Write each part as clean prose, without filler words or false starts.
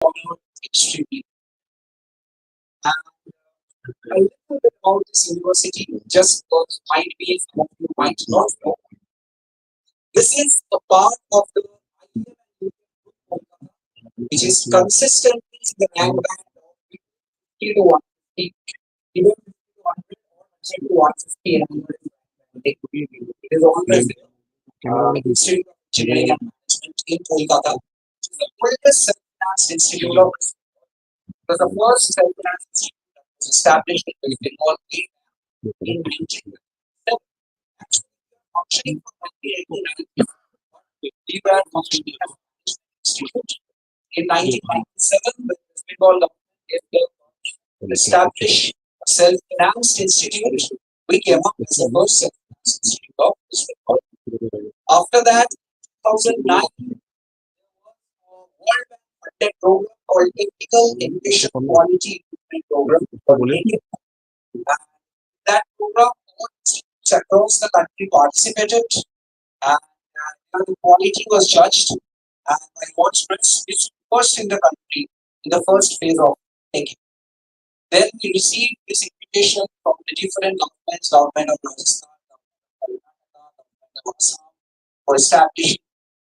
honored extremely. And a little bit about this university, just because might be some of you might not know. This is a part of the IIM, which is consistently in the rank band of 50 to 150, even 50 to 100 or 100 to 150 and 100. It is always the Institute of Engineering and Management in Kolkata, which is the oldest self-financed institute of was the first self-finance institute that was established in the Bengal in 1997. Actually, functioning from 1989, we were functioning as an institute. In 1997, the West Bengal government gave the to establish a self-financed institute, we came up as the first self-financed institute of West Bengal. After that, 2009, a World Bank funded program called Technical Education Quality Improvement Program. And that program, all institutes across the country participated, and the quality was judged. And by God's grace, it's first in the country in the first phase of taking. Then we received this invitation from the different governments, government of Rajasthan, government of Karnataka, government of Assam, for establishing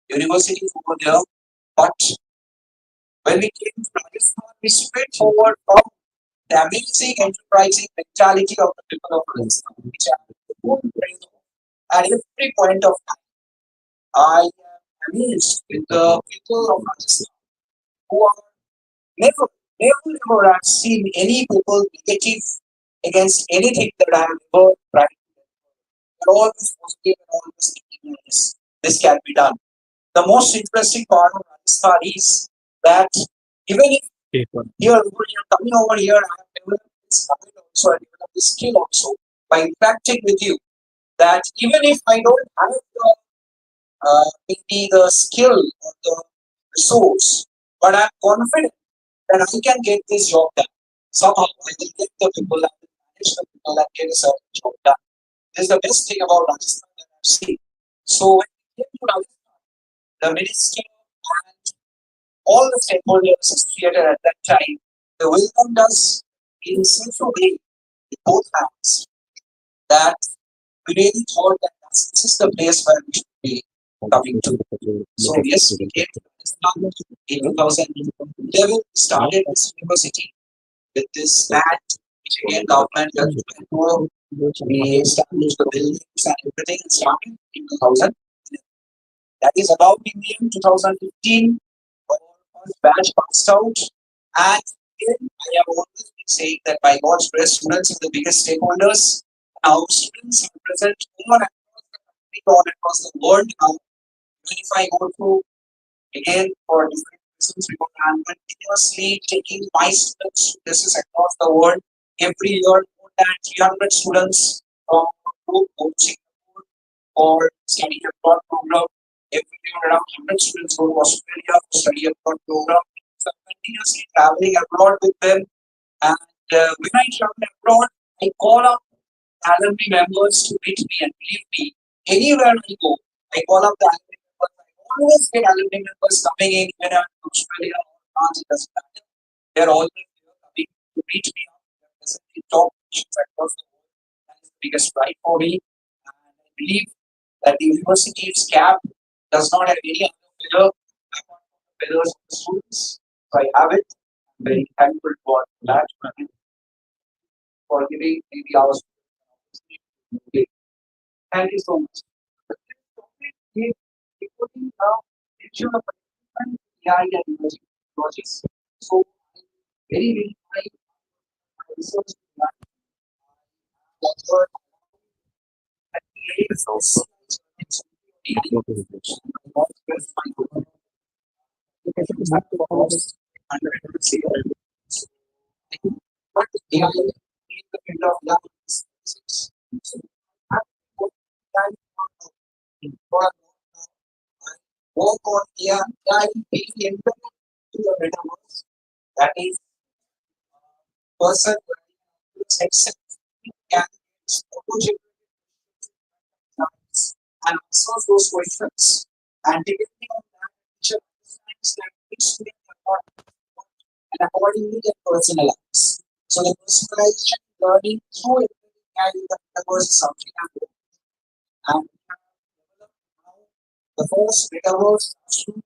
universities over there. But when we came to Rajasthan, we straightforward from the amazing enterprising mentality of the people of Rajasthan, which I am full praise of. At every point of time, I am amazed with the people of Rajasthan who are never, never have seen any people negative against anything that I have ever tried to do. They're always positive and always thinking yes, this can be done. The most interesting part of Rajasthan is that even if here over here, coming over here, I have developed this habit also, I developed this skill also by interacting with you. That even if I don't have the maybe the skill or the resource, but I'm confident that I can get this job done. Somehow I will get the people, I will manage the people and get a certain job done. This is the best thing about Rajasthan that I've seen. So when we came to Rajasthan, the minister and all the stakeholders associated at that time, they welcomed us in such a way with both hands that we really thought that this is the place where we should be coming to. So yes, we came to Rajasthan in 2011, started this university with this land, which again government helped to grow. We established the buildings and everything and started in 2000. That is about in the year 2015, our first batch passed out. And again, I have always been saying that by God's grace, students are the biggest stakeholders. Now, students are present all across the country, all across the world now. Even if I go through again for different reasons, because I'm continuously taking my students to places across the world. Every year, more than 300 students from group go to Singapore for study abroad program. Every year, around 100 students go to Australia for study abroad program. So I'm continuously traveling abroad with them. And when I travel abroad, I call up alumni members to meet me, and believe me, anywhere I go, I call up the alumni members. I always get alumni members coming in when I'm in Australia or France, it doesn't matter. They're always here coming to meet me up. They're presenting top positions across the world. That is the biggest pride for me. And I believe that the university's cap does not have any other pillar apart from the pillars of the students. So I have it. I'm very thankful for that and for giving maybe our students an opportunity. Thank you so much. The next topic is decoding the nature of recruitment, AI and emerging technologies. So very, very high research that AI is also but AI in the field of physics. So I work for work on AI being implemented to the metaverse. That is person headset candidates auto-generated questions and answers those questions. And depending on that, teacher understands that each student have got and accordingly get personalized. So the personalization learning through AI in the metaverse is something I'm doing. And we have developed now the first metaverse classroom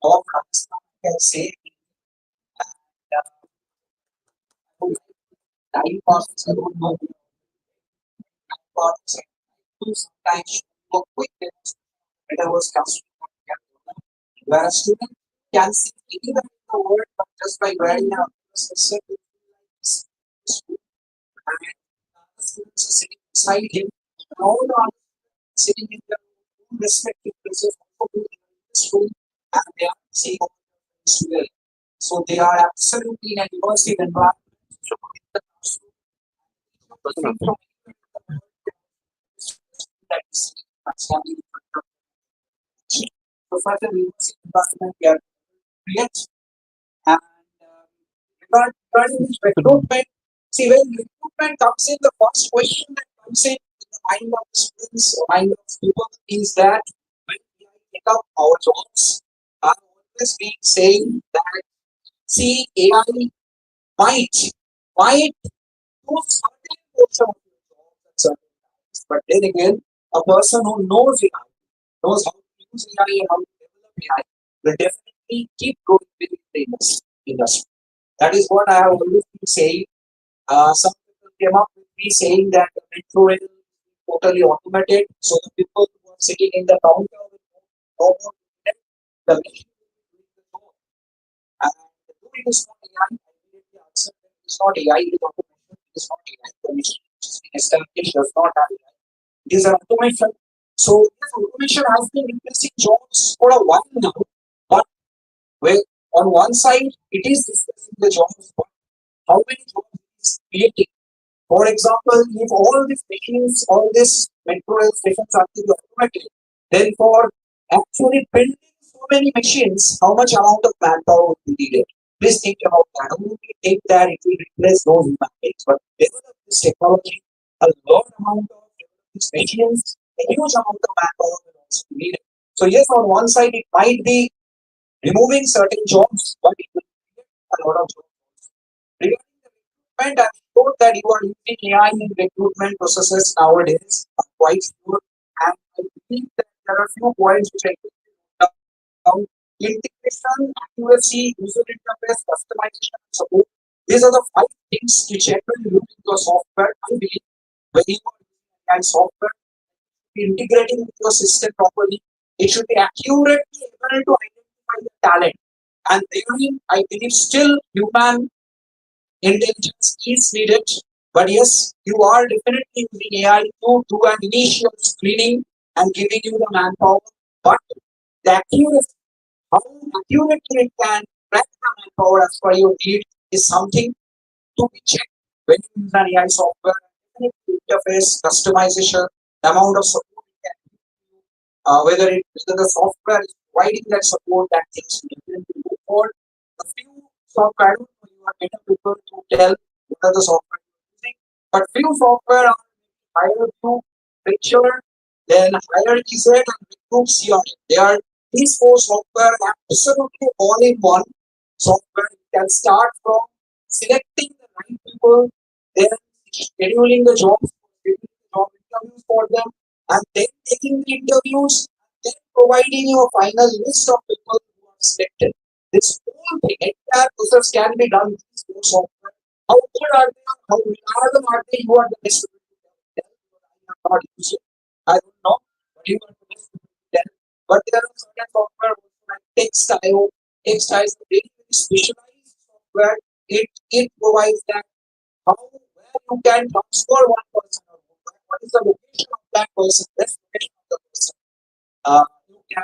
of Rajasthan, I can say. And I would like time passes, I don't know, time passes, I do sometimes work with metaverse classroom, where a student can see anywhere in the world but just by wearing a headset and the students are sitting beside him, and all the others sitting in their own respective places also in this room, and they are seeing all the students well. So they are absolutely in a immersive environment. So in the classroom, from that is standing in front of the so such a immersive environment we are create. And regarding this recruitment, see when recruitment comes in, the first question that comes in the mind of the students or mind of people is that when we pick up our jobs, I've always been saying that see AI might do certain portion of your job at certain times, but then again, a person who knows AI, knows how to use AI and how to develop AI, will definitely keep growing within the industry. That is what I have always been saying. Some people came up with me saying that the metro is totally automated, so the people who are sitting in the counter will no more the machine will be doing the job. And no, it is not AI. I immediately answered that it is not AI, it is automation. It is not AI. The machine which is being established does not have AI. It is an automation. So yes, automation has been replacing jobs for a while now, but where on one side it is displacing the jobs, but how many jobs it is creating? For example, if all these machines, all these metro rail stations are to be automated, then for actually building so many machines, how much amount of manpower would be needed? Please think about that. Only think that it will replace those human beings, but develop this technology, a lot amount of these machines, a huge amount of manpower will also be needed. So yes, on one side it might be removing certain jobs, but it will create a lot of jobs. Regarding the recruitment, I'm sure that you are using AI in recruitment processes nowadays. I'm quite sure. And I believe that there are few points which I could note down. Integration, accuracy, user interface, customization, and support. These are the five things which generally look into a software. I believe when you are using AI software, integrating with your system properly, it should be accurately able to identify the talent. And therein, I believe still human intelligence is needed. But yes, you are definitely using AI to do an initial screening and giving you the manpower. But the accuracy, how accurately it can track the manpower as per your need is something to be checked when you use an AI software. Definitely interface, customization, the amount of support it can give you, whether the software is providing that support that things will definitely move forward. A few software, I don't know, you are better people to tell what are the software you're using, but few software are higher to picture, then higher EZ and recruit CRM. They are these four software absolutely all in one software. You can start from selecting the right people, then scheduling the jobs, scheduling the job interviews for them, and then taking the interviews, then providing you a final list of people who are selected. This whole thing, entire process can be done with this four software. How good are they? How reliable are they? You are the best able to tell. I have not used it. I don't know, but you are the best able to tell. But there are certain software also like Textio. Textio is a very, very specialized software. It provides that how where you can transfer one person or what is the location of that person, best location of the person. You can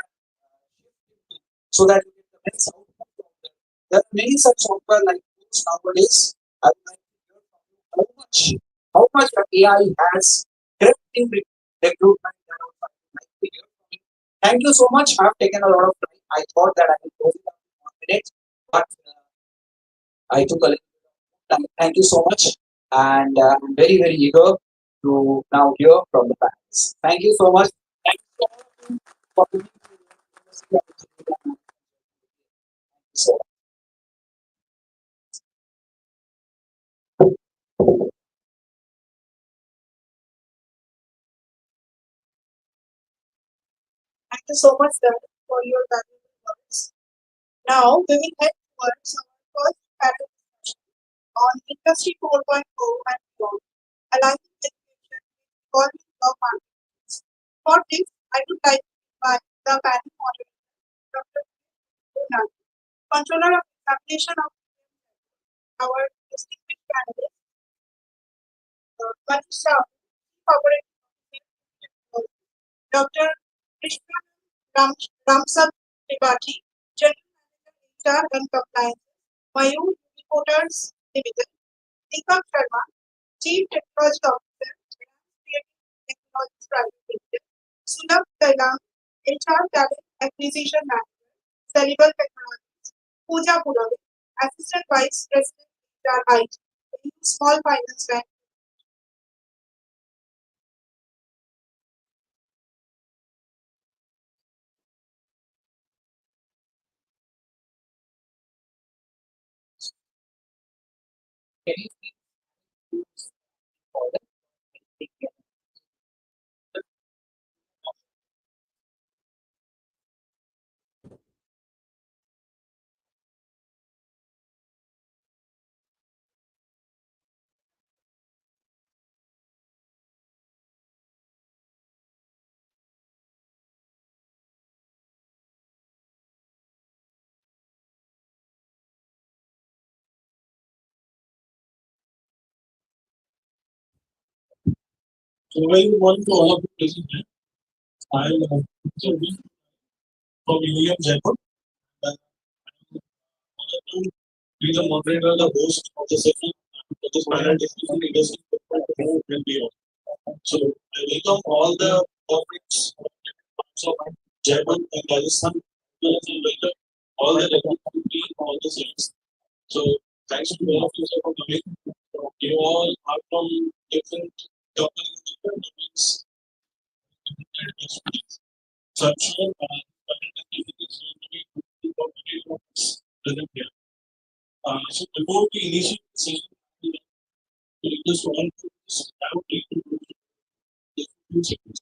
shift it so that you get the best outcome from them. There are many such software like those nowadays. I would like to hear from you how much the AI has helped in recruitment and also I would like to hear from you. Thank you so much. I have taken a lot of time. I thought that I would close it up in 1 minute, but I took a little time. Thank you so much. And I'm very, very eager to now hear from the parents. Thank you so much. Thank you for giving me the opportunity. Thank you so much. you so much, sir, for your valuable words. Now we will head towards our first panel discussion on Industry 4.0 and beyond, aligning education with evolving job markets. For this, I would like to invite the panel moderator, Dr. Kunal, controller of examination of our distinguished panelists, Manish Rao, Chief Operating Officer, Dr. Krishna Ramsab Tripathi, General Manager HR and Compliance, Mayur Reporters Limited, Deepak Sharma, Chief Technology Officer, Creative Technologies Private Limited, Sulabh Tailang, HR Talent Acquisition Manager, Cerebral Technologies, Pooja Purave, Assistant Vice President, HR IT, Small Finance Bank. So very good morning to all of you present here. I am so we from UEM Jaipur. I am honored to be the moderator, the host of the session for this panel discussion industry and beyond. So I welcome all the corporates from different parts of Jaipur and Rajasthan, as well as I welcome all the recruitment team, all the sales. So thanks to all of you sir, for coming. You all are from different companies, different domains, different industries. So I'm sure current activities will be present here. So before we initiate the session, we just want to just have a few seconds.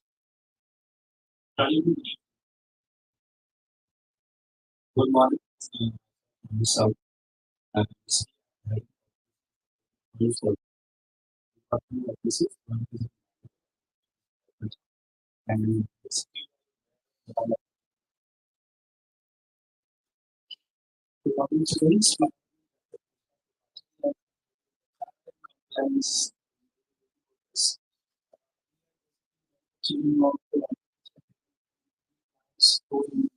Good morning. So, this is this is and students and team of students.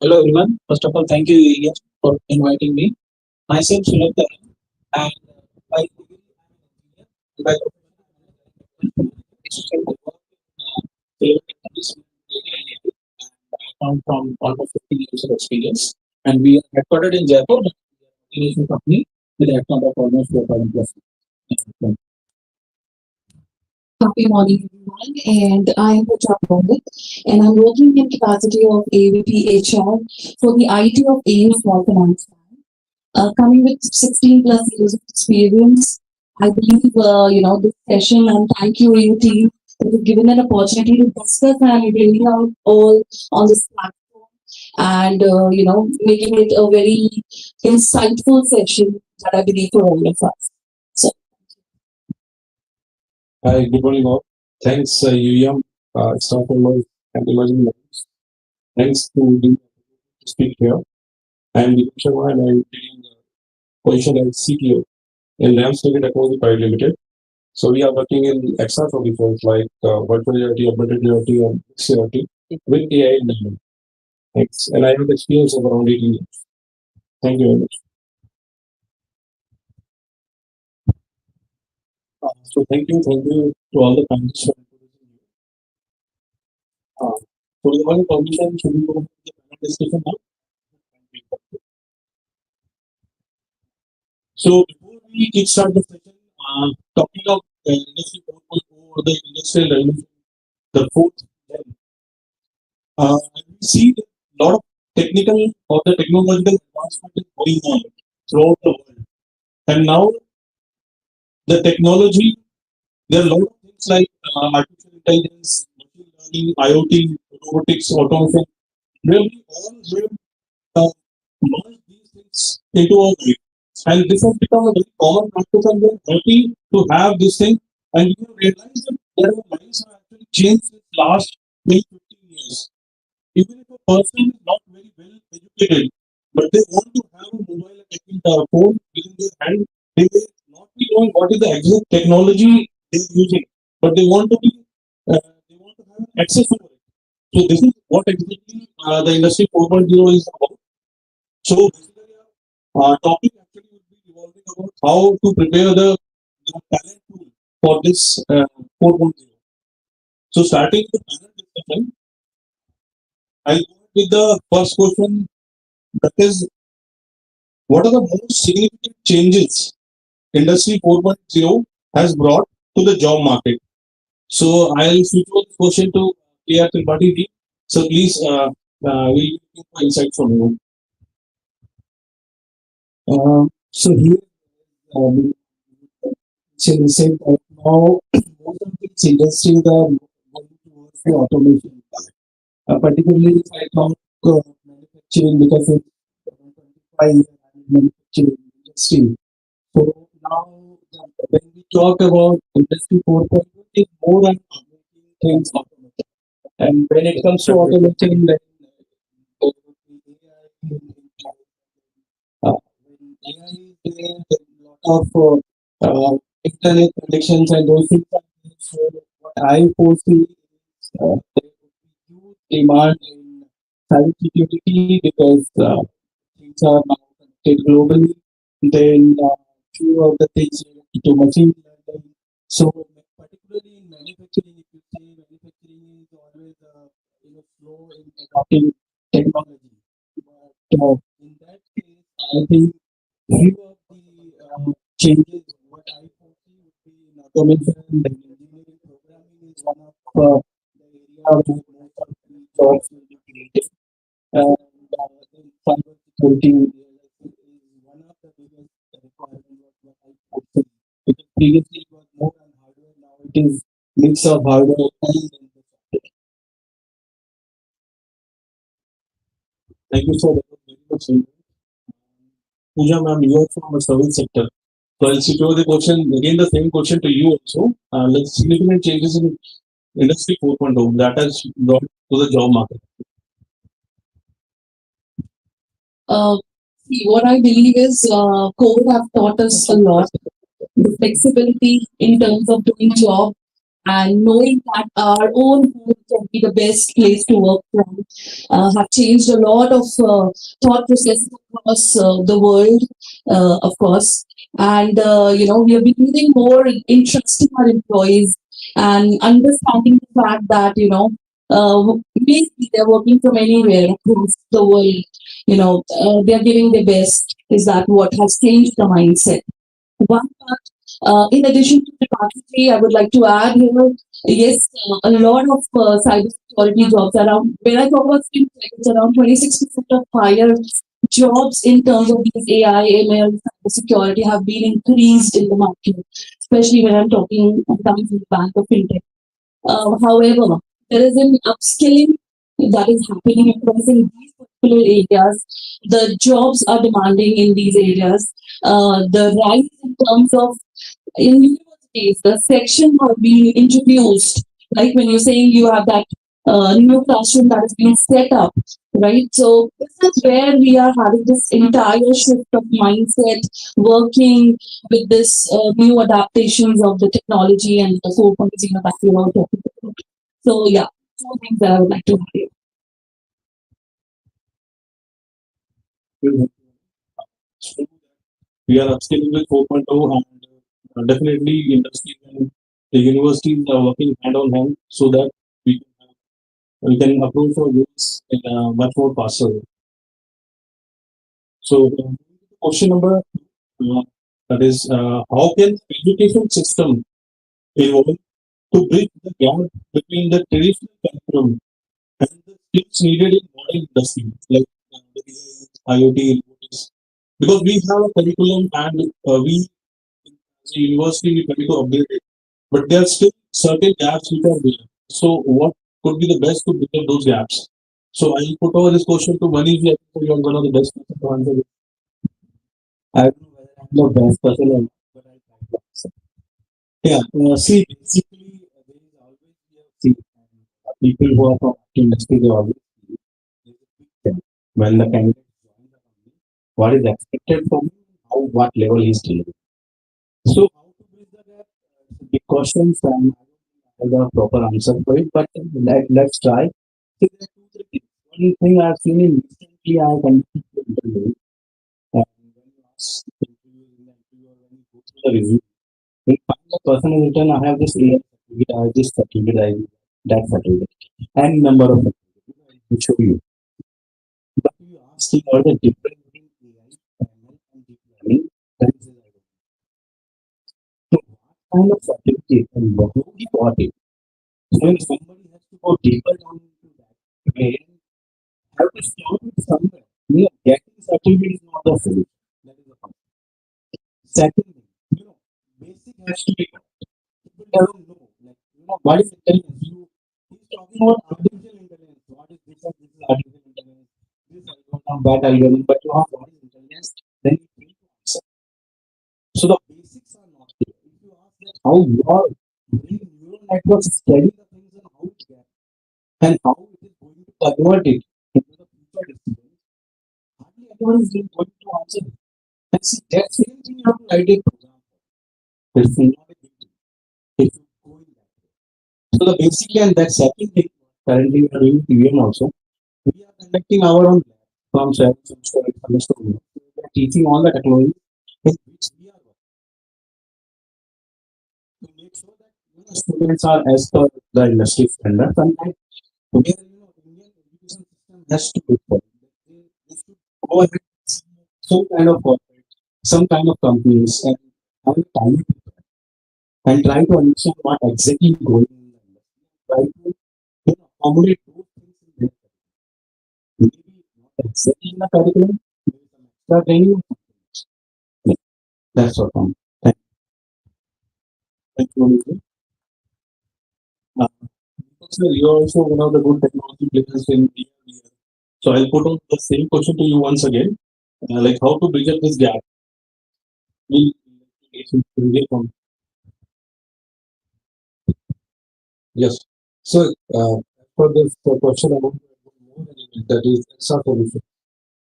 Hello everyone. First of all, thank you Ian, for inviting me. Myself Sulabh Tailang, and by degree I'm an engineer. By profession, I work in civil technologies and I come from almost 15 years of experience. And we are headquartered in Jaipur, but we are a multinational company with a headcount of almost 4,000 plus. Happy morning, everyone, and I'm Pooja Purave, and I'm working in capacity of AVP HR for the IT of AU Small Finance Bank. Coming with 16 plus years of experience, I believe, this session, and thank you, AU team, for giving an opportunity to discuss and bringing out all on this platform and, making it a very insightful session that I believe for all of us. So, hi, good morning all. Thanks, UEM, staff members and emerging members. Thanks to speak here. I am Deepak Sharma and I am taking the position as CTO in Ramsdale Technology Private Limited. So we are working in extra solutions like virtual reality, augmented reality, and mixed reality with AI and ML. Thanks. And I have experience of around 18 years. Thank you very much. So thank you to all the panelists for introducing you. So the one permission should we go to the panel discussion now? So before we kickstart the session, talking of industry 4.0 or the industrial revolution, the fourth gen, we see a lot of technical or the technological advancement is going on throughout the world. And now the technology, there are a lot of things things like artificial intelligence, machine learning, IoT, robotics, automation, really all will uh, merge these things into our life. And this has become a very common practice, and we're happy to have this thing. And you realize that our lives have actually changed since last 10, 15 years. Even if a person is not very well educated, but they want to have a mobile phone within their hand, they may not be knowing what is the exact technology they're using, but they want to have access to it. So this is what exactly the industry 4.0 is about. So basically, our topic actually would be revolving about how to prepare the talent pool for this 4.0. So starting with the panel discussion, I'll go with the first question, that is, what are the most significant changes Industry 4.0 has brought to the job market? So I'll switch over the question to KR Tripathi ji. So please, we'll give for insight from you. So here, we should say that now most of these industries are going towards the automation, particularly if I talk manufacturing, because it's 25 year manufacturing industry. So now, when we talk about Industry 4.0, it's more on making things automated. And when it comes to automation, then there would be AI. When AI is there, there a lot of internet connections and those things are there. So what I foresee is there would be huge demand in cybersecurity because things are now connected globally. Then few of the things related to machine learning. So particularly in manufacturing, if you say manufacturing is always slow in adopting technology. But in that case, I think few of the changes what I foresee would be in automation, then engineering, programming is one of the area where most of the jobs will be created. And then cyber security is one of the biggest requirements what I foresee. Because previously it was more on hardware, now it is mix of hardware and then the software. Thank you so very much. Pooja ma'am, you are from the service sector. So I'll switch over the question, again the same question to you also. Like significant changes in Industry 4.0 that has brought to the job market. Uh, See, what I believe is COVID have taught us a lot. The flexibility in terms of doing job and knowing that our own home can be the best place to work from have changed a lot of thought processes across the world, of course. And we have been using more in trusting our employees and understanding the fact that maybe they're working from anywhere across the world. They're giving their best. Is that what has changed the mindset? One part, in addition to capacity, I would like to add here, yes, a lot of cybersecurity jobs around, when I talk about skill tech, it's around 26% of higher jobs in terms of these AI, ML, cybersecurity have been increased in the market, especially when I'm talking coming from the bank of fintech. However, there is an upskilling that is happening across in these particular areas. The jobs are demanding in these areas. The rise in terms of in universities, the section are being introduced. Like when you're saying you have that new classroom that is being set up, right? So this is where we are having this entire shift of mindset, working with this new adaptations of the technology and the 4.0 that we were talking about. So yeah, two things that I would like to highlight. We are upskilling with 4.0 and definitely industry and the universities are working hand on hand so that we we can approach our goals in a much more faster way. So question number that is how can education system evolve to bridge the gap between the traditional curriculum and the skills needed in modern industry like the AI, IoT, robotics? Because we have a curriculum and we as a university we try to upgrade it, but there are still certain gaps which are there. So what could be the best to bridge those gaps? So I put over this question to Manish. I think you are one of the best person to answer it. I don't know whether I'm the best person or not, but I try to answer. Yeah, see, basically, there is always see, people who are from IT industry, they always see there's a big gap when the candidate joins the company, what is expected from him, how what level he's delivering. So how to bridge the gap? It's a big question, and I don't have a proper answer for it, but let's try. So there are two, three things. One thing I've seen in recently, I conducted the interview, and when you ask the interview in the interview or when you go through the review, you find the person has written, I have this AI certificate, I have this certificate, I have that certificate, and number of certificates. I will show you. But you ask him what the difference between AI, ML, and deep learning, then he says, I don't know. So what kind of certificate and how he got it? So when somebody has to go deeper down into that, okay, have to start with somewhere. Getting certificate is not the solution. That is the first. Second thing, basic has to be taught. People doesn't know, like, what is intelligence? He's talking about artificial intelligence. What is this? This is artificial intelligence. This algorithm, that algorithm. But you ask what is intelligence, then you need to answer. So the basics are not clear. If you ask that how your brain neural networks study the things and how it gets and how it is going to convert it into the future decisions, hardly anyone is going to answer it. And see, that same thing you have to write a program for. It's not a big deal if you go in that way. So the basically and that second thing currently we are doing TVM also. We are conducting our own lab from 7th semester, 8th semester. We are teaching all the technology in which we are working to make sure that students are as per the industry standards and that where Indian education system has to look for. They should go ahead and see some kind of corporate, some kind of companies and have a time and try to understand what exactly going on in the industry. Try to accommodate those things in their maybe not exactly in the curriculum, maybe some extra training. Yeah, that's what I'm. Thank you. Manish. Sir, you're also one of the good technology players in India. So I'll put out the same question to you once again, like how to bridge up this gap. Will India from yes. So for this question, I want to add one more element that is extra solution.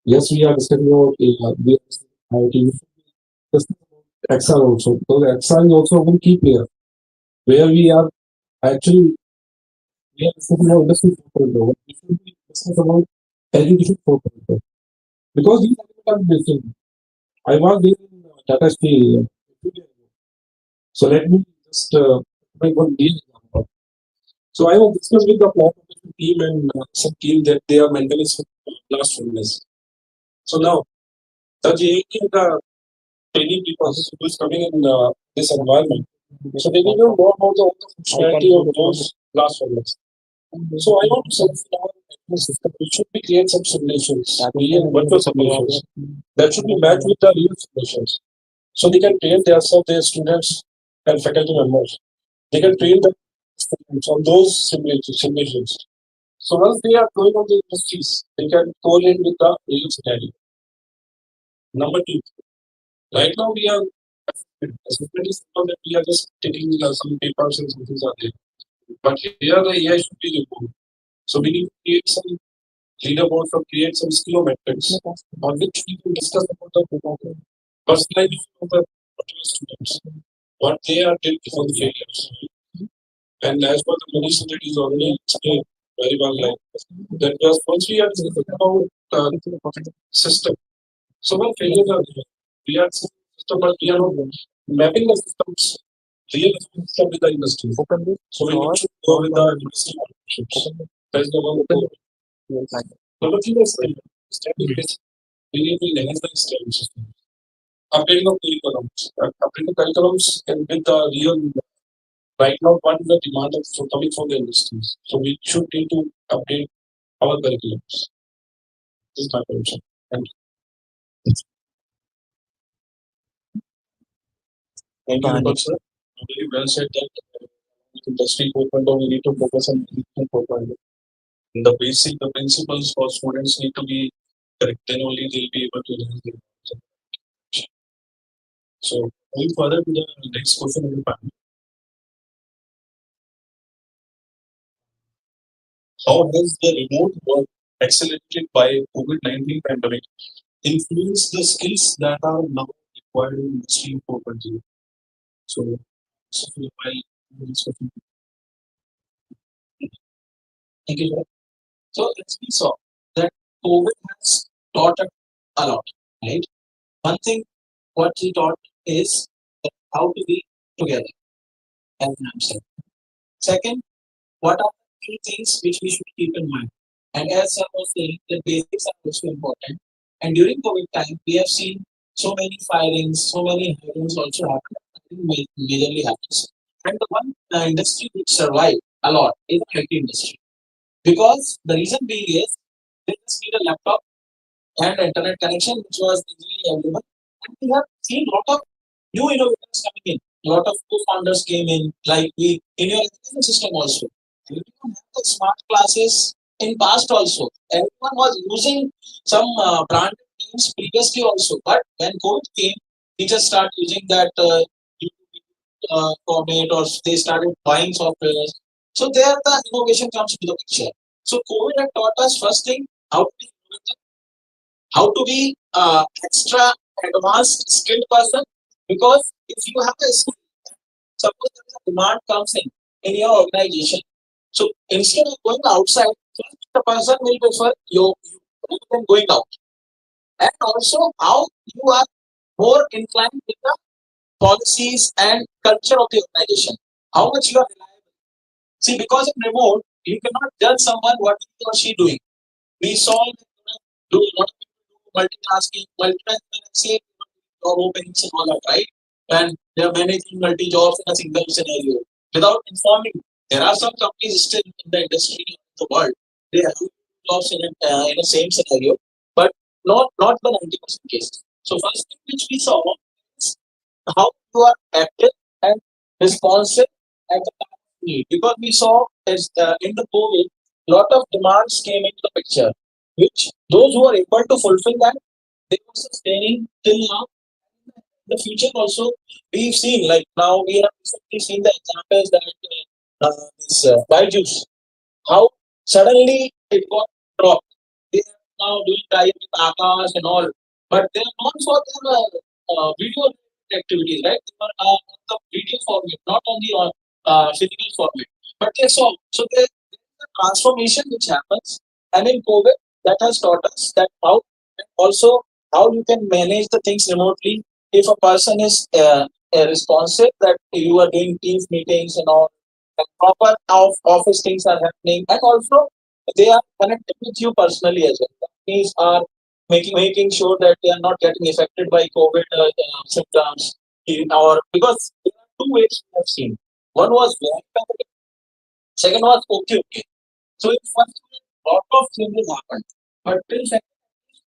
Yes, we are discussing about we are discussing IoT. We should be discussing about XR also. So the XR is also one key player where we are actually we are discussing about industry 4.0. We should be discussing about education 4.0 because these are different. I was there in Tata Steel 2 years ago. So let me just make one real example. So I was discussing with the plant operation team and some team that they are mentally blast furnace. So now the JAT and the training people who is coming in this environment. So they didn't know about the functionality of those blast furnace. So I want to suggest in our education system, we should be create some simulations, real virtual simulations that should be matched with the real simulations. So they can train themselves, their students and faculty members. They can train the students on those simulations. So once they are going on the industries, they can correlate with the real scenario. Number two, right now we are assessment is simple that we are just taking some papers and some things are there. But here the AI should be removed. So we need to create some leaderboards or create some skill metrics on which we can discuss about the personalization of the particular students, what they are did before the failures. And as per the medicine that is already explained very well, like that just once we are discussing about system. So when failures are there, we are system, but we are not mapping the systems, real system with the industry. So we need to go with the industry partnerships. That is the one. Number three is standardization. We need to enhance the STEM system. Updating of curriculums. Updating curriculums and with the real right now what is the demand of coming from the industries. So we should need to update our curriculums. This is my question. And thank you very much, sir. Very well said that. Industry 4.0, we need to focus on Industry 4.0. The basic, the principles for students need to be correct. Then only they'll be able to learn the information. So, going further to the next question of the panel, how has the remote work accelerated by COVID-19 pandemic influenced the skills that are now required in Industry 4.0? So, so while this question, thank you, sir. So, as we saw that COVID has taught us a lot, right? One thing what he taught is that how to be together as an himself. Second, what are the key things which we should keep in mind? And as I was saying, the basics are also important. And during COVID time, we have seen so many firings, so many hirings also happen. Nothing majorly happens. And the one industry which survived a lot is the IT industry. Because the reason being is they just need a laptop and internet connection, which was easily available. And we have seen a lot of new innovators coming in. A lot of co-founders came in, like we in your education system also. You don't have the smart classes in past also. Everyone was using some branded names previously also, but when COVID came, we just started using that format, or they started buying softwares. So there the innovation comes to the picture. So COVID had taught us first thing how to be innovative, how to be extra advanced skilled person, because if you have a skill, suppose there is a demand comes in your organization, so instead of going outside, first the person will prefer you rather than going out. And also how you are more inclined with the policies and culture of the organization, how much you are reliable. See, because in remote you cannot judge someone what he or she doing. We saw do a lot of people do multitasking, multitasking, job openings and all that, right? And they are managing multi jobs in a single scenario without informing. There are some companies still in the industry in the world. They have jobs in the same scenario, but not the 90% cases. So first thing which we saw is how you are active and responsive at the time of need. Because we saw is in the COVID, lot of demands came into the picture, which those who are able to fulfill that, they were sustaining till now. In the future also, we've seen like now we have recently seen the examples that this Byju's, how suddenly it got dropped. They are now doing tie with Akash and all, but they are known for their video activities, right? They were on the video format, not on the physical format. But they saw, so there is a transformation which happens, and in COVID, that has taught us that how, and also how you can manage the things remotely. If a person is responsive, that you are doing Teams meetings and all, and proper office things are happening, and also they are connected with you personally as well. Companies are making sure that they are not getting affected by COVID symptoms, or because there are two ways we have seen. One was very pandemic, second was okay, okay. So in first wave, lot of changes happened, but till second,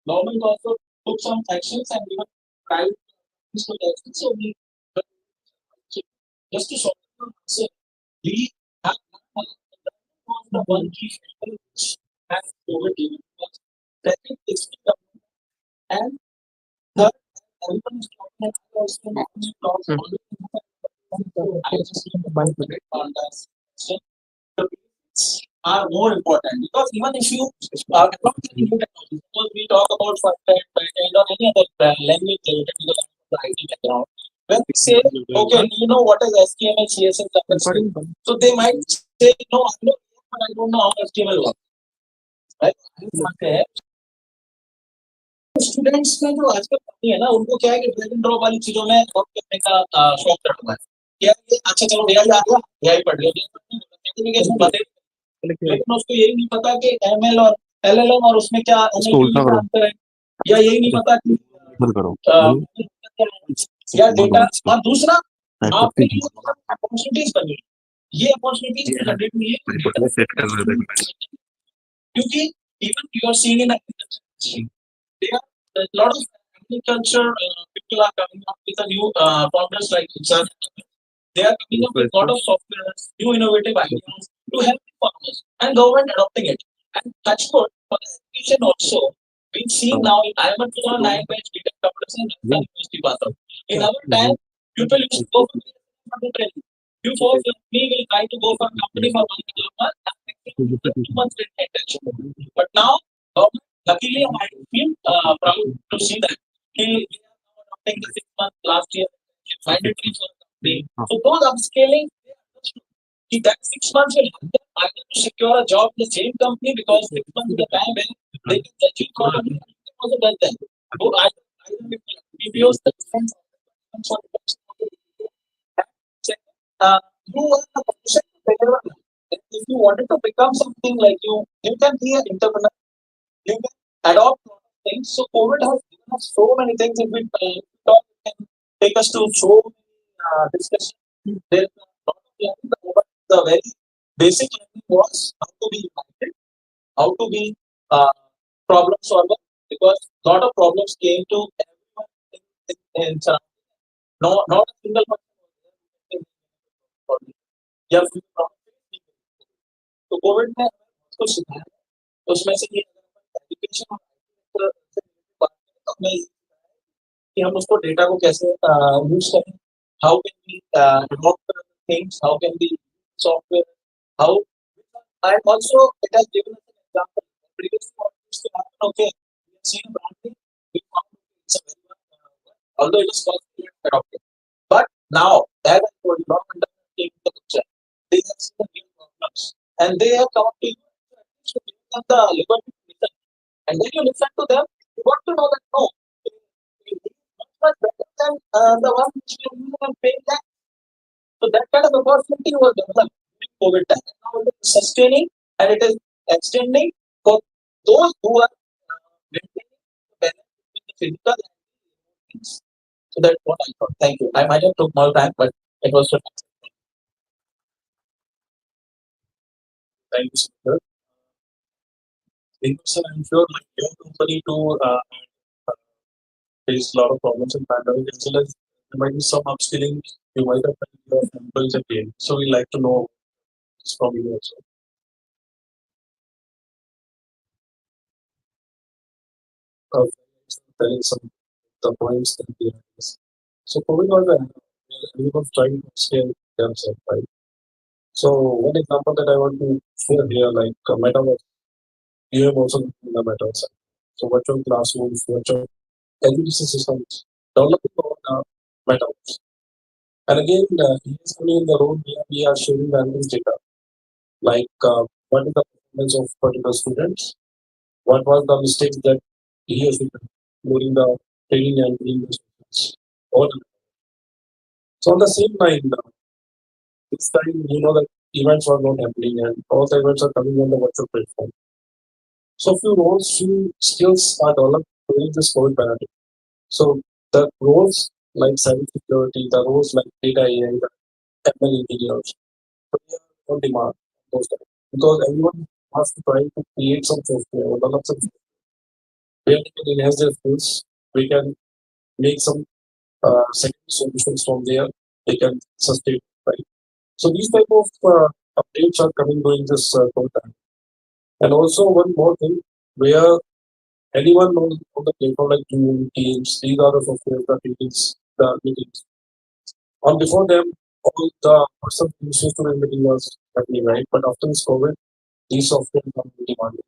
government also took some actions and even private companies took actions. So we just to solve the answer, we have the one key factor which has COVID even was second is the and third everyone is talking about also talks I just need to mind on that. So the basics are more important because even if you are not new technology, suppose we talk about front-end, back-end, or any other language related to the IT background. When we say, okay, you know what is HTML, CSS, JavaScript, so they might say, no, I know, but I don't know how HTML works. Right? Students में जो आजकल पढ़ती है ना उनको क्या है कि ड्रैग एंड ड्रॉप वाली चीजों में वर्क करने का शौक चढ़ा हुआ है क्या ये अच्छा चलो एआई आ गया एआई पढ़ लिया सर्टिफिकेशन बता लेकिन उसको यही नहीं पता कि एमएल और एलएलएम और उसमें क्या एनएलपी का अंतर है या यही नहीं पता कि या डेटा और दूसरा आपके लिए अपॉर्चुनिटीज बनी ये अपॉर्चुनिटीज जनरेट हुई है क्योंकि even you are seeing in agriculture industry, there are a lot of agriculture people are coming up with a new founders like Insan. They are coming up with a lot of software, new innovative ideas to help the farmers, and government adopting it. And touch wood for the education also. We see now, I am a 2009 batch BTech computers and university pass out. In our time, people used to go for the training. You folks like me will try to go for a company for 1 month and maximum 2 months with internship. But now, luckily, I feel proud to see that we are now adopting the 6 months last year mandatory for the company. So those upscaling, they understood that 6 months will help them either to secure a job in the same company because 6 months is the time when they can judge you accordingly and you can also judge them. So either BPOs the difference for the second, you are the person to figure out. If you wanted to become something like you can be an entrepreneur, you can adopt a lot of things. So COVID has given us so many things. If we talk, it can take us to so many discussions. There is a lot of learning, but the very basic learning was how to be united, how to be uh, problem solver, because a lot of problems came to everyone in surrounding. No, not a single person was there who can say, या फिर तो Covid में उसको सिखाया तो उसमें से ये एजुकेशन और बात करें तो हमें कि हम उसको डेटा को कैसे यूज करें how can we adopt things how can we software how and also it has given us an example previously what used to happen okay we have seen branding we found it's a very although it is costly and adopted but now as I told you government came to the picture they have seen the real problems and they have come up to you to give them the liberty to listen and when you listen to them you want to know that no it is much better than the one which you are paying tax. So that kind of opportunity was developed during COVID time. And now it is sustaining and it is extending for those who are maintaining the balance between the physical and the things. So that's what I thought. Thank you. I might have took more time, but it was so nice. Thank you, sir. Sir, I'm sure like your company too faced a lot of problems in pandemic as well as there might be some upskilling you might have done your employees again. So we like to know this from you also. Uh, Telling some the points that we have. So COVID was everyone trying to scale themselves, right? So one example that I want to share here, like metaverse, you have also in the metaverse. So virtual classrooms, virtual education systems, developing on metaverse. And again, he is only in the role where we are sharing values data, like what is the performance of particular students, what was the mistakes that he or she did during the training and during the students. All so on the same line, this time you know that events are not happening and all the events are coming on the virtual platform. So few roles, few skills are developed during this COVID pandemic. So the roles like cybersecurity, the roles like data AI, the ML engineers, so they are on demand those times. Because everyone has to try to create some software or develop some software where they can enhance their skills. We can make some secondary solutions from there. They can sustain, right? So these type of updates are coming during this COVID time. And also one more thing, where anyone on the platform like Zoom, Teams, these are the software that meetings, the meetings. On before them, all the person used to be meeting was happening, right? But after this COVID, these software are demanded.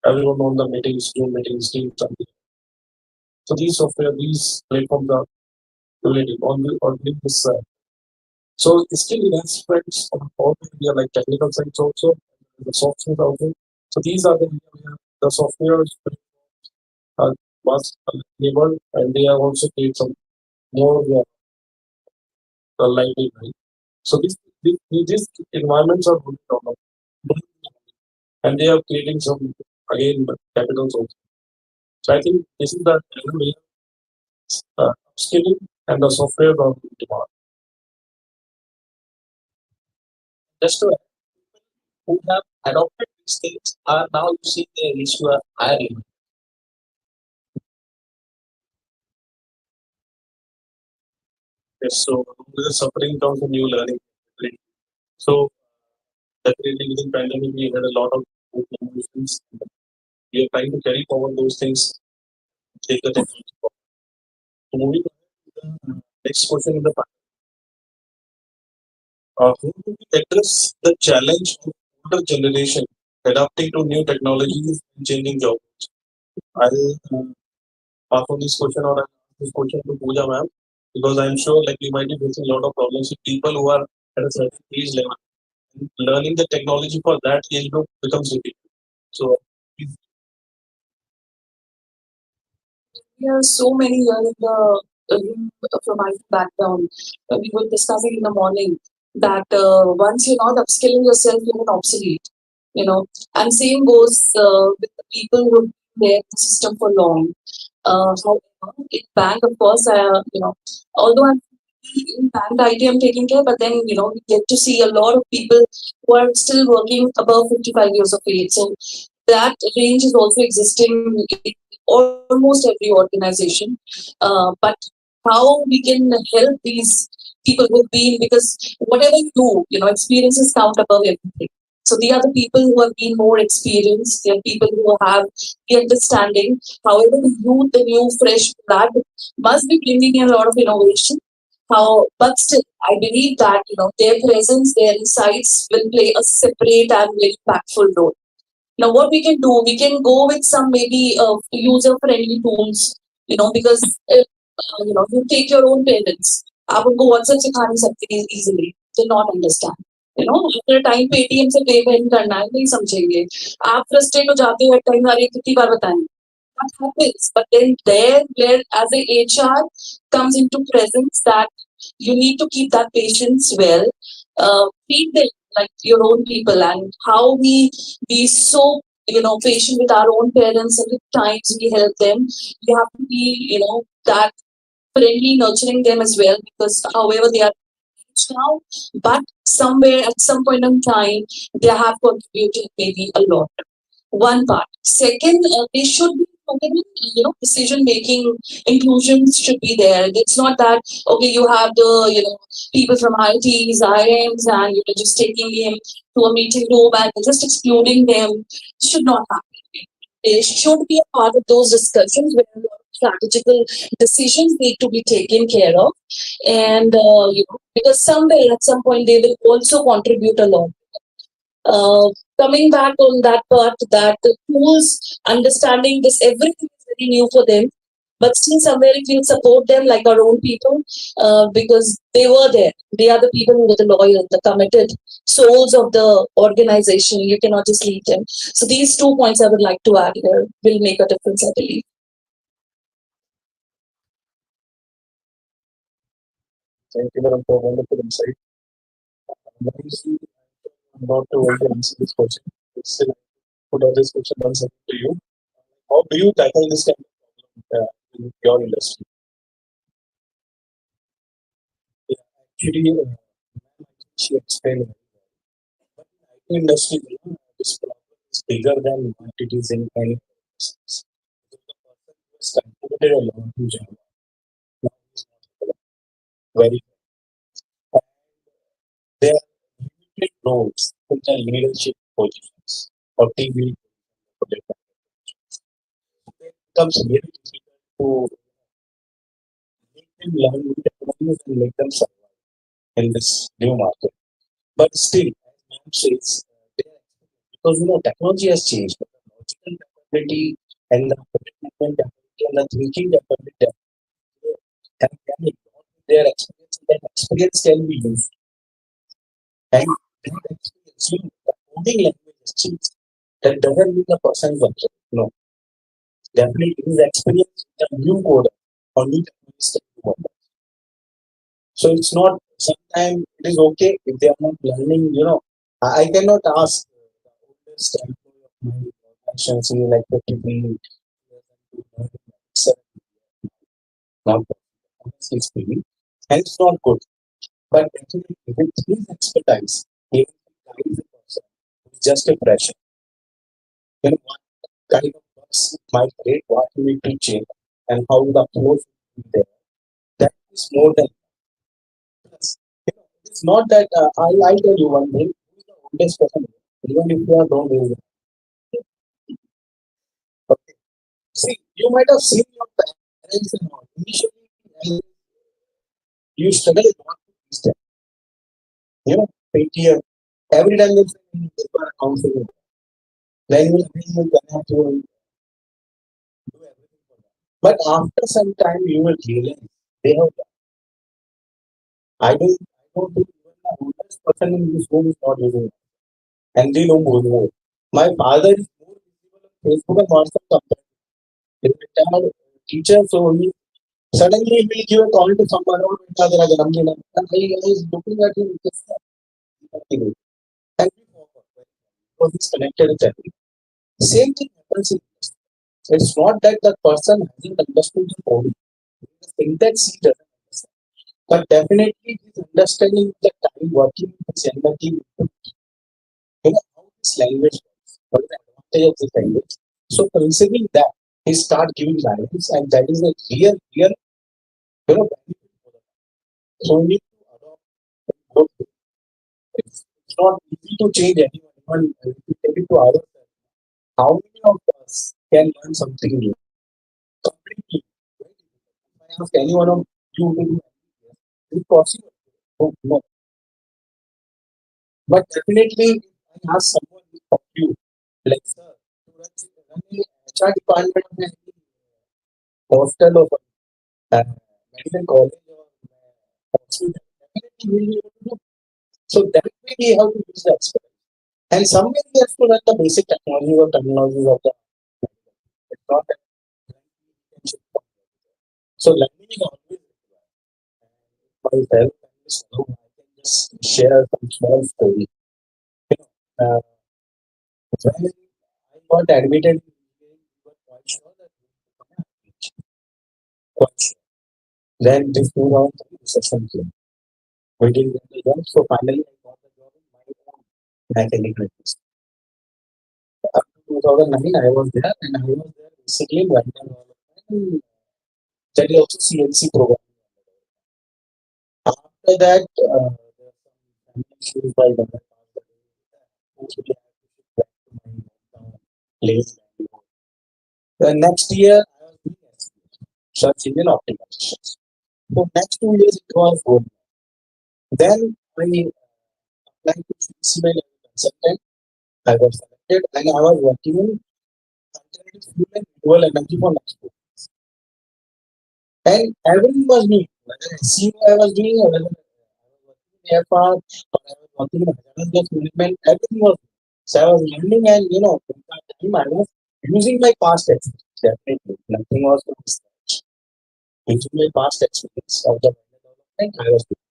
Everyone on the meetings, Zoom meetings, Teams, and so these software, these platforms are related on this. So skill enhancements on all area like technical sides also, the software also. So these are the area where the software is was enabled and they have also create some more lively, right? So these environments are good developed and they are creating some again capitals also. So I think this is the area upskilling and the software are in demand. Just to who have adopted these things are now using their reach to a higher level. Yes, so with the suffering comes a new learning. Right? So definitely within pandemic we had a lot of good emotions. We are trying to carry forward those things, take the technology forward. So moving on to the next question in the how do we address the challenge of older generation adapting to new technologies and changing jobs? I'll pass on this question or I'll ask this question to Pooja ma'am because I'm sure like we might be facing a lot of problems with people who are at a certain age level. Learning the technology for that age group becomes difficult. So there are so many here in the room from my background. We were discussing in the morning that once you're not upskilling yourself, you're not obsolete. You know, and same goes with the people who have been there in the system for long. However, in bank, of course, although I'm in bank IT, I'm taking care, but then we get to see a lot of people who are still working above 55 years of age. So that range is also existing in almost every organization. But how we can help these people who've been, because whatever you do, experiences count above everything. So they are the people who have been more experienced. They are people who have the understanding. However, the youth, the new fresh blood must be bringing in a lot of innovation. But still, I believe that their presence, their insights will play a separate and very impactful role. Now, what we can do, we can go with some maybe user-friendly tools, because you take your own parents. आप उनको WhatsApp सिखा नहीं सकते easily. They not understand. अपने time पे ATM से payment करना है नहीं समझेंगे. आप फ्रस्ट्रेट हो जाते हो टाइम अरे कितनी बार बताएं. What happens? But then there, where as a HR comes into presence, that you need to keep that patience well, treat them like your own people, and how we be so patient with our own parents, and at times we help them. We have to be that friendly, nurturing them as well, because however they are now, but somewhere at some point in time they have contributed maybe a lot. One part. Second, they should be decision making inclusions should be there. It's not that okay, you have the people from ITs, IMs, and you're just taking him to a meeting room and just excluding them. Should not happen. They should be a part of those discussions where a lot of strategical decisions need to be taken care of, and because somewhere at some point they will also contribute a lot. uh, Coming back on that part, that the tools, understanding this, everything is very new for them. But still, somewhere if we support them like our own people, because they were there. They are the people who were the loyal, the committed souls of the organization. You cannot just leave them. So these 2 points I would like to add here will make a difference, I believe. Thank you, madam, for wonderful insight. Obviously, I'm not to only answer this question. It's still put out this question once again to you. How do you tackle this kind of problem in your industry? Yeah, actually, she explained. But in IT industry, this problem is bigger than what it is in any business. Because the person who has contributed a lot to Java now is not very and there are limited roles in the leadership positions or team lead positions. It becomes very difficult to make them learn new technologies and make them survive in this new market. But still, as ma'am says, they are because technology has changed, but the logical capability and the commitment capability and the thinking capability have can be brought with their experience, and that experience can be used. And that experience, the coding language has changed. That doesn't mean the person is obsolete. No, definitely his experience, the new coder or new technologies can do wonders. So it's not sometimes it is okay if they are not learning, I cannot ask the oldest employee of my organization, say like 53 years to learn Excel, not honestly speaking. And it's not good. But actually with his expertise, he will guide the person who's just a fresher. What kind of works might rate, what you need to change, and how the approach will be there. That is more than It's not that I'll tell you one thing. Who is the oldest person? Even if you are don't raise it. Okay. See, you might have seen your parents and all. Initially, and you struggle a lot to reach them. You know, 8 years. Every time you are counseling, then you will connect, you will do everything for them. But after some time, you will realize they have. I don't think even the oldest person in this room is not using it. And they know more. My father is more visible on Facebook and WhatsApp compared to his retired teacher, so he suddenly he will give a call to someone or another Janamdin, and I is looking at him just like, and we forgot because he's connected with everything. Same thing happens in this. It's not that the person hasn't understood the body. The syntax he doesn't understand. But definitely he's understanding the time working with his energy, you know, how this language works, what is the advantage of this language. So considering that, he start giving guidance, and that is a real, benefit for them. So we need to adopt both. It's not easy to change anyone. Even if we take it to ourselves, how many of us can learn something new completely? Right? If I ask any one of you to do anything, is it possible? Oh, no. But definitely, if I ask someone of you, like, sir, to run the HR department of a hostel or uh, medical college or hospital, definitely we will be able to do. So that way we have to use the expert. And somewhere we have to learn the basic technologies or terminologies of the. It's not that we can shift from there. So learning is always required. And if I help and this alone, I can just share some small story. You know, when I got admitted in engineering, we were quite sure that we would become an architect. Quite sure. Then this 2003 recession came. We didn't get the job, so finally I got the job in my own mechanical business. Up to 2009, I was there, and I was there basically in vendor development. That is also CNC programming. After that, there are some family issues by the mostly I had to shift back to my hometown place. The next year, I was doing SEO, search engine optimization. For next 2 years, it was good. Then I applied to CCMA level consultant. I was selected, and I was working in alternative fuel and renewable energy for next 2 years. And everything was new. Whether SEO I was doing, or whether I was working in AFR, or I was working in hazardous gas management, everything was new. So I was learning, and in that time I was using my past experience. Definitely, nothing was from scratch. Using my past experience of the development, I was doing.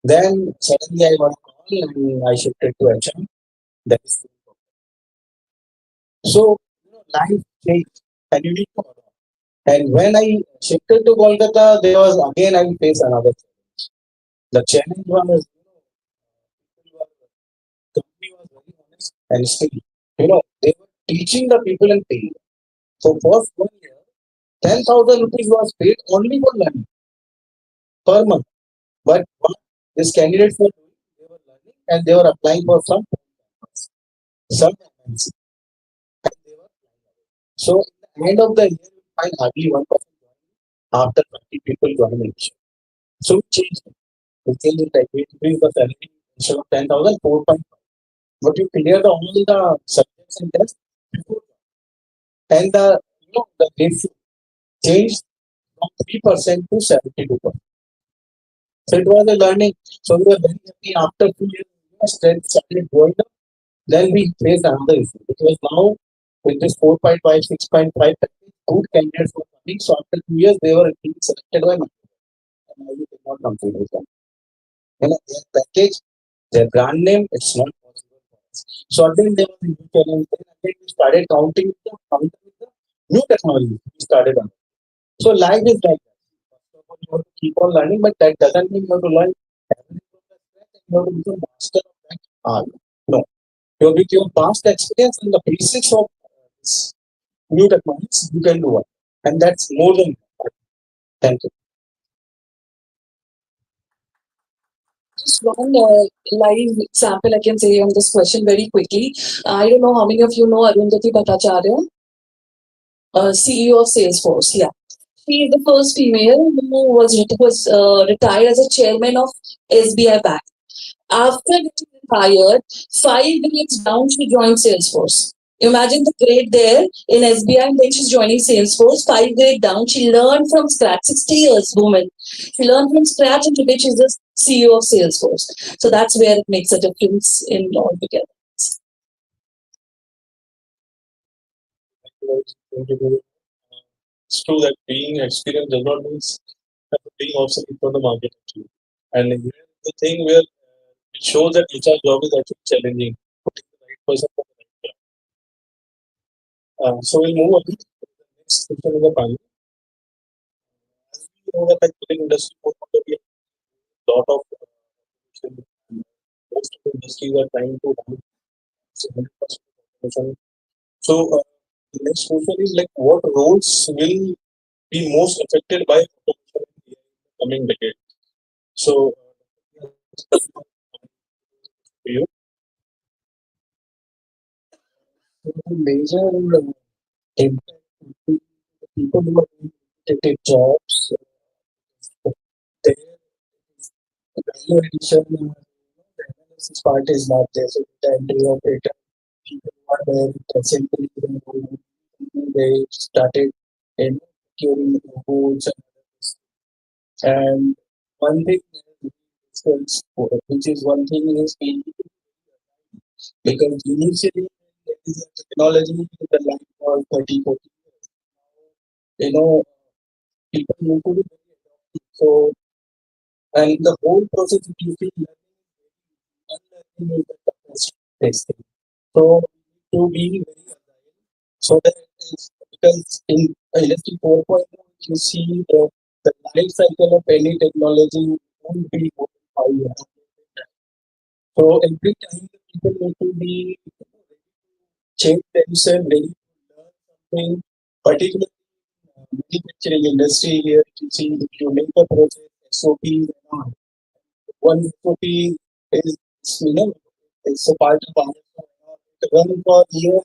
Then suddenly I got a call and I shifted to HM. That is so life changed and you need to adapt. And when I shifted to Kolkata, there was again I faced another challenge. The challenge was people were, company was very honest and still they were teaching the people and paying. So first 1 year, 10,000 rupees was paid only for learning per month. But what these candidates were doing, they were learning and they were applying for some MNC, and they were flying away. So at the end of the year, you find hardly 1% joining after 20 people joining. So we changed it. We changed it like we increased the salary instead of 10,000, 4.5. But you clear all the subjects and tests before, and the ratio changed from 3% to 72%. So it was a learning. So we were very happy after 2 years, strength started going up. Then we faced another issue because now with this 4.5, 6.5, good candidates were coming. So after 2 years, they were being selected by me. And now you cannot compete with them. Their package, their brand name, it's not possible for us. So again, there was a new challenge. Then again, we started counting with the new technology. We started on. So life is like that. First of all, you have to keep on learning, but that doesn't mean you have to learn everything from the scratch and you have to become master of that art. No, you with your past experience and the basics of this new technologies, you can do it. And that's more than enough. Thank you. Just one live example I can say on this question very quickly. I don't know how many of you know Arundhati Bhattacharya, CEO of Salesforce. Yeah, she is the first female who was retired as a chairman of SBI Bank. After getting retired, 5 grades down, she joined Salesforce. Imagine the grade there in SBI, and then she's joining Salesforce. 5 grade down, she learned from scratch. 60 years, woman. She learned from scratch, and today she's the CEO of Salesforce. So that's where it makes a difference in all together. It's true that being experienced does not mean being obsolete for the market actually. And here the thing where it shows that HR job is actually challenging, putting the right person for the right job. So we'll move on to the next question in the panel. As we know that like within industry 4.0 we have a lot of most of the industries are trying to have 100% automation. So the next question is like what roles will be most affected by automation in the coming decade? So for you, The major impact would be people who are doing repetitive jobs. Their value addition, the analysis part is not there. So the entry operator, people who are there, simply they started in curing the foods and one thing is, which is one thing is being because initially there is a technology in the line for 30, 40 years. You know, people need to be very adaptive. So, and the whole process if you feel unlearning is the toughest thing. So, to be very agile. So that is because in industry 4.0, you see the life cycle of any technology won't be more than 5 years. So every time the people need to be change themselves, ready to learn something, particularly manufacturing industry here. You see, if you make a process, SOP, one SOP is it's a part of it run for year,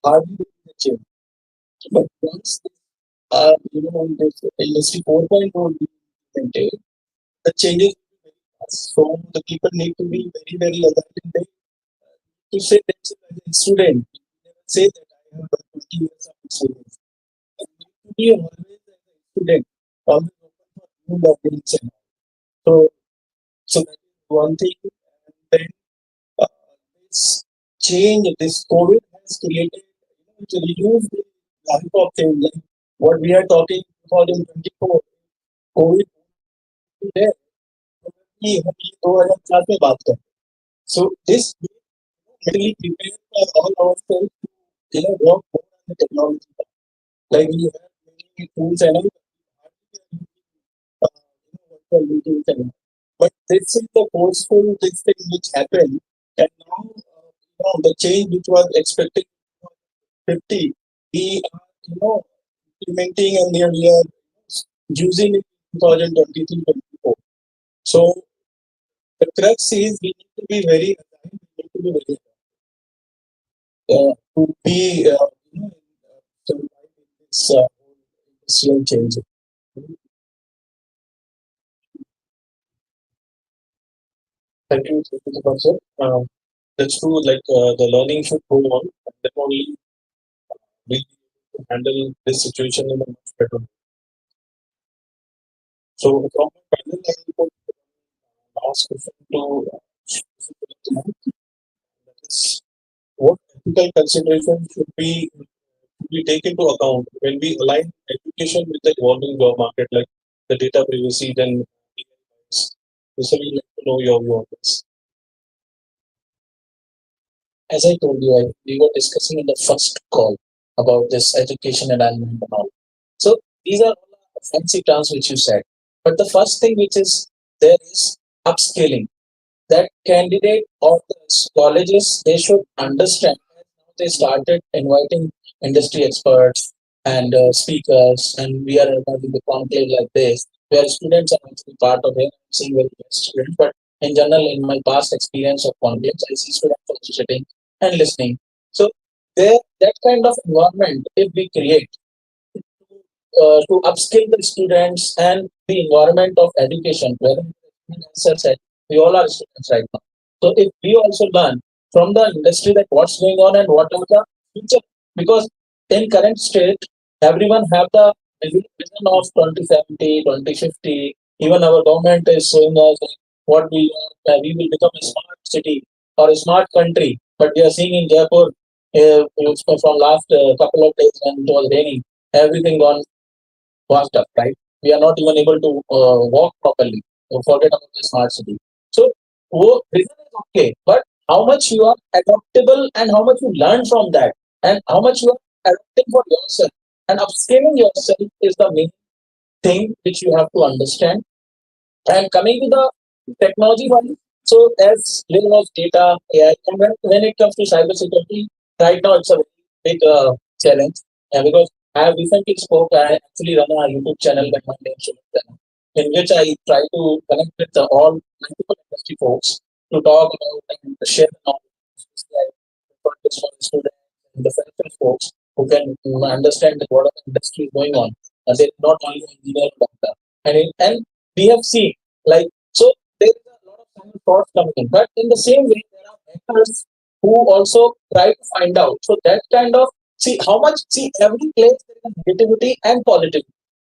hardly the change. But once this industry 4.0 will be implemented, the changes will be very fast. So the people need to be very, very agile to say themselves as a student. Say that I have 20 years of experience. And need to be always as a student, always open for new learnings. So, so that is one thing. And then uh, this change, this COVID has created, to reduce the life of things. Like what we are talking 2024, COVID is there. कि हम ये 2004 में बात करें. So this mentally prepare for all ourselves to work more on the technology. Like we have many tools and all, virtual meetings and all. But this is the forceful this thing which happened, and now the change which was expected 50, we are implementing and we are using it in 2023, 24. So the crux is we need to be very agile, we need to be very to be survive in this industrial change. Thank you, Professor. That's true. Like the learning should go on, and then only we handle this situation in a much better way. So from my panel, I will put last question to that is what ethical considerations should be taken into account when we align education with the evolving job market, like the data privacy, then this will like to know your view on this. As I told you, we were discussing in the first call about this education alignment and all. So these are all fancy terms which you said. But the first thing which is there is upscaling. That candidate or the colleges they should understand. They started inviting industry experts and speakers, and we are having the conclave like this. where students are actually part of it. I'm seeing very less students, but in general, in my past experience of conflicts, I see students also sitting and listening. So there, that kind of environment, if we create to upskill the students and the environment of education, where as I said, we all are students right now. So if we also learn from the industry that what's going on and what are the future, because in current state, everyone have the vision of 2070, 2050. Even our government is showing us like what we will become a smart city or a smart country. But we are seeing in Jaipur from last couple of days when it was raining, everything gone washed up, right? We are not even able to walk properly. Forget about the smart city. So, vision is okay, but how much you are adaptable and how much you learn from that, and how much you are adapting for yourself and upscaling yourself is the main thing which you have to understand. And coming to the technology one, so as there was data, AI, and when it comes to cybersecurity, right now it's a very big challenge. Because I recently spoke, I actually run a YouTube channel by my name, Sumit Channel, in which I try to connect with all multiple industry folks to talk about and share the knowledge, especially I prefer this for the students and the fellow folks who can understand what are the industry is going on. And they're not only engineer or doctor. And we have seen like so there is a lot of common thoughts coming in. But in the same way, there are hackers who also try to find out. So that kind of see how much see every place there is negativity and positivity.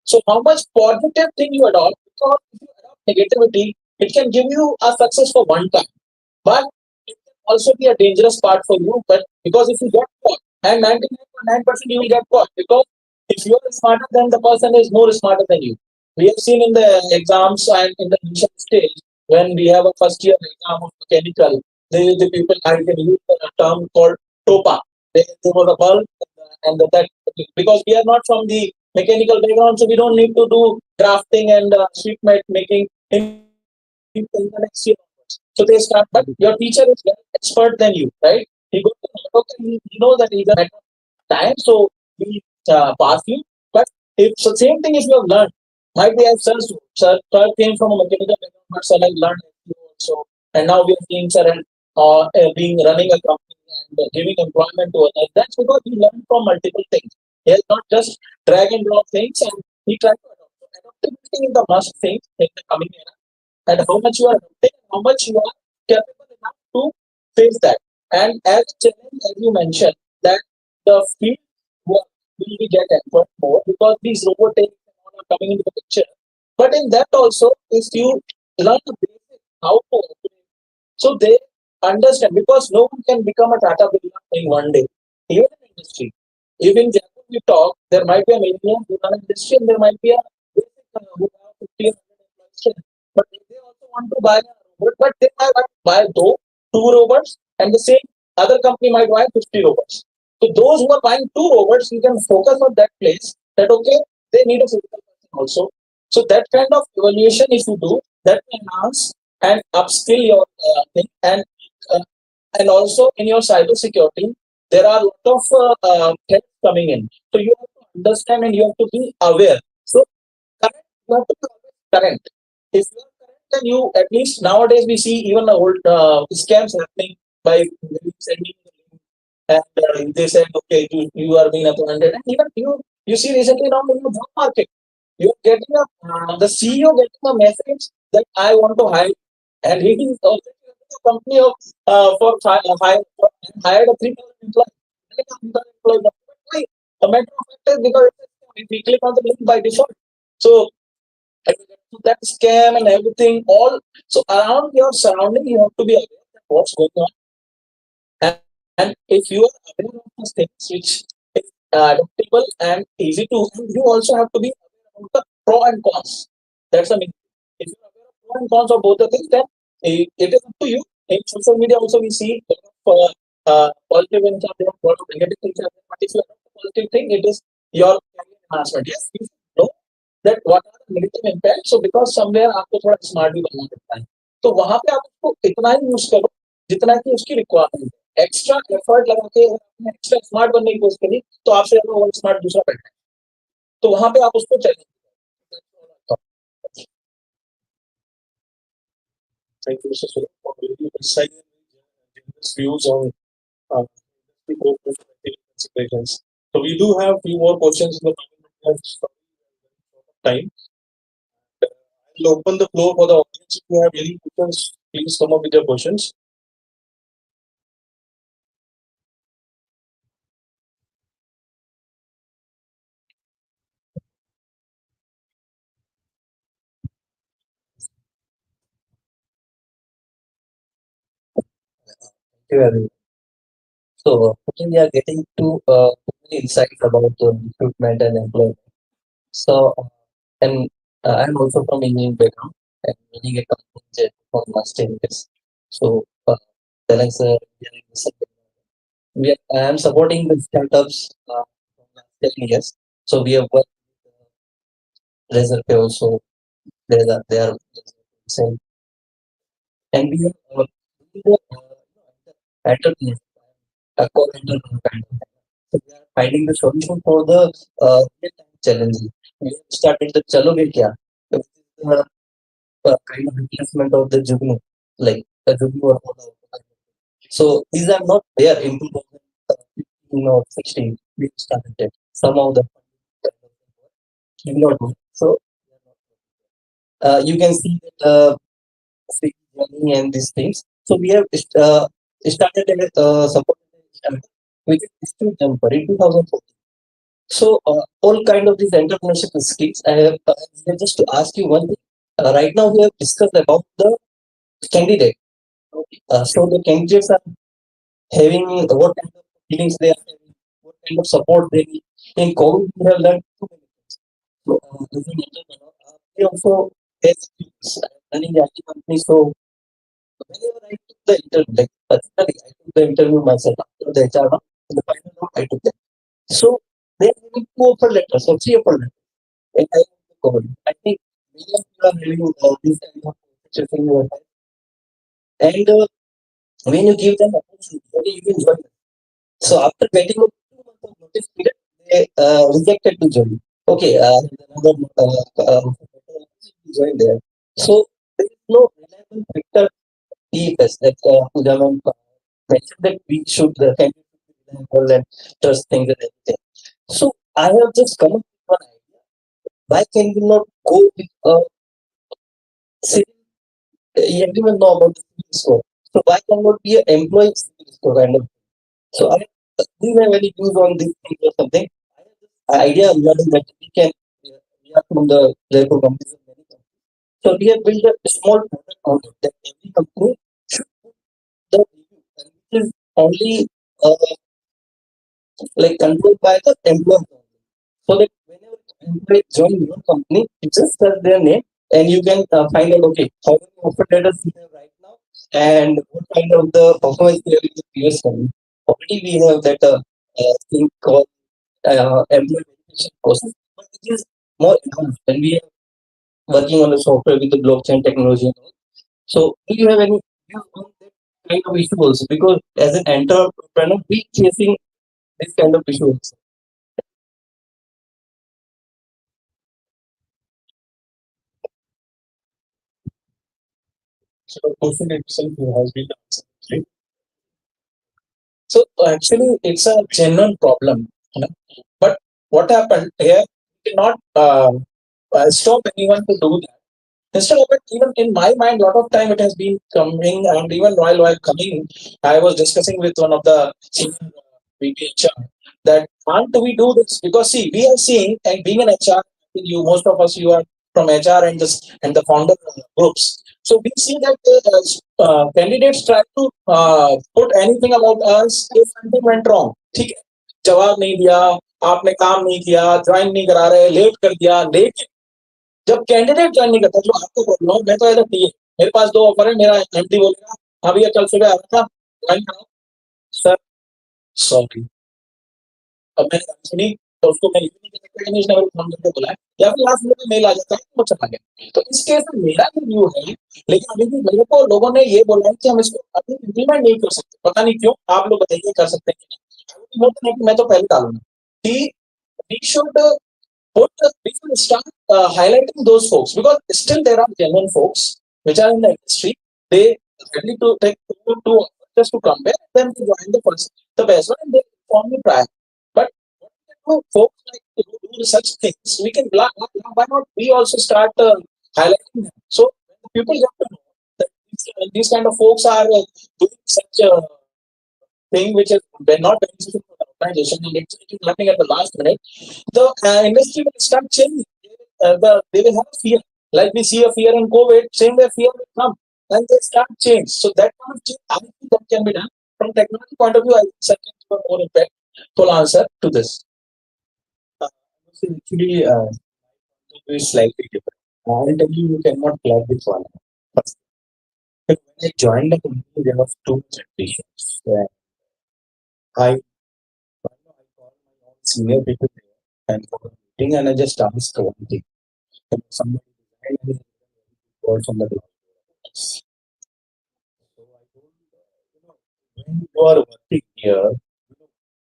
So how much positive thing you adopt, because if you adopt negativity, it can give you a success for one time. But it can also be a dangerous part for you. But because if you get caught, and 99.9% you will get caught, because if you are smarter than the person is more smarter than you. We have seen in the exams and in the initial stage when we have a first year exam of mechanical, the people I can use a term called TOPA. There was a bulb and that because we are not from the mechanical background, so we don't need to do drafting and sheet making in the next year onwards. So they start, but your teacher is very expert than you, right? He goes to the okay, he knows that he's a matter of time, so we pass you. But if so, same thing if you have learned, might be as sir came from a mechanical background, but sir I learned SEO also, and now we are seeing sir and being running a company and giving employment to others. That's because he learned from multiple things. He has not just drag and drop things, and he tried to adopt. So adaptability is the must thing in the coming era, and how much you are adapting, how much you are capable enough to face that. And as a challenge, as you mentioned, that the field work will be get effort more because these robotics and all are coming into the picture. But in that also, if you learn the basic how to operate, so they understand because no one can become a Tata Birla in one day, even in industry. If in Jaipur we talk, there might be a millionaire who run an industry and there might be a basic who have 50 or 100 employees. But if they also want to buy a robot, but they might buy two robots, and the same other company might buy 50 robots. So those who are buying two robots, you can focus on that place that okay, they need a physical person also. So that kind of evaluation if you do, that will enhance and upskill your thing uh, and also in your cyber security, there are a lot of threats coming in. So you have to understand and you have to be aware. So current, you have to be always current. If you are current, then you at least nowadays we see even the old scams happening by sending the link and they said okay you are being appointed and even you see recently now in the job market you're getting the CEO getting a message that I want to hire and he is also a company of hired a 3,000 employees. Why? The matter of fact is because if we click on the link by default. So that scam and everything, all so around your surrounding, you have to be aware of what's going on. And if you are aware of those things, which is adaptable and easy to, and you also have to be aware about the pro and cons. That's the main. If you're aware of pro and cons of both the things, then it is up to you. In social media, also we see a lot of positive things are there, a lot of negative things are there. But if you adopt the positive thing, it is your career enhancement. Yes, you should know that what are the negative impacts. So because somewhere आपको थोड़ा smart भी बनना पड़ता है. तो वहां पे आप उसको इतना ही यूज करो जितना कि उसकी रिक्वायरमेंट है एक्स्ट्रा एफर्ट लगा के आपने एक्स्ट्रा स्मार्ट बनने की कोशिश करी तो आपसे ज्यादा और स्मार्ट दूसरा बैठा है तो वहां पे आप उसको challenge Thank you, Mr. Suresh, for very precise and generous views on uh, the core considerations. So we do have few more questions in the time. I'll open the floor for the audience. If you have any questions, please come up with your questions. You have it. So, today we are getting to many insights about recruitment and employment. So, and I'm also from Indian background and running a company in Jaipur for the last 10 years. So, telling sir, I am supporting the startups from last 10 years. So, we have worked with Razor also. They are same. And we have entrepreneurs, a core entrepreneur kind of. So we are finding the solution for the real-time challenges. We have started the Chalo Ge Kya, which is the kind of replacement of the Jugnu, like the Jugnu or Ola. So these are not there in 2015 or 16. We started it. Some of the did not work. So you can see that free journey and these things. So we have started a support which is still Jumper in 2014. So all kind of these entrepreneurship skills. I have just to ask you one thing. Right now we have discussed about the candidate. So the candidates are having what kind of feelings they are having, what kind of support they need. In COVID, we have learned too many things. So as an entrepreneur, we also face skills. Running the IT company. So whenever I took the interview, like personally, I took the interview myself after the HR round, the final round, I took that. So they are having two offer letters or three offer letters. And I am covered. I think many of you are having this kind of situation in your life. And when you give them opportunity, okay, you can join them. So after getting a 2 months of notice period, they rejected to join. Okay, another join there. So there is no reliable factor EFS that Pooja ma'am mentioned that we should candidate should be reliable and trust things and everything. So I have just come up with one idea. Why can we not go with civil? Everyone know about the civil score. So why cannot be an employee civil score kind of? So I do you have any views on this thing or something? Idea regarding that we are from the Jaipur companies and many companies. So we have built a small product on it that every company should put the review and which is only uh, like controlled by the employer. So that whenever employee join your company, you just search their name and you can find out okay how many offer letters we have right now and what kind of the performance they are in the previous company. Already we have that thing called employee verification process, but it is more advanced and we are working on the software with the blockchain technology and all. So do you have any views on that kind of issue also? Because as an entrepreneur, we facing this kind of issues. So the question itself has been answered. Right? So actually, it's a genuine problem. You know? But what happened here? We cannot stop anyone to do that. Instead of it, even in my mind, a lot of time it has been coming, and even while coming, I was discussing with one of the senior VP HR that can't we do this? Because see, we are seeing, and being an HR, you most of us you are from HR and this and the founder groups. So we see that candidates try to put anything about us if something went wrong. ठीक है जवाब नहीं दिया आपने काम नहीं किया join नहीं करा रहे लेट कर दिया लेकिन जब कैंडिडेट ज्वाइन नहीं करता जो आपको बोल रहा हूँ मैं तो एज टीए मेरे पास दो ऑफर है मेरा एमडी बोलेगा हाँ भैया कल सुबह आ रहा था ज्वाइन कराओ सर सॉरी अब मैंने गाली सुनी तो उसको मैं ये नहीं कह सकता कि उसने मेरे फोन करके बुलाया या फिर लास्ट मिनट में मेल आ जाता है वो चला गया तो इस केस में मेरा भी व्यू है लेकिन अभी भी मेरे को लोगों ने ये बोला है कि हम इसको अभी इम्प्लीमेंट नहीं कर सकते पता नहीं क्यों आप लोग बताइए कर सकते हैं कि नहीं मैं तो पहले डालूंगा कि we should we should start highlighting those folks because still there are genuine folks which are in the industry they ready to take two just to compare, then they join the first, the best one, and they form the prior. But folks like to do such things, we can why not we also start highlighting them. So when people get to know that these kind of folks are doing such a thing which is not beneficial for the organization and it's happening at the last minute, the industry will start changing. They will have fear. Like we see a fear in COVID, same way fear will come and they start change. So that kind of change, I think that can be done. From technology point of view, I think such a more impactful answer to this. Uh, Actually, is slightly different. I'll tell you, you cannot plug this one. First, when I joined the company, there was too much ambitions. I called my own senior people there and for a meeting, and I just asked one thing. Somebody designed and called from the glass. So I told, when you are working here,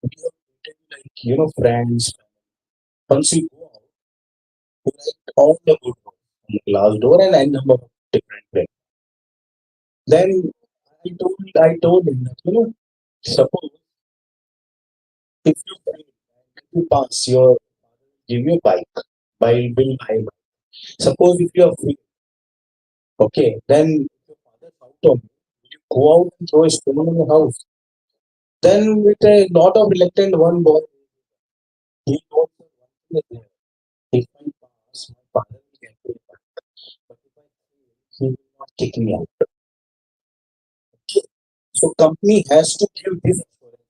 you have treated like, friends. Once you go out, you write all the good words on the glass door and n number of different things. Then I told him that, suppose if you fail, if you pass, your give you a bike, will buy a bike. Suppose if you are free, okay, then your father out of you go out and throw a stone in the house. Then with a lot of reluctant one boy, he knows that one thing is there. If I pass, my father will get me a bike. But if I fail, he will not kick me out. Okay. So company has to give this assurance.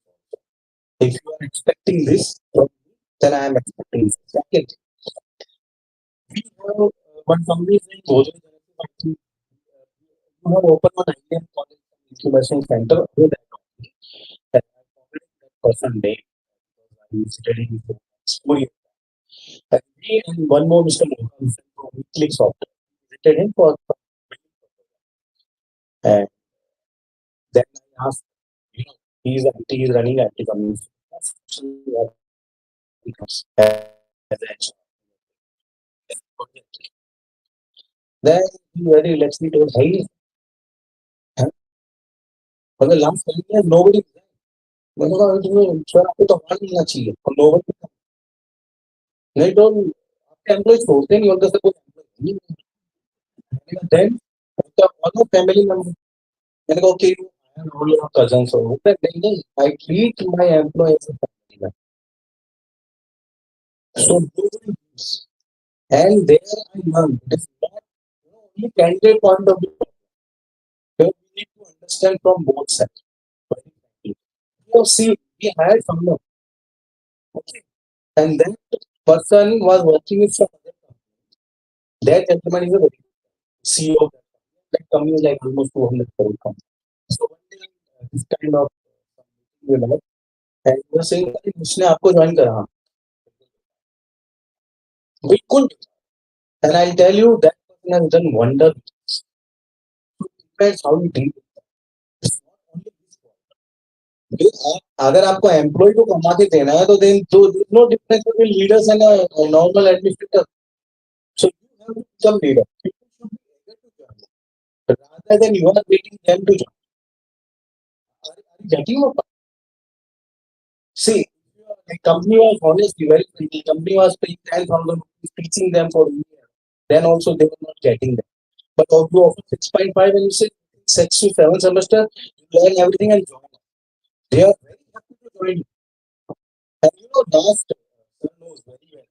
If you are expecting this from me, then I am expecting this. Second, we have one company is in Bhojam. You have opened one IBM college incubation center over that company. And I forgot that person name because I visited him for 4 years. And me and one more Mr. Mohan from Weekly Software visited him for some building purpose. And then I asked, he's IT, he's running IT company. As a HR. Then he very let's told, hey, for the last 10 years, nobody. मैंने कहा तुम्हें sir आपको तो हमारा मिलना चाहिए और नौबत नहीं तो आपके एम्प्लॉय छोड़ते नहीं होते सर कोई एम्प्लॉय नहीं देन ऑल फैमिली मेंबर मैंने कहा okay I am all your cousins और नहीं नहीं I treat my employ as a family member so and there I learned it is not only candidate point of view. We need to understand from both sides. So see, we had someone, okay, and that person was working with some other company. That gentleman is a very CEO of that company is like almost 200 crore company. So one day this kind of we met and he was saying that उसने आपको join करा बिल्कुल and I'll tell you that person has done wonder. So depends how you deal with that. It's not only this point. अगर आपको employ को कमा के देना है तो देन तो no difference between leaders and normal administrator so you have to become leader people should be eager to join rather than you are waiting them to join. Are you getting what? See, the company was honestly very the company was paying 10,000 rupees teaching them for a year. Then also they were not getting them. But if you offer 6.5 and you say 6 to 7 semester, you learn everything and join. They are very happy to join you. And last sir knows very well.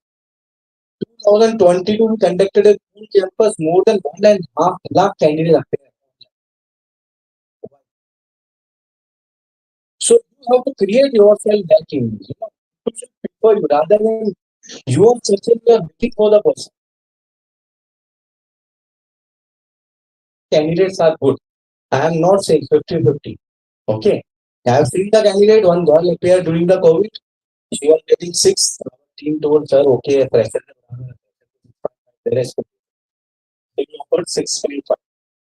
2022 we conducted a full campus, more than 1.5 lakh candidates are there. So you have to create yourself that image. People should prefer you rather than you are searching, you are looking for the person. Candidates are good. I am not saying 50-50. Okay. I have seen the candidate, one girl appeared during the COVID. She was getting 6. Our team told her, okay, pressure. The rest they offered 6.5.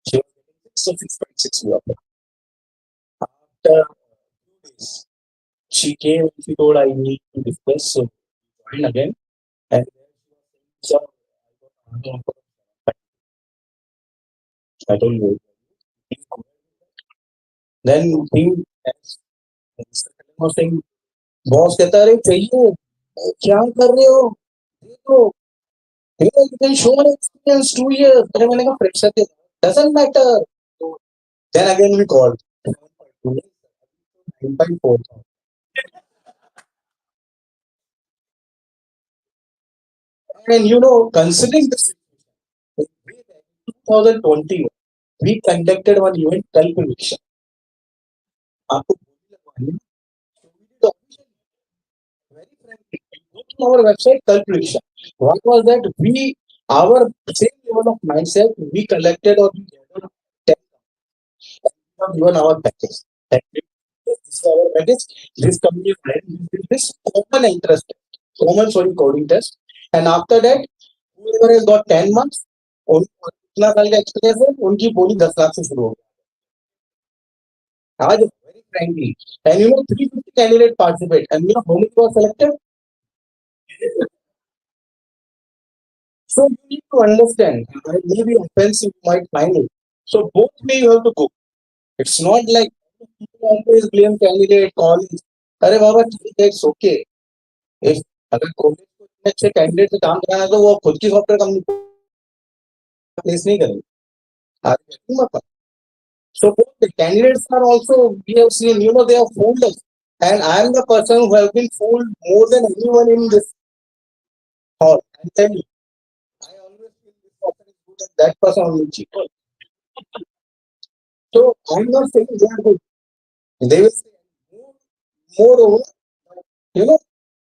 She was getting 6, so 6.6 we offered. After 2 days, she came and she told, I need to discuss. So join again. And so I told you. Then he was saying, boss कहता है अरे चाहिए क्या कर रहे हो देखो you can show an experience 2 years अरे मैंने कहा प्रेशर के doesn't matter then again we called 9.4 and considering this 2020 we conducted one event calculation आपको बोली लगवानी तो very frankly go to our website calculation what was that we our same level of mindset we collected or we gathered 10 have given our package. That this is our package. This company is running this common interest, common sorry coding test, and after that, whoever has got 10 months, उनको कितना साल का experience है उनकी बोली 10 लाख से शुरू होगी आज very frankly and 350 candidate participate and how many were selected so you need to understand it may be offensive you might find it so both way you have to go it's not like people always blame candidate college अरे बाबा ठीक है it's okay if अगर college को इतने अच्छे candidate से काम कराना है तो वो खुद की सॉफ्टवेयर कंपनी प्लेस नहीं करेंगे आगे मत so both the candidates are also we have seen they have fooled us and I am the person who have been fooled more than anyone in this hall and tell you I always feel this person is good and that person only cheaper so I'm not saying they are good they will say moreover you know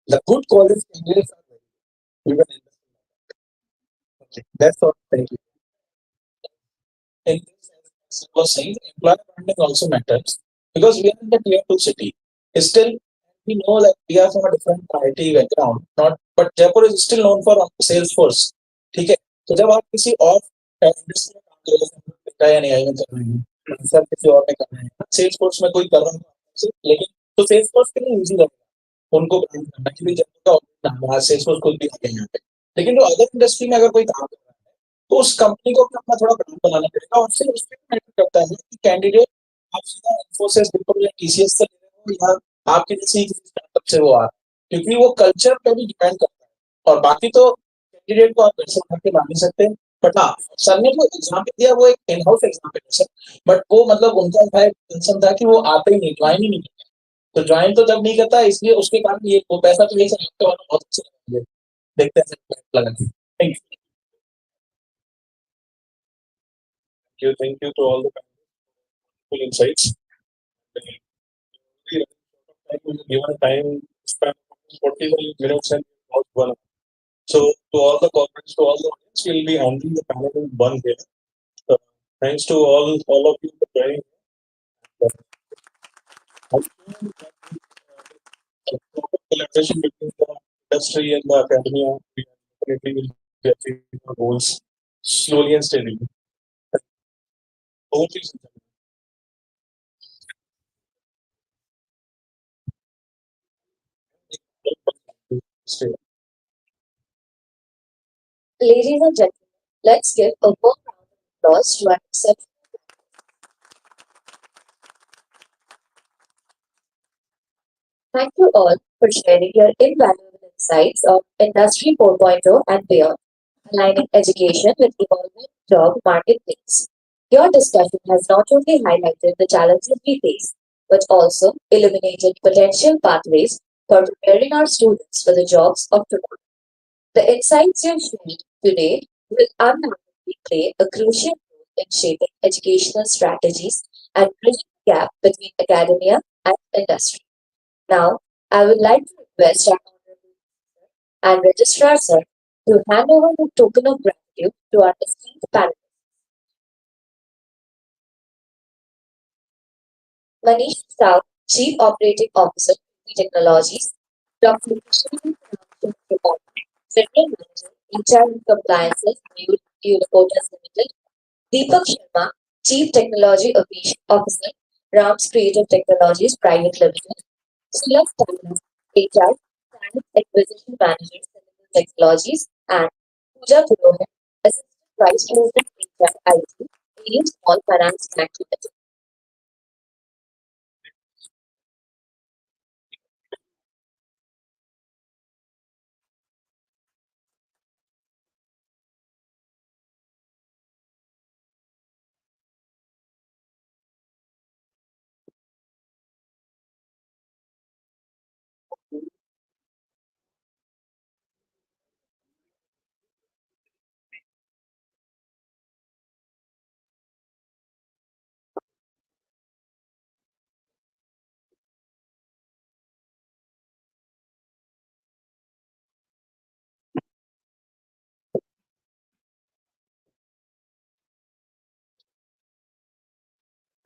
the good college candidates are very good. You can understand. Okay, that's all. Thank you. In this, as I was saying, employer branding also matters because we are in the tier two city. Still, we know that we are from a different IT background, not but Jaipur is still known for Salesforce. ठीक है तो जब आप किसी और industry में काम कर रहे हैं डेटा या AI में कर रहे हैं सर किसी और में कर रहे हैं सेल्सफोर्स में कोई कर रहा है लेकिन तो सेल्सफोर्स के लिए इजी लगेगा उनको ब्रांड करना क्योंकि जब का सेल्सफोर्स खुद भी आ गए यहाँ पे लेकिन जो अदर इंडस्ट्री में अगर कोई काम कर रहा है तो उस कंपनी को भी अपना थोड़ा ब्रांड बनाना पड़ेगा और सिर्फ उसमें मैटर करता है कि कैंडिडेट आप सीधा इन्फोसिस विप्रो या टीसीएस से ले रहे हो या आपके जैसे किसी स्टार्टअप से वो आ रहा है क्योंकि वो कल्चर पे भी डिपेंड करता है और बाकी तो कैंडिडेट को आप पैसे उठा के ला नहीं सकते बट हाँ सर ने जो एग्जाम्पल दिया वो एक इन हाउस एग्जाम्पल है सर बट वो मतलब उनका था टेंशन था कि वो आता ही नहीं ज्वाइन ही नहीं करता तो ज्वाइन तो जब नहीं करता इसलिए उसके कारण ये वो पैसा तो यही सर आपका वाला बहुत अच्छा लगा देखते हैं सर लगा thank you thank you to all the full insights. Given time span of 45 minutes and about 1 hour. So to all the corporates, to all the audience, we'll be handling the panel in one here. So, thanks to all of you for joining. Collaboration between the industry and the academia, we definitely will be achieving our goals slowly and steadily. Over to you, Sanjay. Ladies and gentlemen, let's give a warm round of applause to our exceptional. Thank you all for sharing your invaluable insights on Industry 4.0 and beyond, aligning education with evolving job marketplace. Your discussion has not only highlighted the challenges we face, but also illuminated potential pathways for preparing our students for the jobs of tomorrow. The insights you shared today will undoubtedly play a crucial role in shaping educational strategies and bridging the gap between academia and industry. Now, I would like to request our Honorable and Registrar Sir to hand over the token of gratitude to our esteemed panel. Manish Saab, Chief Operating Officer, Technologies, Dr. Krishnan General Manager, HR and Compliances, Unicotas Limited, Deepak Sharma, Chief Technology Officer, Rams Creative Technologies Private Limited, Sulabh Tandon, HR, Talent Acquisition Manager, Cynical Technologies, and Pooja Purohit, Assistant Vice President, HR IT, Indian Small Finance Bank Limited.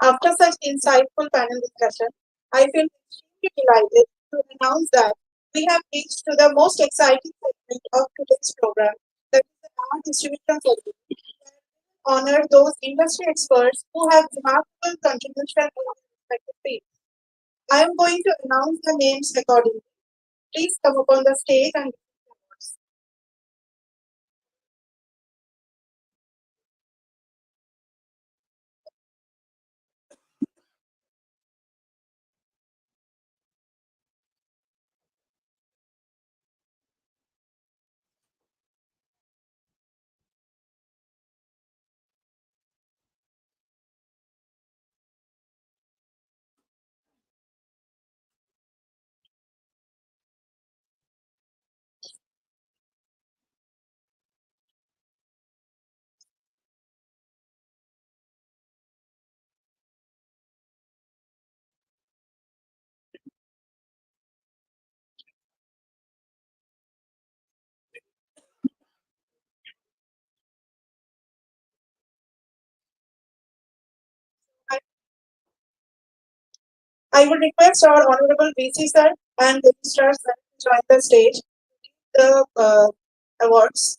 After such insightful panel discussion, I feel extremely delighted to announce that we have reached to the most exciting segment of today's program, that is the art distribution segment. Honor those industry experts who have remarkable contribution in their respective fields. I am going to announce the names accordingly. Please come up on the stage and give your awards. I, I would request our Honorable VC sir and registrar sir to join the stage, the awards.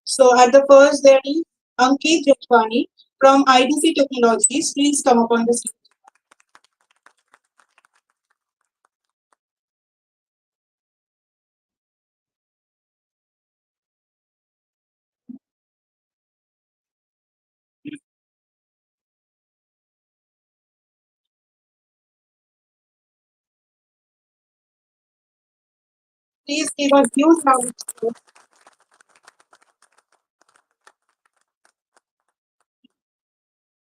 So at the first there is Ankit Jethwani from IDC Technologies. Please come up on the stage. Please give us huge round.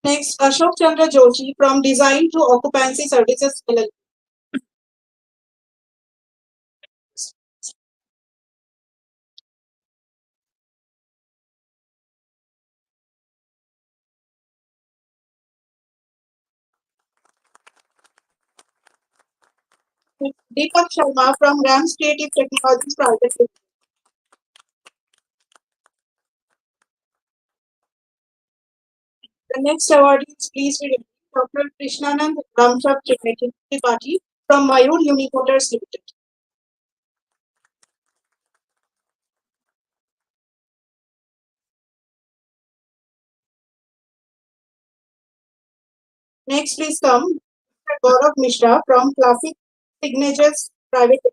Next, Ashok Chandra Joshi from Design to Occupancy Services LLP. Deepak Sharma from Rams Creative Technologies Private Limited. The next award is please be Dr. Krishnanand Ramchak Tripathi from Mayur Unicoders Limited. Next, please come Mr. Gaurav Mishra from Classic Signatures Private Limited.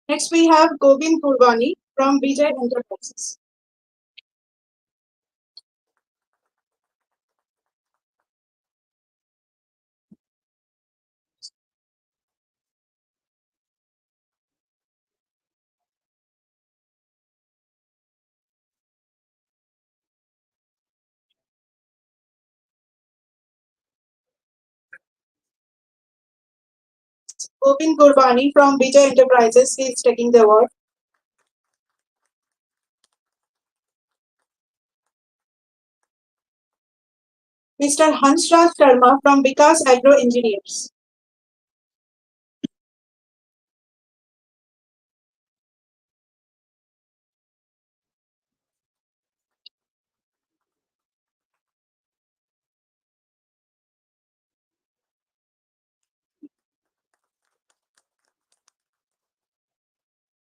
Next, we have Govind Purvani from Vijay Enterprises. Govind Purvani from Vijay Enterprises is taking the award. Mr. Hansraj Sharma from Vikas Agro Engineers.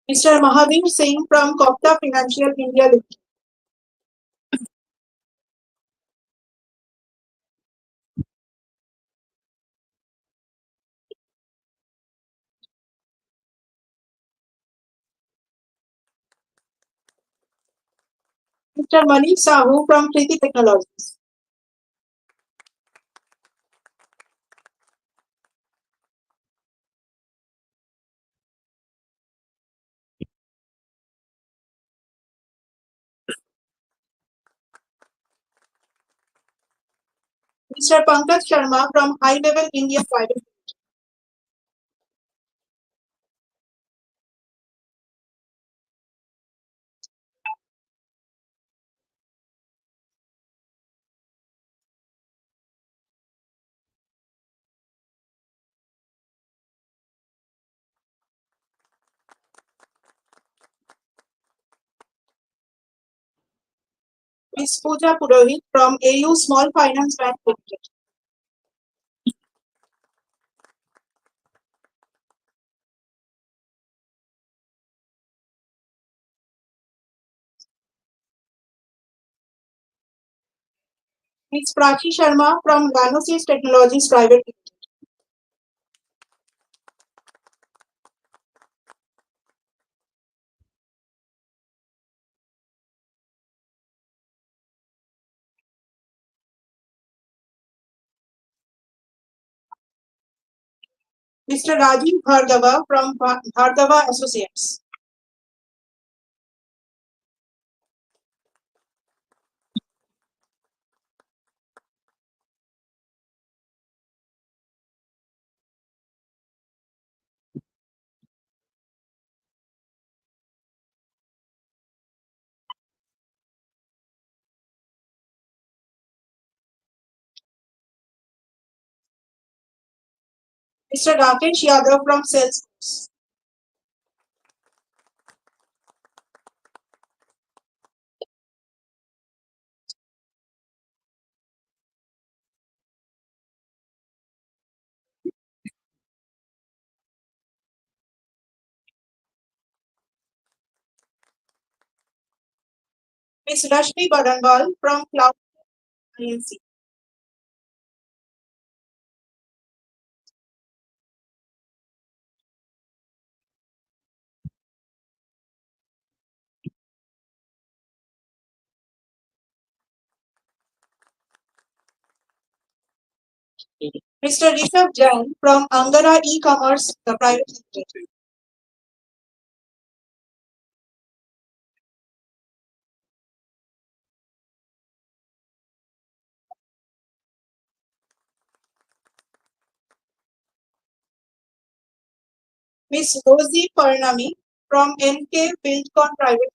Mr. Mahavir Singh from Kopta Financial India Limited. Mr. Manish Sahu from Preeti Technologies. Mr. Pankaj Sharma from High Level India Private. Ms. Pooja Purohit from AU Small Finance Bank Limited. Ms. Prachi Sharma from Nanosys Technologies Private Limited. Mr. Rajiv Bhargava from Bhargava Associates. Mr. Rakesh Yadav from Salesforce. Ms. Rashmi Baranwal from Cloud Inc. Mr. Rishabh Jain from Angara E-Commerce the Private Limited. Ms. Rosie Parnami from NK Buildcon Private Limited.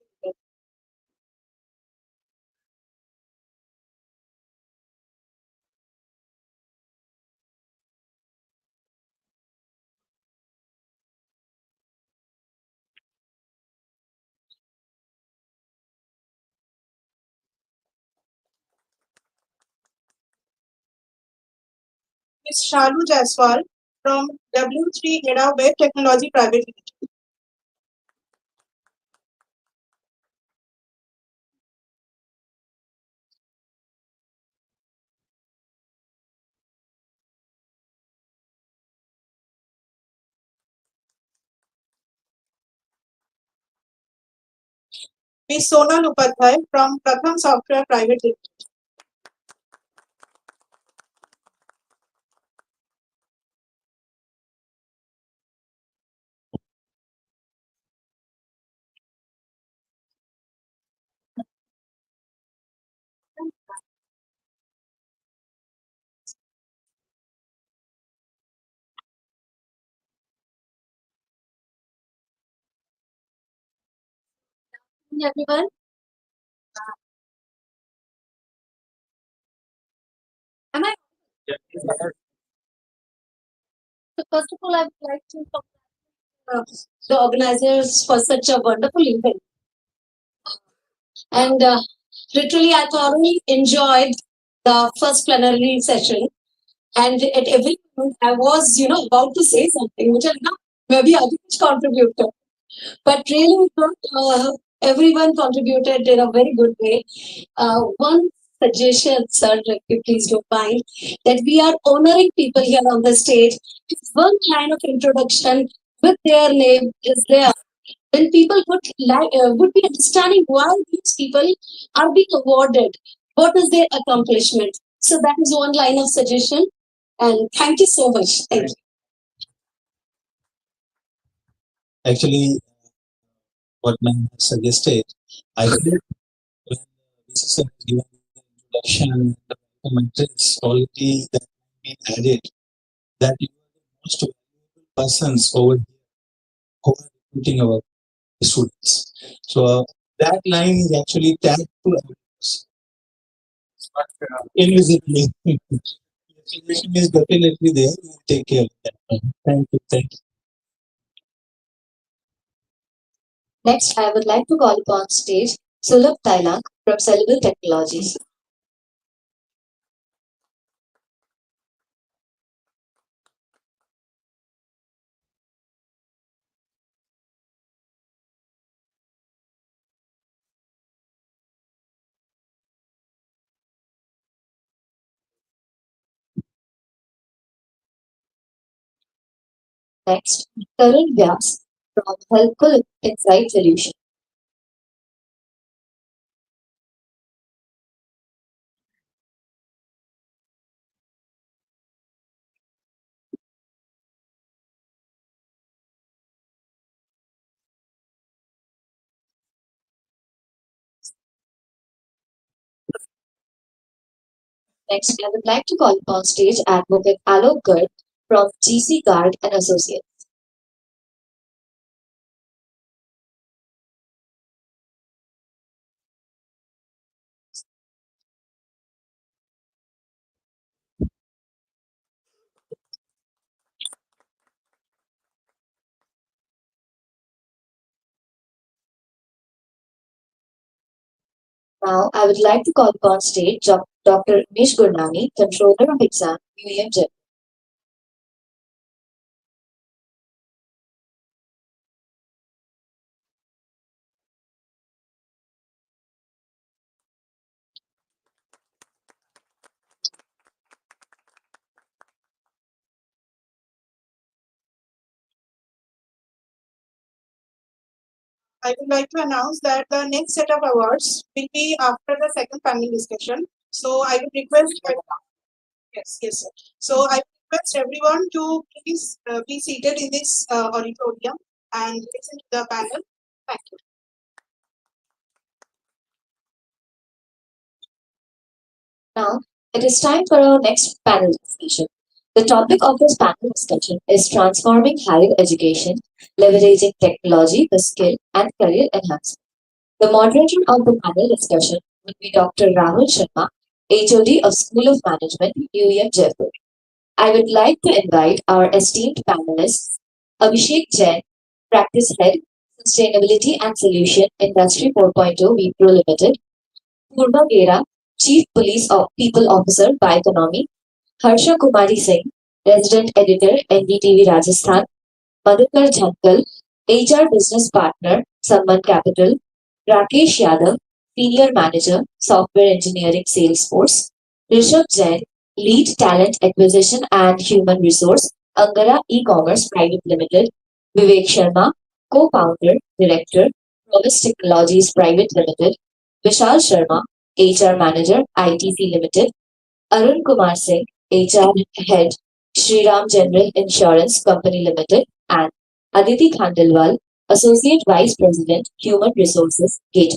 Ms. Shalu Jaiswal from W3 Era Web Technology Private Limited. Ms. Sonal Upadhyay from Pratham Software Private Limited. Everyone. Am I? So first of all, I would like to thank the organizers for such a wonderful event. And literally, I thoroughly enjoyed the first plenary session. And at every moment, I was, about to say something, which I not maybe I didn't contribute to. But really, everyone contributed in a very good way. One suggestion, sir, if you please don't mind, that we are honoring people here on the stage. If one line of introduction with their name is there, then people would be understanding why these people are being awarded. What is their accomplishment? So that is one line of suggestion. And thank you so much. Thank you. Actually, what ma'am has suggested, I feel when this is given the introduction, the commentaries already that been added, that you are the most valuable persons over here who are recruiting our students. So that line is actually tagged to us, but invisibly. The explanation is definitely there. We'll take care of that. Thank you. Thank you. Next, I would like to call upon stage Sulabh Thailand from Cellular Technologies. Next, Tarun Vyas from Helpful Insight Solution. Next, I would like to call upon stage Advocate Alok Garg from GC Garg and Associates. Now, I would like to call upon stage Dr. Umesh Gurnani, Controller of Exam, UEM Jaipur. I would like to announce that the next set of awards will be after the second panel discussion. So I would request, yes, yes, sir. So I request everyone to please be seated in this auditorium and listen to the panel. Thank you. Now, it is time for our next panel discussion. The topic of this panel discussion is transforming higher education, leveraging technology for skill and career enhancement. The moderator of the panel discussion will be Dr. Rahul Sharma, HOD of School of Management, UEM Jaipur. I would like to invite our esteemed panelists, Abhishek Jain, Practice Head, Sustainability and Solution, Industry 4.0 Wipro Limited, Purva Gera, Chief Police People Officer by Economy, Harsha Kumari Singh, Resident Editor, NDTV Rajasthan, Madhukar Jhankal, HR Business Partner, Samman Capital, Rakesh Yadav, Senior Manager, Software Engineering Salesforce, Rishabh Jain, Lead Talent Acquisition and Human Resource, Angara E-Commerce Private Limited, Vivek Sharma, Co-Founder, Director, Promise Technologies Private Limited, Vishal Sharma, HR Manager, ITC Limited, Arun Kumar Singh, HR Head, Shriram General Insurance Company Limited, and Aditi Khandelwal, Associate Vice President, Human Resources, Gate.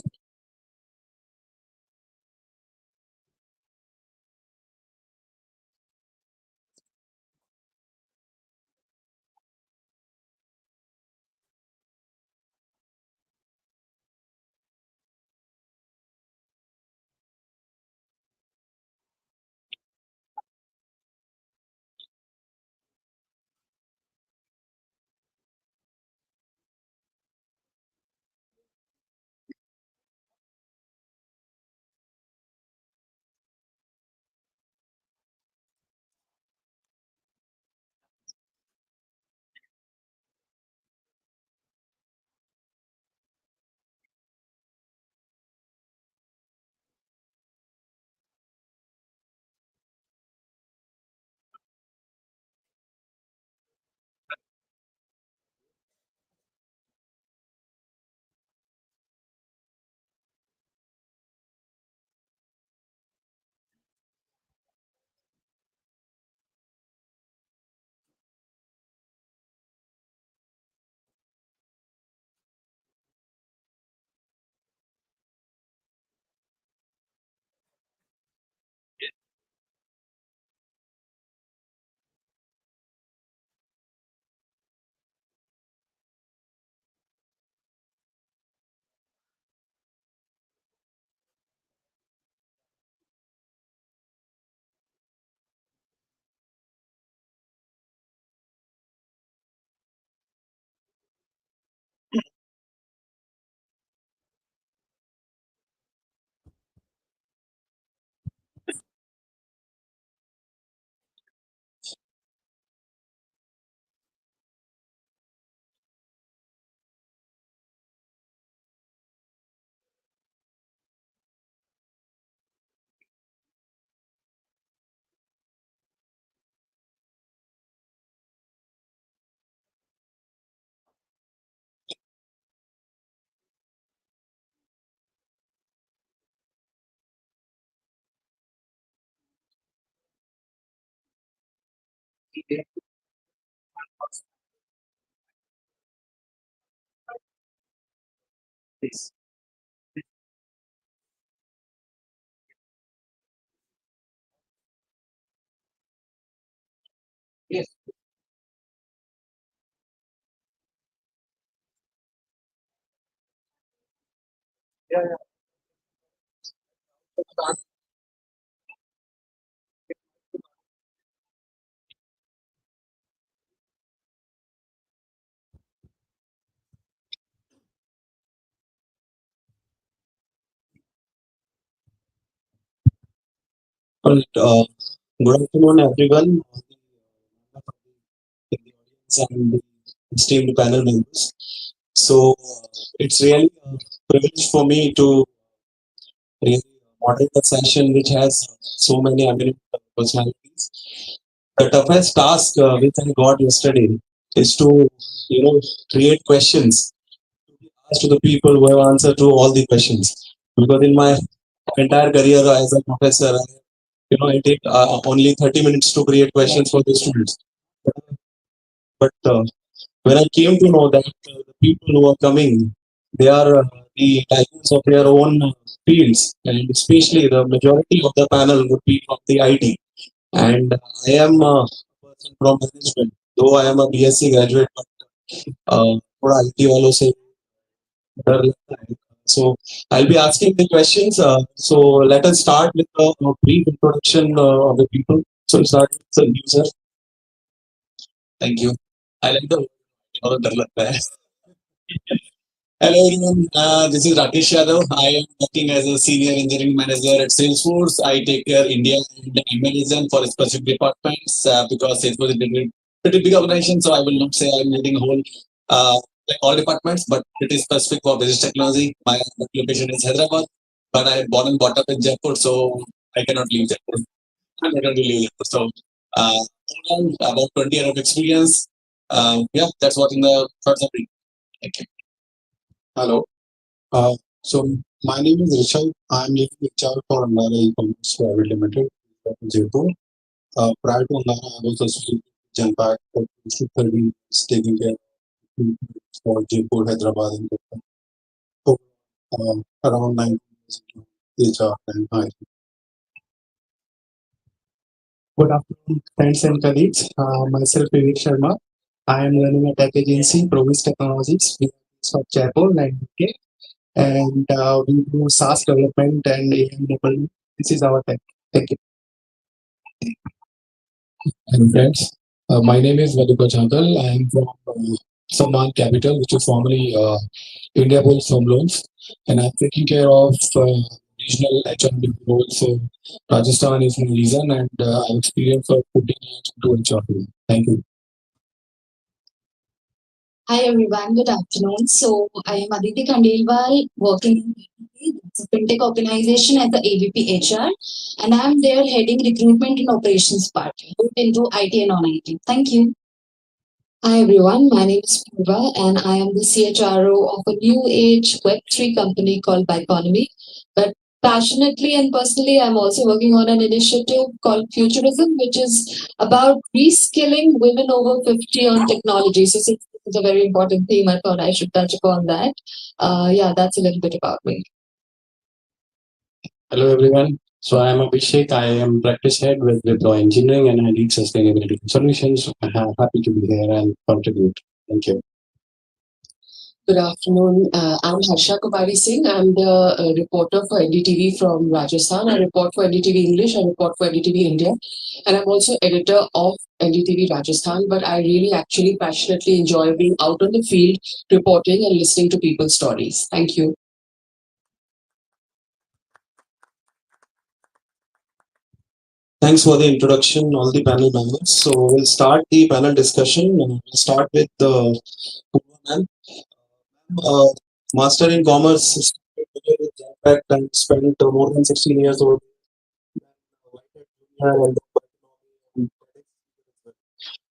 Alright, good afternoon, everyone. In the audience and the esteemed panel members. So, it's really a privilege for me to really moderate a session which has so many eminent personalities. The toughest task which I got yesterday is to, create questions to the people who have answered to all the questions. Because in my entire career as a professor, I take only 30 minutes to create questions for the students. But when I came to know that the people who are coming, they are the titans of their own fields, and especially the majority of the panel would be from the IT. And I am a person from management, though I am a BSc graduate, but थोड़ा IT वालों से डर लगता है. So I'll be asking the questions. So let us start with a brief introduction of the people. So start with the user. Thank you. I like the और डर लगता है. Hello everyone, this is Rakesh Yadav. I am working as a senior engineering manager at Salesforce. I take care India and EMEA region for specific departments because Salesforce is a pretty big organization. So I will not say I'm leading whole like all departments, but it is specific for business technology. My location is Hyderabad, but I am born and brought up in Jaipur, so I cannot leave Jaipur. I'm not going to leave Jaipur. So overall, about 20 years of experience. Yeah, that's what in the third summary. Thank you. Hello. So my name is Rishabh. I'm leading HR for Andara E-commerce Private Limited, Jaipur. Prior to Andara, I was associated with Genpact for close to 30 years, taking care of for Jaipur, Hyderabad, and Kolkata. So, around 9 years into HR and IT. Good afternoon, friends and colleagues. Myself, Vivek Sharma. I am running a tech agency, Provis Technologies, which is of Jaipur and UK. And we do SaaS development and AI enablement. This is our tech. Thank you. And friends, my name is Vaduka Chandal. I am from Samman Capital, which is formerly India Bulls Home Loans, and I'm taking care of regional HR roles. So Rajasthan is my reason, and I'm experienced for 14 years into HR. Thank you. Hi everyone, good afternoon. So I am Aditi Khandelwal, working in AVP, that's a fintech organization as the AVP HR, and I'm there heading recruitment and operations part, both into IT and non-IT. Thank you. Hi everyone, my name is Purva and I am the CHRO of a new age Web3 company called Biconomy. But passionately and personally, I'm also working on an initiative called Futurism, which is about reskilling women over 50 on technology. So since this is a very important theme, I thought I should touch upon that. Yeah, that's a little bit about me. Hello everyone. So I am Abhishek. I am practice head with Wipro Engineering and I lead sustainability solutions. I'm happy to be here and contribute. Thank you. Good afternoon. I'm Harsha Kumari Singh. I'm the reporter for NDTV from Rajasthan. I report for NDTV English. I report for NDTV India. And I'm also editor of NDTV Rajasthan. But I really actually passionately enjoy being out on the field, reporting and listening to people's stories. Thank you. Thanks for the introduction, all the panel members. So we'll start the panel discussion. We'll start with the Purva ma'am. Master in Commerce, with Genpact and spent more than 16 years old.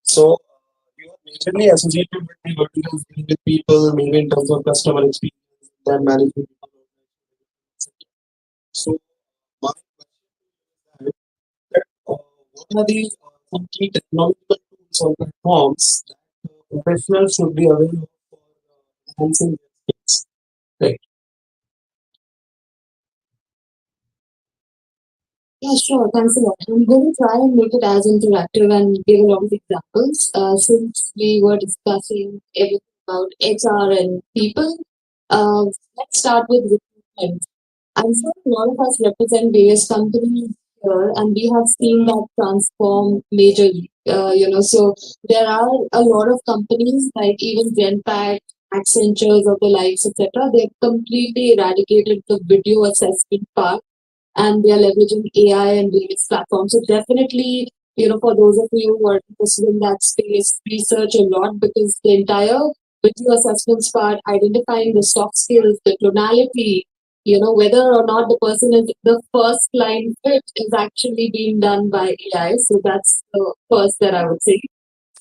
So you are majorly associated with the verticals, dealing with people, maybe in terms of customer experience, then management. So my question is that, what are the some key technological or platforms that professionals should be aware of for enhancing their skills. Right. Yeah, sure. Thanks a lot. I'm going to try and make it as interactive and give a lot of examples. Since we were discussing everything about HR and people, uh, let's start with recruitment. I'm sure a lot of us represent various companies here, and we have seen that transform majorly. So there are a lot of companies like even Genpact, Accentures of the likes, etc. They've completely eradicated the video assessment part and they are leveraging AI and various platforms. So definitely, for those of you who are interested in that space, research a lot because the entire video assessments part, identifying the soft skills, the tonality, whether or not the person is the first line fit is actually being done by AI. So that's the first that I would say.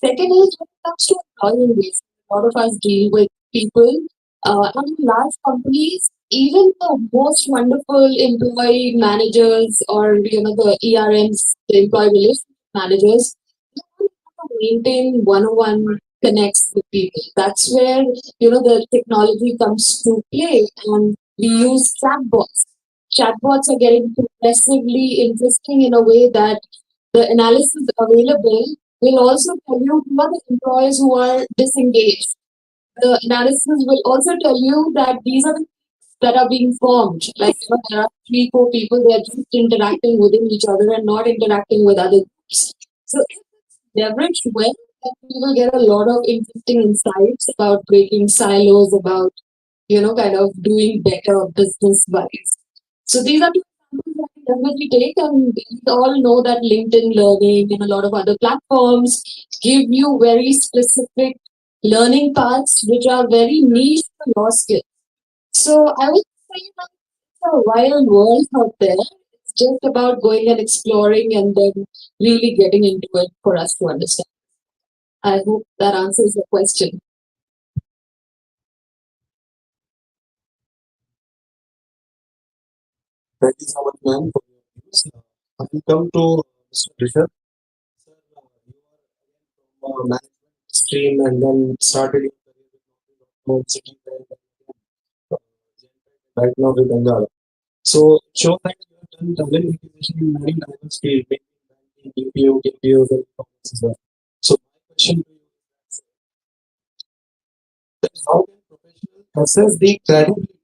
Second is when it comes to employee engagement, a lot of us deal with people and in large companies, even the most wonderful employee managers or the ERMs, the employee relationship managers, they don't have to maintain one-on-one connects with people. That's where the technology comes to play, and we use chatbots. Chatbots are getting progressively interesting in a way that the analysis available will also tell you who are the employees who are disengaged. The analysis will also tell you that these are the that are being formed. Like there are three, four people they are just interacting within each other and not interacting with other groups. So if it's leveraged well, then we will get a lot of interesting insights about breaking silos, about kind of doing better business wise. So these are two examples that we definitely take, and we all know that LinkedIn Learning and a lot of other platforms give you very specific learning paths which are very niche to your skill. So I would say that it's a wild world out there. It's just about going and exploring and then really getting into it for us to understand. I hope that answers your question. Thank you so much, ma'am, for your views. I will come to Mr. Rishabh. Sir, you are from management stream and then started your career with City Bank, uh, right now with Bengal. So, show that you have done talent acquisition in many diverse fields, maybe in banking, BPO, KPOs, and e-commerce as well. So, my question to you is that how can professionals assess the credibility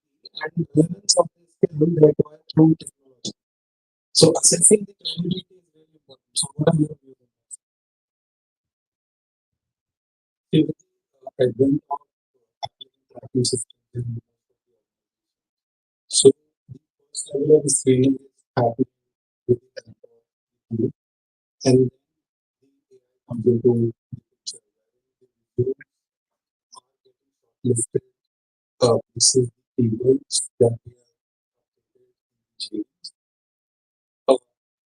and relevance of the skill they acquire through technology? So, assessing the credibility is very important. So, what are your views on that? With the advent of applicant tracking systems in most of the organizations. So, the first level of screening is happening with the help of the and then the AI comes into the picture, where the reviews are getting shortlisted. This is the keywords that we have updated in the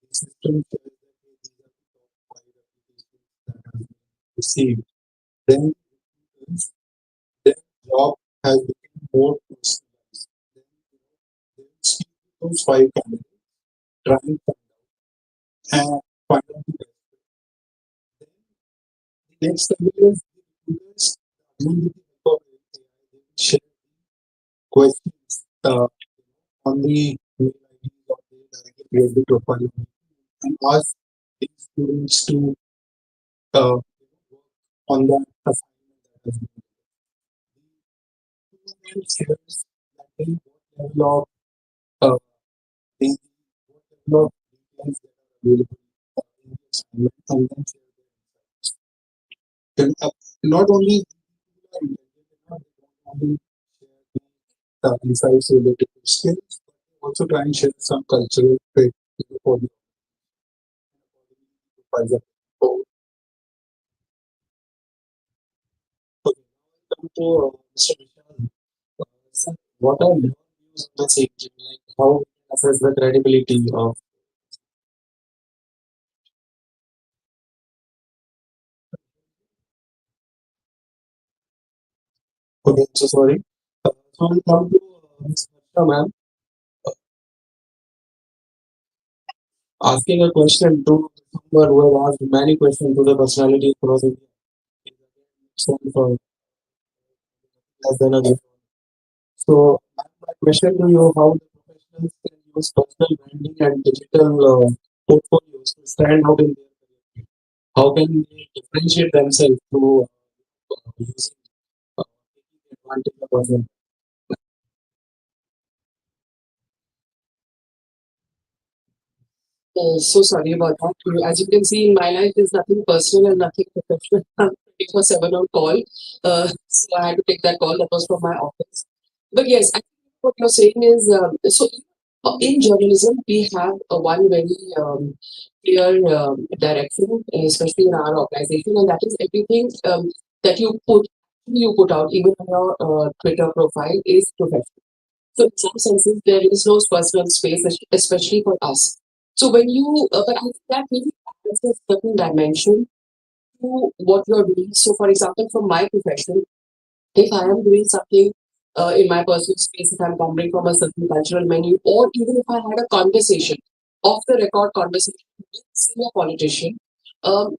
the system says that hey, these are the top five applications that have been received. Then recruiters, their job has become more personalized. Then they will speak to those five candidates, try and find out the best. Then the next level is the recruiters, again with the help of AI, they will share questions on the mail ID or they directly create the profile and ask the students to work on that assignment that has been given. The student shares that they what level of the what level of details that are available in the assignment and then share their insights. And, not only people are intelligent enough, they don't only share the insights related to skills, but they also try and share some cultural fit for the profiles of people. Okay, now come to Mr. Vishal. Sir, what are your views on the same thing? Like how we can assess the credibility of. Okay, so sorry. So we come to Ms. Harsha, ma'am. asking a question to someone who has asked many questions to the personality across India itself less than a year. So, my question to you: how the professionals can use personal branding and digital portfolios to stand out in their career? How can they differentiate themselves through using taking advantage of others? So sorry about that. As you can see, in my life, there's nothing personal and nothing professional. I'm 24/7 on call. So I had to take that call. That was from my office. But yes, I think what you're saying is so in journalism, we have a one very clear direction, especially in our organization, and that is everything that you put out, even on your Twitter profile, is professional. So in some senses, there is no personal space, especially for us. So when you, but I think that really adds a certain dimension to what you're doing. So for example, from my profession, if I am doing something in my personal space, if I'm coming from a certain cultural menu, or even if I had a conversation, off the record conversation with a senior politician, um,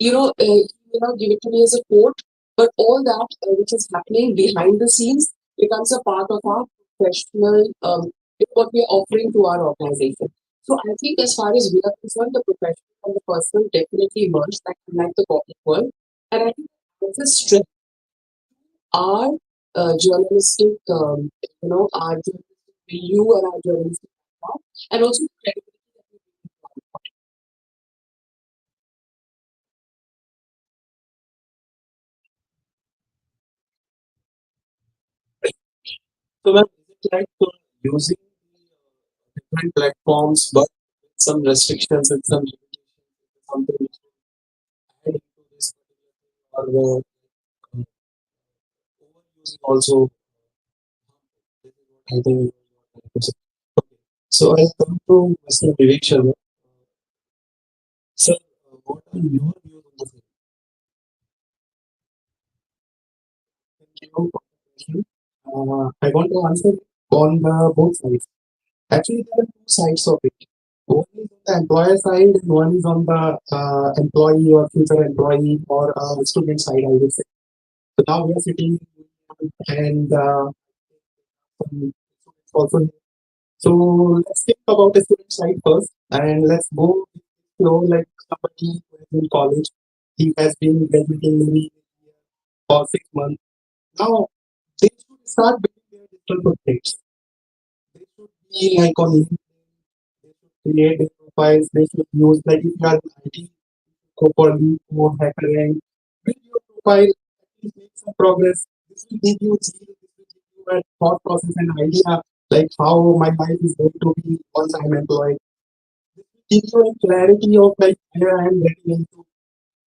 you may not give it to me as a quote, but all that which is happening behind the scenes becomes a part of our professional, what we are offering to our organization. So I think as far as we are concerned, the professional and the personal definitely merge, like the corporate world. And I think that's a strength our journalistic, our journalistic value and our journalistic background, and also credibility that we bring to our So, ma'am, is it like using different platforms, but with some restrictions and some limitations, something which add into this particular thing, or overusing also? This is what I think. Okay. So I come to Mr. Vivek Sharma. Sir, what are your views on the same? Thank you for the question. I want to answer on the both sides. Actually, there are two sides of it. One is on the employer side, and one is on the employee or future employee or student side, I would say. So now we are sitting and some students also. So let's think about the student side first, and let's go like somebody who is in college. He has been graduating maybe for 6 months. Now they should start building their digital footprints. They should be like on LinkedIn, they should create their profiles, they should use like if you are in IT, go for lead or hacker rank, build your profile, at least make some progress. This will give you zeal, this will give you a thought process and idea like how my life is going to be once I'm employed. This will give you a clarity of like where I am getting into.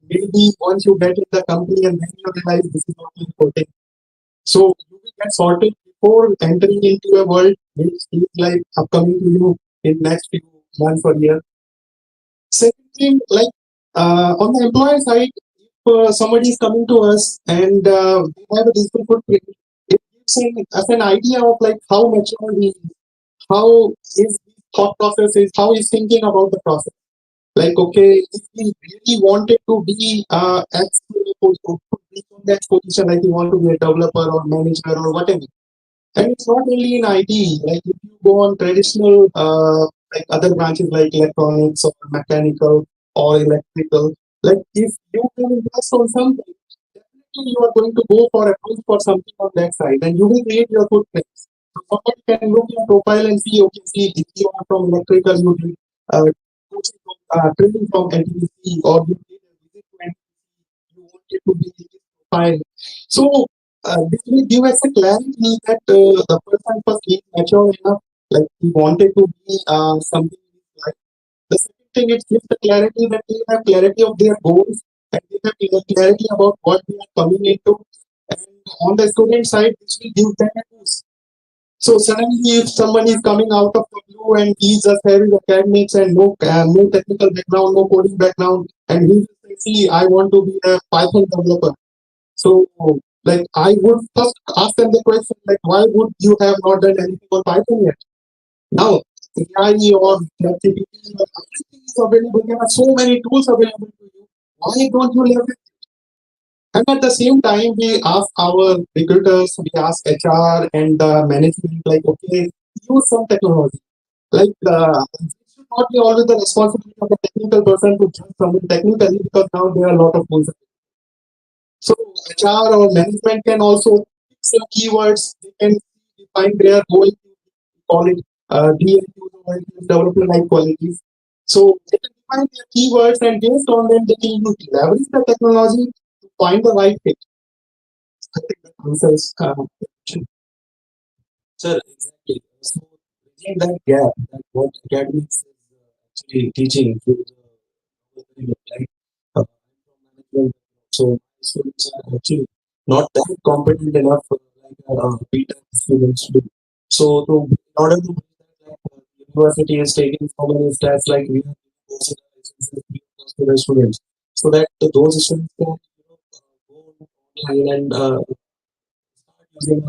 Maybe once you get in the company and then you realize this is not important. So you will get sorted before entering into a world which is like upcoming to you in next few months or years. Second thing, like on the employer side, if somebody is coming to us and they have a digital footprint, it gives us an idea of like how mature he is, how his thought process is, how he's thinking about the process. Like, okay, if he really wanted to be on that position, like he want to be a developer or manager or whatever. And it's not only in IT. Like if you go on traditional, like other branches like electronics or mechanical or electrical, like if you can invest on something, definitely you are going to go for a push for something on that side, and you will create your footprints. So somebody can look your profile and see, okay, see, if you are from electrical, you did coaching from training from NTPC, or you did a visit to NTPC, you wanted to be in this profile. So this will give us a clarity that the person first is mature enough, like he wanted to be something in his life. The second thing, it gives the clarity that they have clarity of their goals and they have clarity about what they are coming into. And on the student side, this will give them a boost. So suddenly, if someone is coming out of the blue and he's just having academics and no technical background, no coding background, and he will say, "See, I want to be a Python developer." So, like, I would first ask them the question, like, why would you have not done anything on Python yet? Now, AI or ChatGPT or everything is available. There are so many tools available to you. Why don't you leverage? And at the same time, we ask our recruiters, we ask HR and the management, like, okay, use some technology. Like, it should not be always the responsibility of the technical person to judge someone technically because now there are a lot of tools. So HR or management can also pick some keywords. They can define their goal, call it DLQs or development like qualities. So they can define their keywords and based on them they can use leverage the technology to find the right fit. I think that answers the question. Sir, exactly. So bridging that gap, that what academics is actually teaching to the like from management. So students are actually not that competent enough like beta students do. So to in order to bridge that gap, university is taking so many steps like we have courses and licenses free of cost to the students, so that those students can go online and start using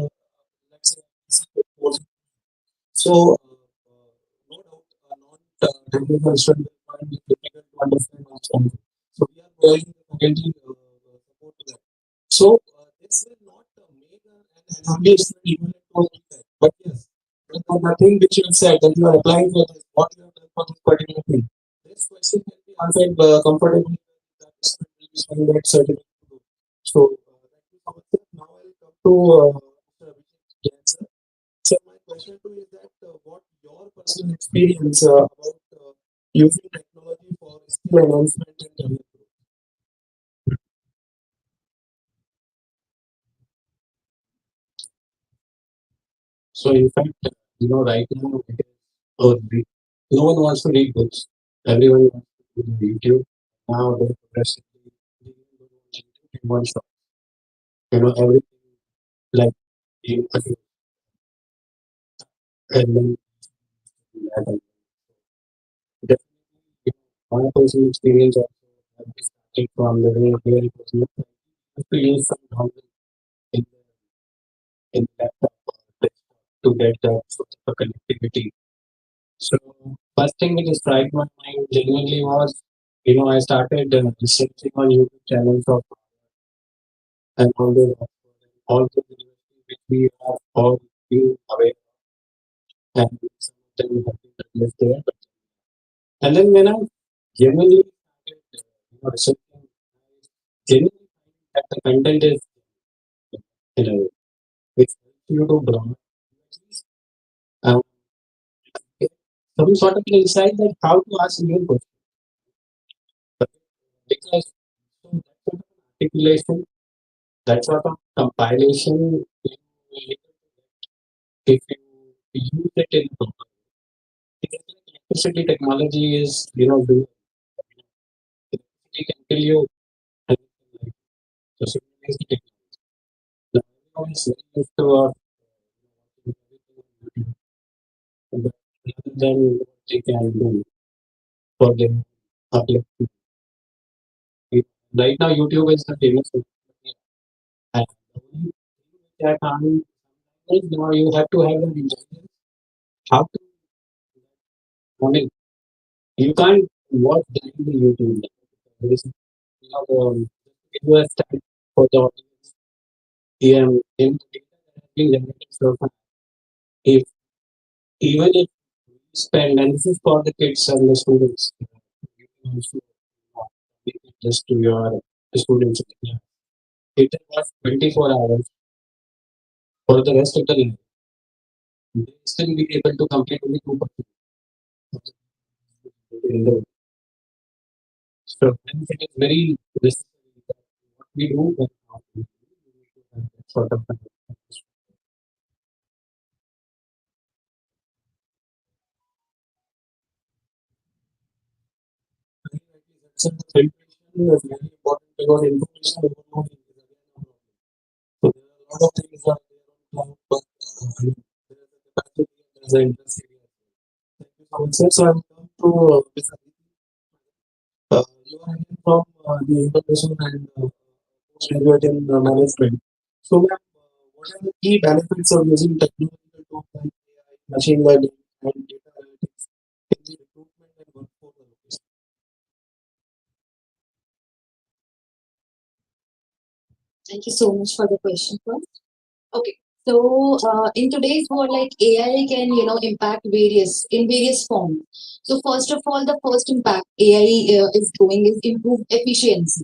let's say course. So, no doubt, non-technical student will find it difficult to understand what's on. So, we are providing the faculty support to that. So, this will not make an MBA student equivalent to a B.Tech. But yes, the thing which you said that you are applying for this, what you have done for this particular thing, this question can be answered comfortably. That student will be showing that certificate. So, thank you so much, sir. Now, I'll come to Mr. Abhishek Jain, sir. So my question to you is that what your personal experience about using technology for skill enhancement and career growth? So in fact, right now it is no one wants to read books. Everyone wants to do the YouTube. Now they're progressively reading YouTube in one shot. Everything like you and then that. And definitely, my personal experience also have been starting from the way it was not to use some knowledge in the laptop or to get that sort of a connectivity. So first thing which struck my mind genuinely was, I started researching on YouTube channels of and all the universities which we are all being aware and some of them have been published there. And then when I genuinely started, researching, genuinely that the content is, which helps you to broaden um, some sort of an insight that how to ask new questions. Because so that sort of articulation, that sort of compilation, if you use it in proper, because electricity technology is, electricity can kill you and like, so similarly is the technology. Now, everyone is very used to but rather than what they can do for their upliftment. Right now, YouTube is the famous thing. And the only thing which I find is now you have to have an intelligence how to I you can't watch blindly YouTube. There is give you a start for the audience. In the data that has been generated so far, if even if you spend and this is for the kids and the students, you can also make it just to your students. It was 24 hours for the rest of the night. They still be able to complete only 2% in the so hence it is very necessary that what we do and how we do, we need to have that sort of so filtration is very important because information overloading is again a problem. So there are a lot of things are there on cloud, but there is a capacity and there is an interest area. Thank you so much, sir. So I'm come to Ms. Aditi. You are again from the information and postgraduate in management. So, ma'am, what are the key benefits of using technological tools like AI, machine learning, and data analytics Thank you so much for the question first. Okay. So in today's world, like AI can, impact various forms. So first of all, the first impact AI is doing is improve efficiency.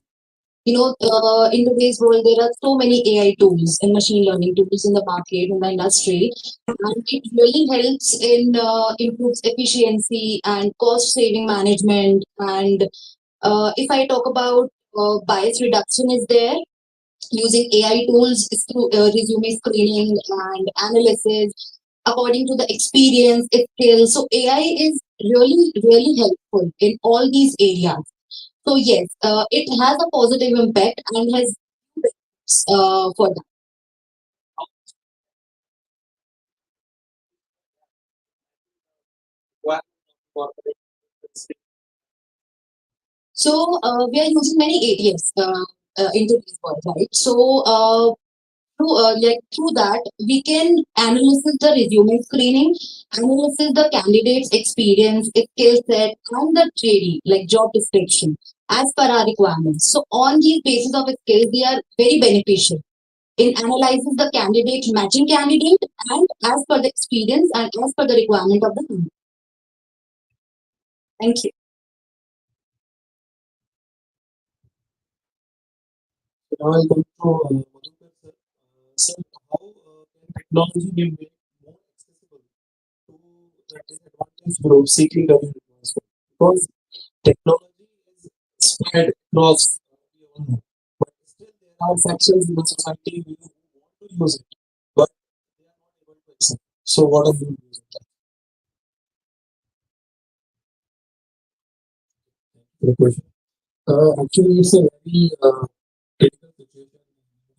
In today's world, there are so many AI tools and machine learning tools in the market, in the industry, and it really helps in improves efficiency and cost saving management. And if I talk about bias reduction is there using AI tools through resume screening and analysis according to the experience, skills. So AI is really helpful in all these areas. So yes, it has a positive impact and has for that. What corporate So we are using many ATS in today's world, right? So through that we can analysis the resume screening, analysis the candidate's experience, skill set, and the JD like job description as per our requirements. So on these basis of skills, they are very beneficial in analyzing the candidate, matching candidate, and as per the experience and as per the requirement of the company. Thank you. Now I'll come to Madhukar sir. Sir, how can technology be made more accessible to the disadvantaged group seeking career advancement? Because technology is spread across the whole, but still there are sections in the society who want to use it, but they are not able to accept. So what are your views on that? The question. Actually, it's a very critical situation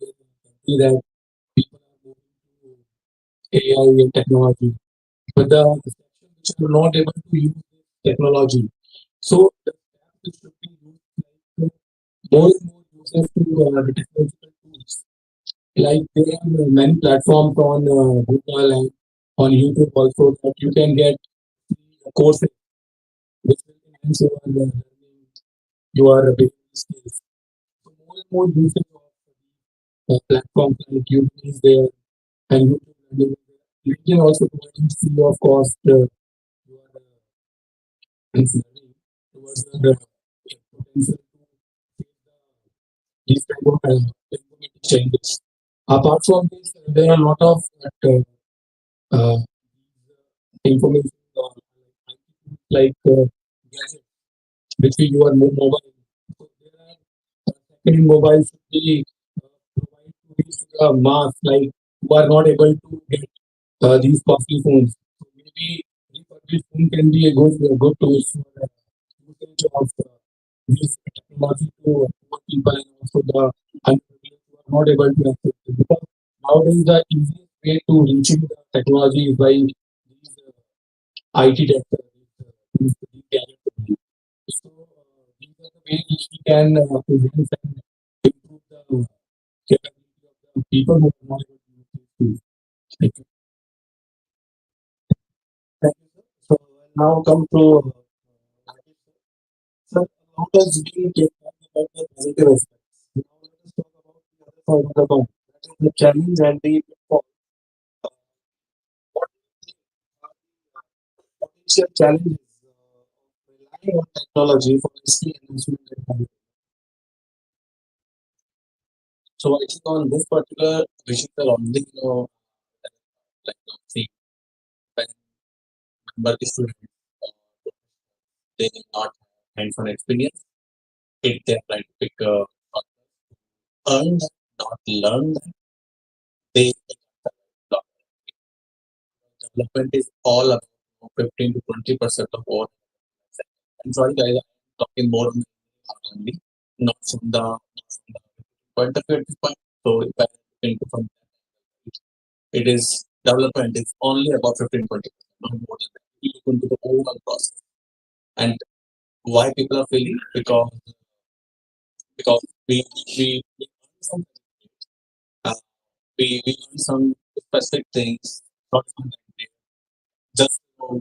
in the country that people are moving to AI and technology, but the section which are not able to use technology. So the steps which should be used like more and more users to the technological tools. Like there are many platforms on Google and on YouTube also that you can get courses which will enhance your learning, your business skills. So more and more usage of platforms like YouTube is there and YouTube learning is there. You can also provide free of cost your learning towards the potential to these type of informative changes. Apart from this, there are a lot of information like gadgets which we use on mobile. So there are second mobile should be provide to reach to the mass like who are not able to get these costly phones. So maybe refurbished phone can be a good tool for usage of these technology to poor people and also the underprivileged who are not able to access it. Because nowadays the easiest way to reaching the technology is by these IT sector, these gadgets only. So these are the ways which we can present and improve the capability of the people who are not able to use these tools. Thank you. Thank you, sir. So now come to Rakesh, sir. Sir, a lot has been talked about the positive aspects. Now let us talk about the other side of the coin. That is the challenge and the pitfall. Uh, what are the potential challenges of relying on technology for skill enhancement and career? So I think on this particular vision, only like see when member is student, they will not have hands-on experience. If they are trying to pick earn that, not learn that, they development is all about 15 to 20% of all. I'm sorry, guys, I'm talking more on the only, not from the point of view at this point. So if I think from it is development is only about 15-20%, not more than that. You look into the overall process and why people are failing because we earn some uh, we earn some specific things, not from that, just to,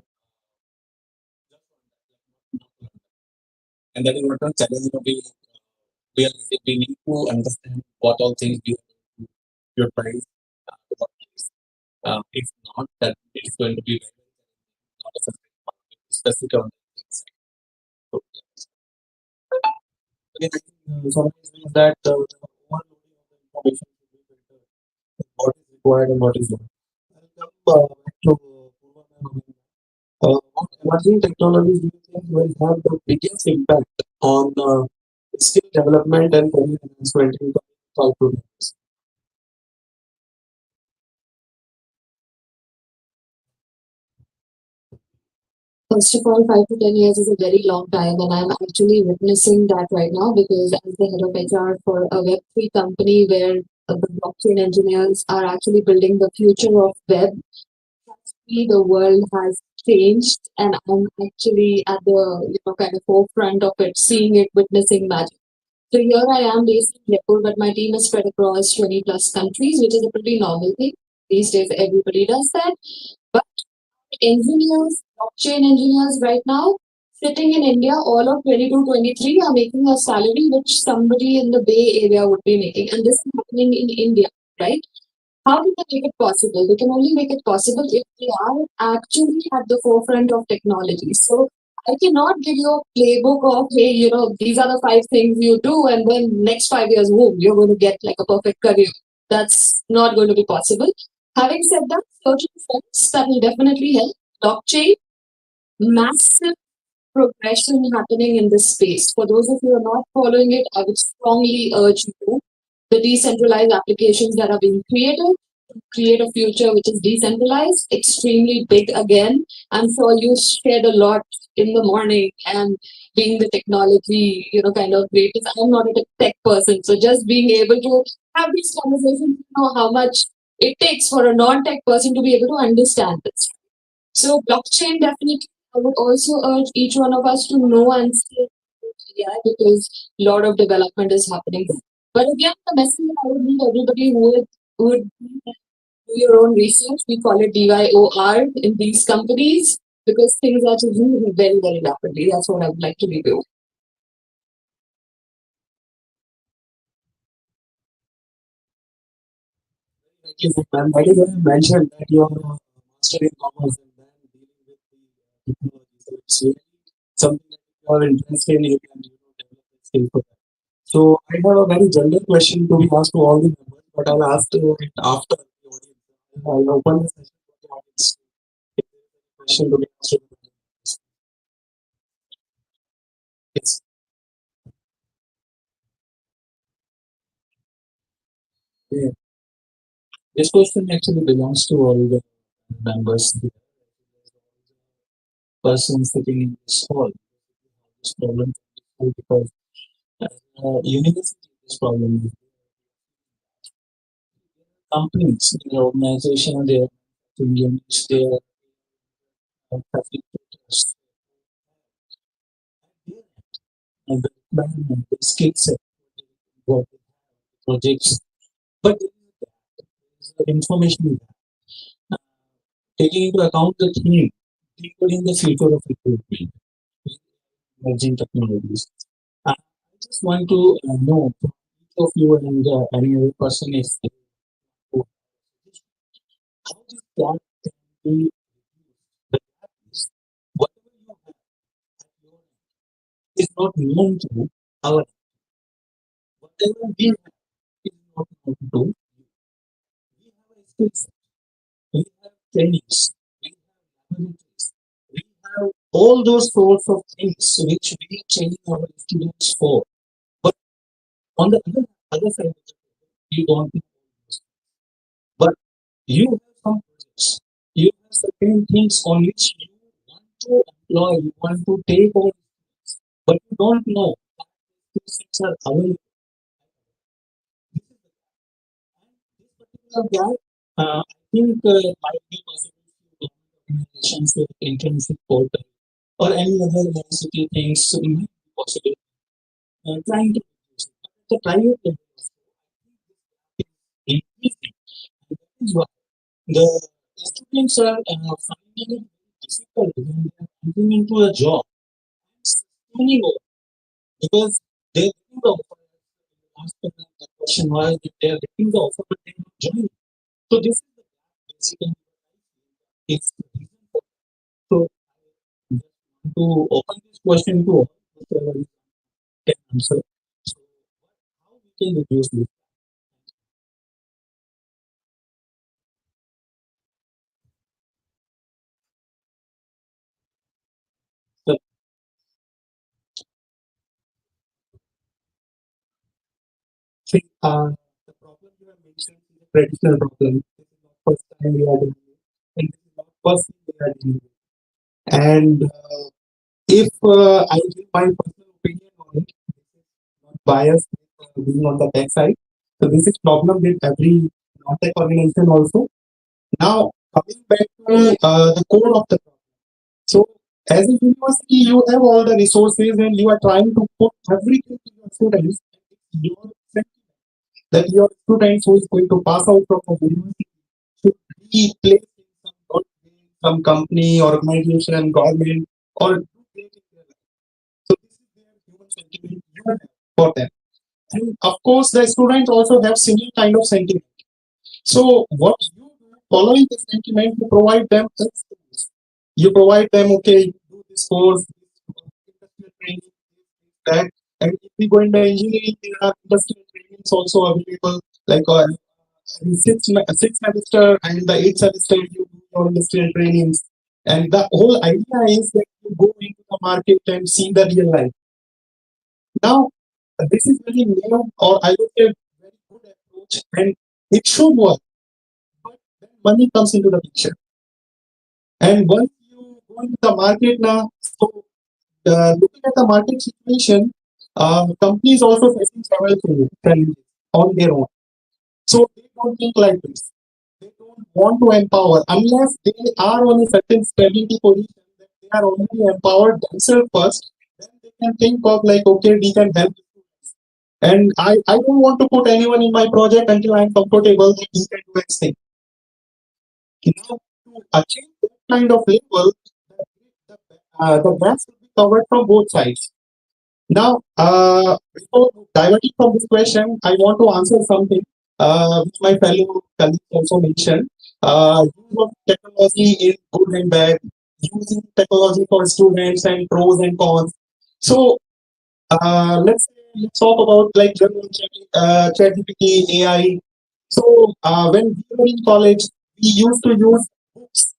and that is what the challenge will be we are we need to understand what all things we have to utilize to what place. If not, that it is going to be very not a specific on things. So, again, I think summary means that the overloading of the information should be filtered. What is required and what is not. I'll come back to Purva ma'am again. What emerging technologies do you think will have the biggest impact on skill development and career advancement in the five to 10 years? First of all, 5 to 10 years is a very long time, and I'm actually witnessing that right now because as the head of HR for a Web3 company where the blockchain engineers are actually building the future of web, the world has changed, and I'm actually at the kind of forefront of it, seeing it, witnessing magic. So here I am based in Jaipur, but my team is spread across 20 plus countries, which is a pretty normal thing. These days, everybody does that. But engineers, blockchain engineers right now, sitting in India, all of 22, 23 are making a salary which somebody in the Bay Area would be making. And this is happening in India, right? How do they make it possible? They can only make it possible if they are actually at the forefront of technology. So I cannot give you a playbook of, hey, these are the 5 things you do, and then next 5 years, boom, you're going to get like a perfect career. That's not going to be possible. Having said that, certain things that will definitely help. Blockchain, massive progression happening in this space. For those of you who are not following it, I would strongly urge you to. The decentralized applications that are being created to create a future which is decentralized, extremely big again. I'm sure you shared a lot in the morning and being the technology, kind of greatest. I'm not a tech person, so just being able to have these conversations, how much it takes for a non-tech person to be able to understand this. So blockchain definitely, I would also urge each one of us to know and stay AI because a lot of development is happening there. But again, the message that I would need everybody who would do your own research. We call it DYOR in these companies because things are changing very, very rapidly. That's what I would like to review. Thank you, ma'am. That is why I mentioned that you are a master in commerce and then dealing with the technology. So it's really something that if you are interested in, you can develop the skill for that. So I have a very general question to be asked to all the members, but I'll ask it after the audience. I'll open the session for the audience. If there is any question to be asked to the members. Yes. Yeah. This question actually belongs to all the members, the person sitting in this hall. This problem because university, this problem is companies, their organization, their units, their facilitators, and the requirement, the skill set, what projects. But there is the information uh, taking into account the theme, decoding the future of recruitment, emerging technologies. I just want to know from each of you and any other person is how this gap can be the gap is whatever you have at your end is not known to our whatever we have is not known to you. We have a skill set, we have trainings, we have laboratories, we have all those sorts of things which we train our students for. But on the other side, you don't know those. But you have some projects, you have certain things on which you want to employ, you want to take on, but you don't know that these things are available. This is this particular gap. I think might be possible to organizations with internship portal or any other university things might be possible. Trying to reduce it. But the private level is increasing. And that is why the students are finding it difficult when they are entering into a job, sustaining over because they're getting the offer ask them the question why they are getting the offer but they are not joining. So this is the basically is the reason for. So to open this question to all, whoever can answer. So how we can reduce this? So, see, the problem you have mentioned is a traditional problem. This is not first time we are doing it, and this is not first thing we are doing it. And if I give my personal opinion on it, not biased with being on the tech side. So this is problem with every non-tech organization also. Now coming back to the core of the problem. So as a university, you have all the resources and you are trying to put everything to your students. Your that your students who is going to pass out from the university should be placed in some good way, some company, organization, government, or do great in their life. So this is their human sentiment you have for them. And of course, the students also have similar kind of sentiment. So what you do following the sentiment, you provide them tools. You provide them, okay, you do this course, industrial training, that. And if we go into engineering, there are industrial trainings also available, like in sixth semester and the eighth semester, you do your industrial trainings. And the whole idea is that you go into the market and see the real life. Now, this is very new, or I would say very good approach, and it should work. But then money comes into the picture. And once you go into the market now, so looking at the market situation, companies also facing several challenges on their own. So they don't think like this. They don't want to empower unless they are on a certain stability position that they are already empowered themselves first. Then they can think of like, okay, we can help. And I don't want to put anyone in my project until I'm comfortable that he can do anything. Now, to achieve that kind of level, the gaps will be covered from both sides. Now, before diverting from this question, I want to answer something which my fellow colleagues also mentioned. Use of technology is good and bad. Using technology for students and pros and cons. So, let's talk about like general ChatGPT, AI. So, when we were in college, we used to use books,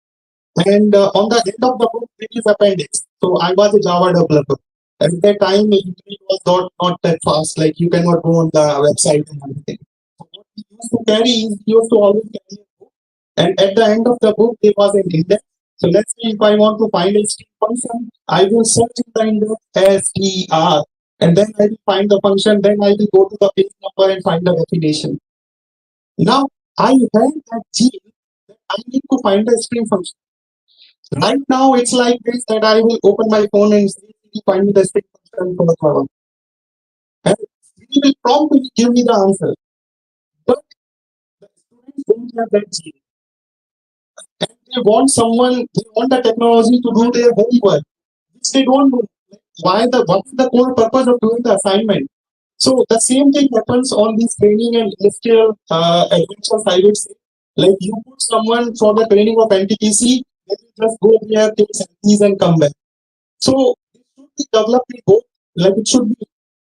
and on the end of the book, it is appendix. So I was a Java developer. At that time, the internet was not that fast. Like you cannot go on the website and everything. So what we used to carry is we used to always carry a book, and at the end of the book, there was an index. So let's say if I want to find a string function, I will search in the index str, and then I will find the function. Then I will go to the page number and find the definition. Now I have that gene that I need to find the string function. Right now, it's like this that I will open my phone and say, find me the string function for the column. And Siri will promptly give me the answer. But the students don't have that gene. And they want the technology to do their homework, which they don't do. What is the core purpose of doing the assignment? So the same thing happens on this training and industrial adventures, I would say. Like you put someone for the training of NTPC, they will just go there, take selfies and come back. So it should be developed in both, like it should be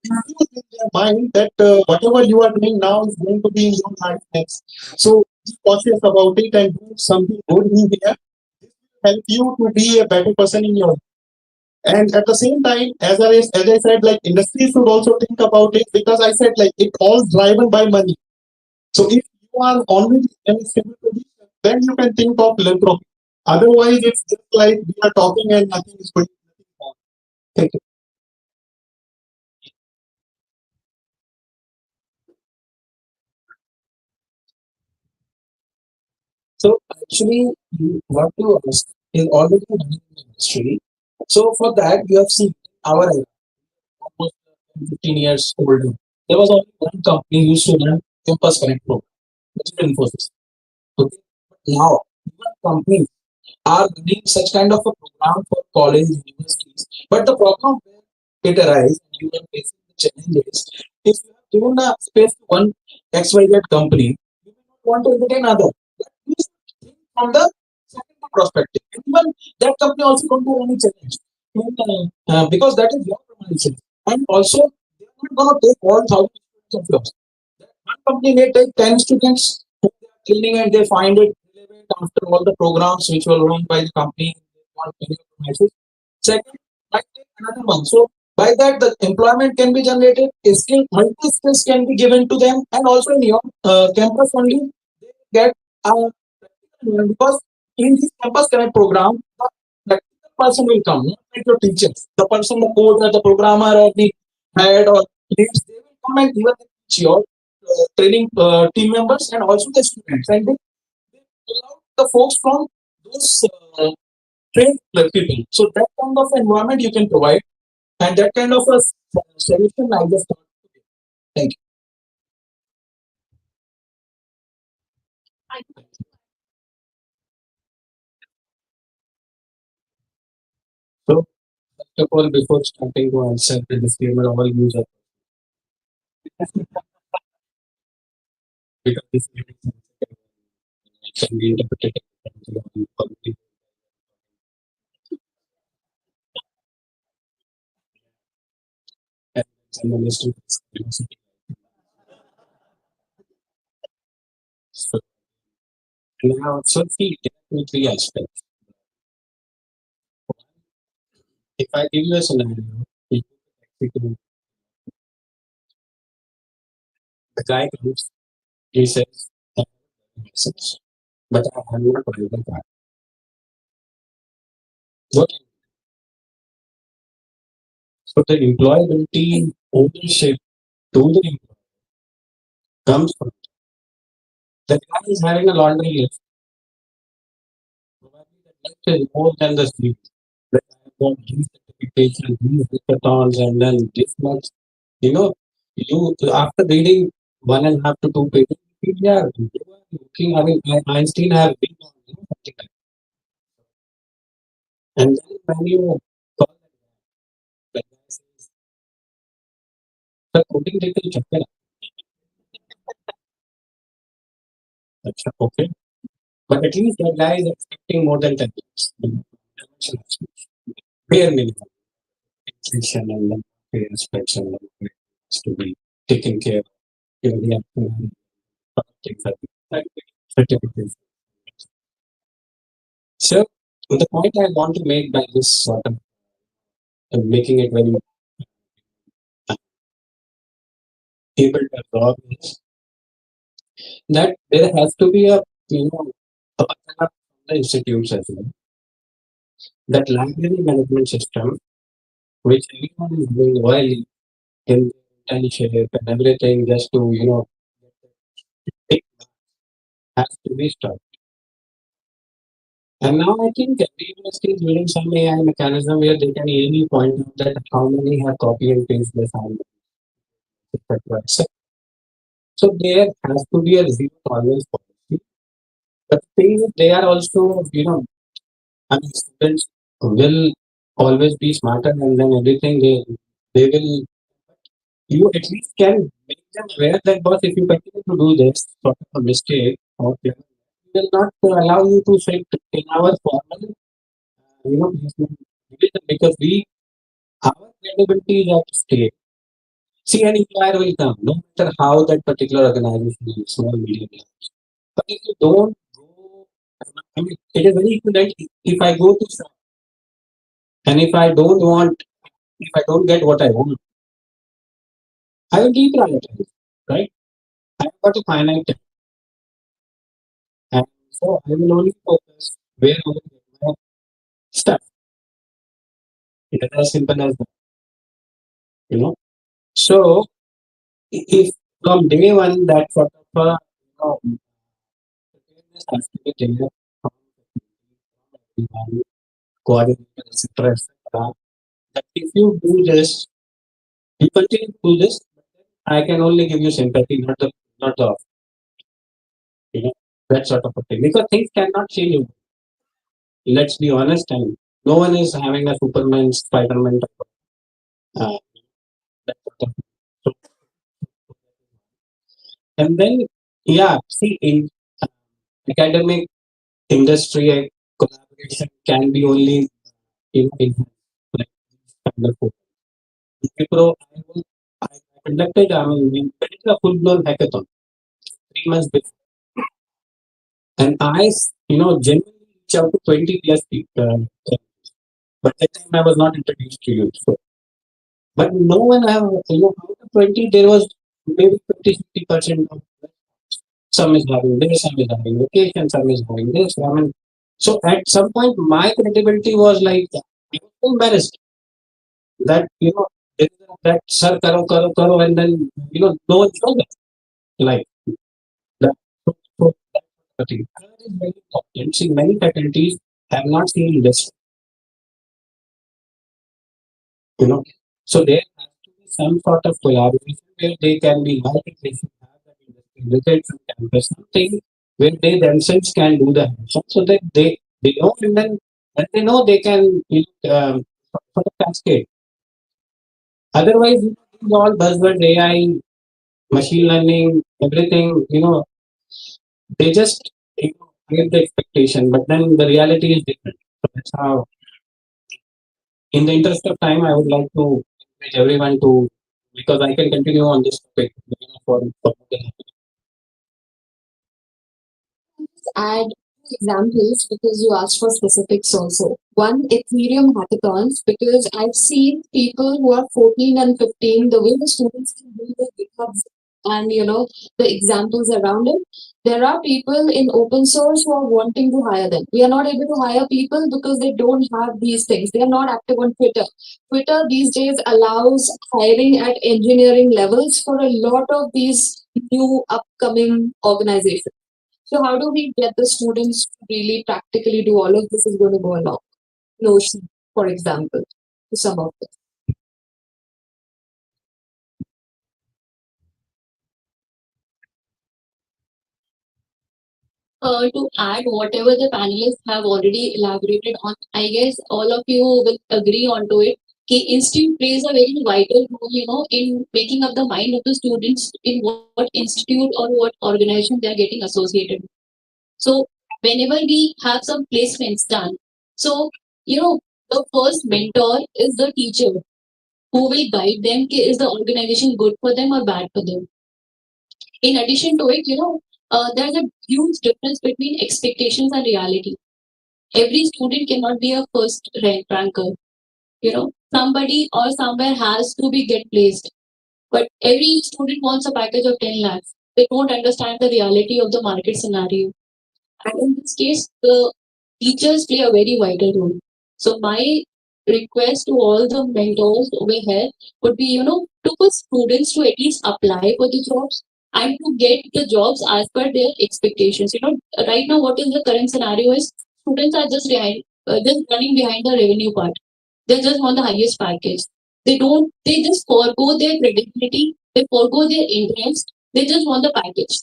infused in their mind that whatever you are doing now is going to be in your life next. So be cautious about it and do something good in here. This will help you to be a better person in your life. And at the same time, as I said, like industry should also think about it because I said like it all driven by money. So if you are already in a stable position, then you can think of philanthropy. Otherwise, it's just like we are talking and nothing is going on. Thank you. So actually, what you ask is already running in the industry. So for that, you have seen our era, almost 15 years old. There was only one company used to run campus connect program, which is Infosys. Okay. But now, even companies are running such kind of a program for college universities. But the problem where it arises, you are facing the challenges. If you have given a space to one XYZ company, you will not want to entertain other. You should think from the second perspective. Even that company also don't have any challenge. Because that is your premises. And also, they are not going to take all thousands of yours. One company may take 10 students who they are training and they find it relevant after all the programs which were run by the company. They want many premises. Second, might take another one. So by that, the employment can be generated, skill, multi skills can be given to them, and also in your campus only they get practical learning, because in this campus connect program, the practical person will come, not like your teachers. The person, the coder, the programmer, or the head or leads, they will come and even teach your training team members and also the students, and they pull out the folks from those trained people. So that kind of environment you can provide, and that kind of a solution I just thought. Thank you. So first of all, before starting to answer the disclaimer, all user because this can be interpreted differently. And someone is to so now so see there are three aspects. If I give you a scenario, you execute, the guy comes, he says, "I have a license, but I have not driven car." What so the employability ownership to the employer comes from the guy is having a laundry list. Probably the list is more than the sleep. That I have got these certifications, these hackathons, and then this much. You know, you after reading 1.5 to 2 pages, you feel, yeah, you are looking. I mean, Einstein have been on, something like that. And then when you call the guy says, "Sir, coding देखते ही चक्कर है." अच्छा, okay. But at least that guy is expecting more than 10 years. Bare minimum. Inflation and then pay inspection and has to be taken care of. You know, we have to have things like certificates. So the point I want to make by this sort of making it very able to absorb is that there has to be a a backup from the institutes as well. That library management system, which everyone is doing while in internship and everything, just to it has to be stopped. And now I think every university is building some AI mechanism where they can easily point out that how many have copy and paste the assignment, etc. So there has to be a zero tolerance policy. But the thing is, they are also, I mean, students will always be smarter and then everything they will you at least can make them aware that boss, if you continue to do this sort of a mistake, or we will not allow you to sit in our formal, placement division, because our credibility is at stake. See, an employer will come, no matter how that particular organization is, small, medium, large. But if you don't go, I mean, it is very equivalent. If I go to shop and if I don't get what I want, I will deprioritize, right? I've got a finite time, and so I will only focus where I will get my stuff. It is as simple as that, you know. So if from day one that sort of preparedness has to be there from everyone, coordinator, etc., etc., that if you do this, you continue to do this, I can only give you sympathy, not the you know that sort of a thing, because things cannot change. Let's be honest, and no one is having a Superman, Spider-Man type of, that sort of. So And then, yeah, see, in academic industry, collaboration can be only in like kind of Wipro. I conducted, I mean, we conducted a full blown hackathon 3 months before, and genuinely reached out to 20 plus people. But that time I was not introduced to you. So, but no one have, out of 20, there was maybe 50% of some is having this, some is having location, some is having this. I mean, so at some point, my credibility was like, I was embarrassed that, there is that sir, karo, and then, no one showed up. Like that. So that's the thing. Color is very important. See, many faculties have not seen this, you know. So there has to be some sort of collaboration where they can be invited, they should have that industry visit from campus, something where they themselves can do the hands-on so that they know, and then when they know they can sort of cascade. Otherwise, these all buzzwords, AI, machine learning, everything, they just give the expectation, but then the reality is different. So that's how, in the interest of time, I would like to encourage everyone to, because I can continue on this topic, for Add examples because you asked for specifics also. One, Ethereum hackathons, because I've seen people who are 14 and 15, the way the students can do the GitHubs and the examples around it. There are people in open source who are wanting to hire them. We are not able to hire people because they don't have these things. They are not active on Twitter. Twitter these days allows hiring at engineering levels for a lot of these new upcoming organizations. So how do we get the students to really practically do all of this is going to go along? Notion, for example, to some of this. To add whatever the panelists have already elaborated on, I guess all of you will agree onto it. Institute plays a very vital role, in making up the mind of the students in what institute or what organization they are getting associated with. So whenever we have some placements done, so the first mentor is the teacher who will guide them. Is the organization good for them or bad for them? In addition to it, there's a huge difference between expectations and reality. Every student cannot be a first ranker. Somebody or somewhere has to be get placed. But every student wants a package of 10 lakhs. They don't understand the reality of the market scenario. And in this case, the teachers play a very vital role. So my request to all the mentors over here would be, to put students to at least apply for the jobs and to get the jobs as per their expectations. Right now, what is the current scenario is students are just running behind the revenue part. They just want the highest package. They just forego their credibility, they forego their interest, they just want the package.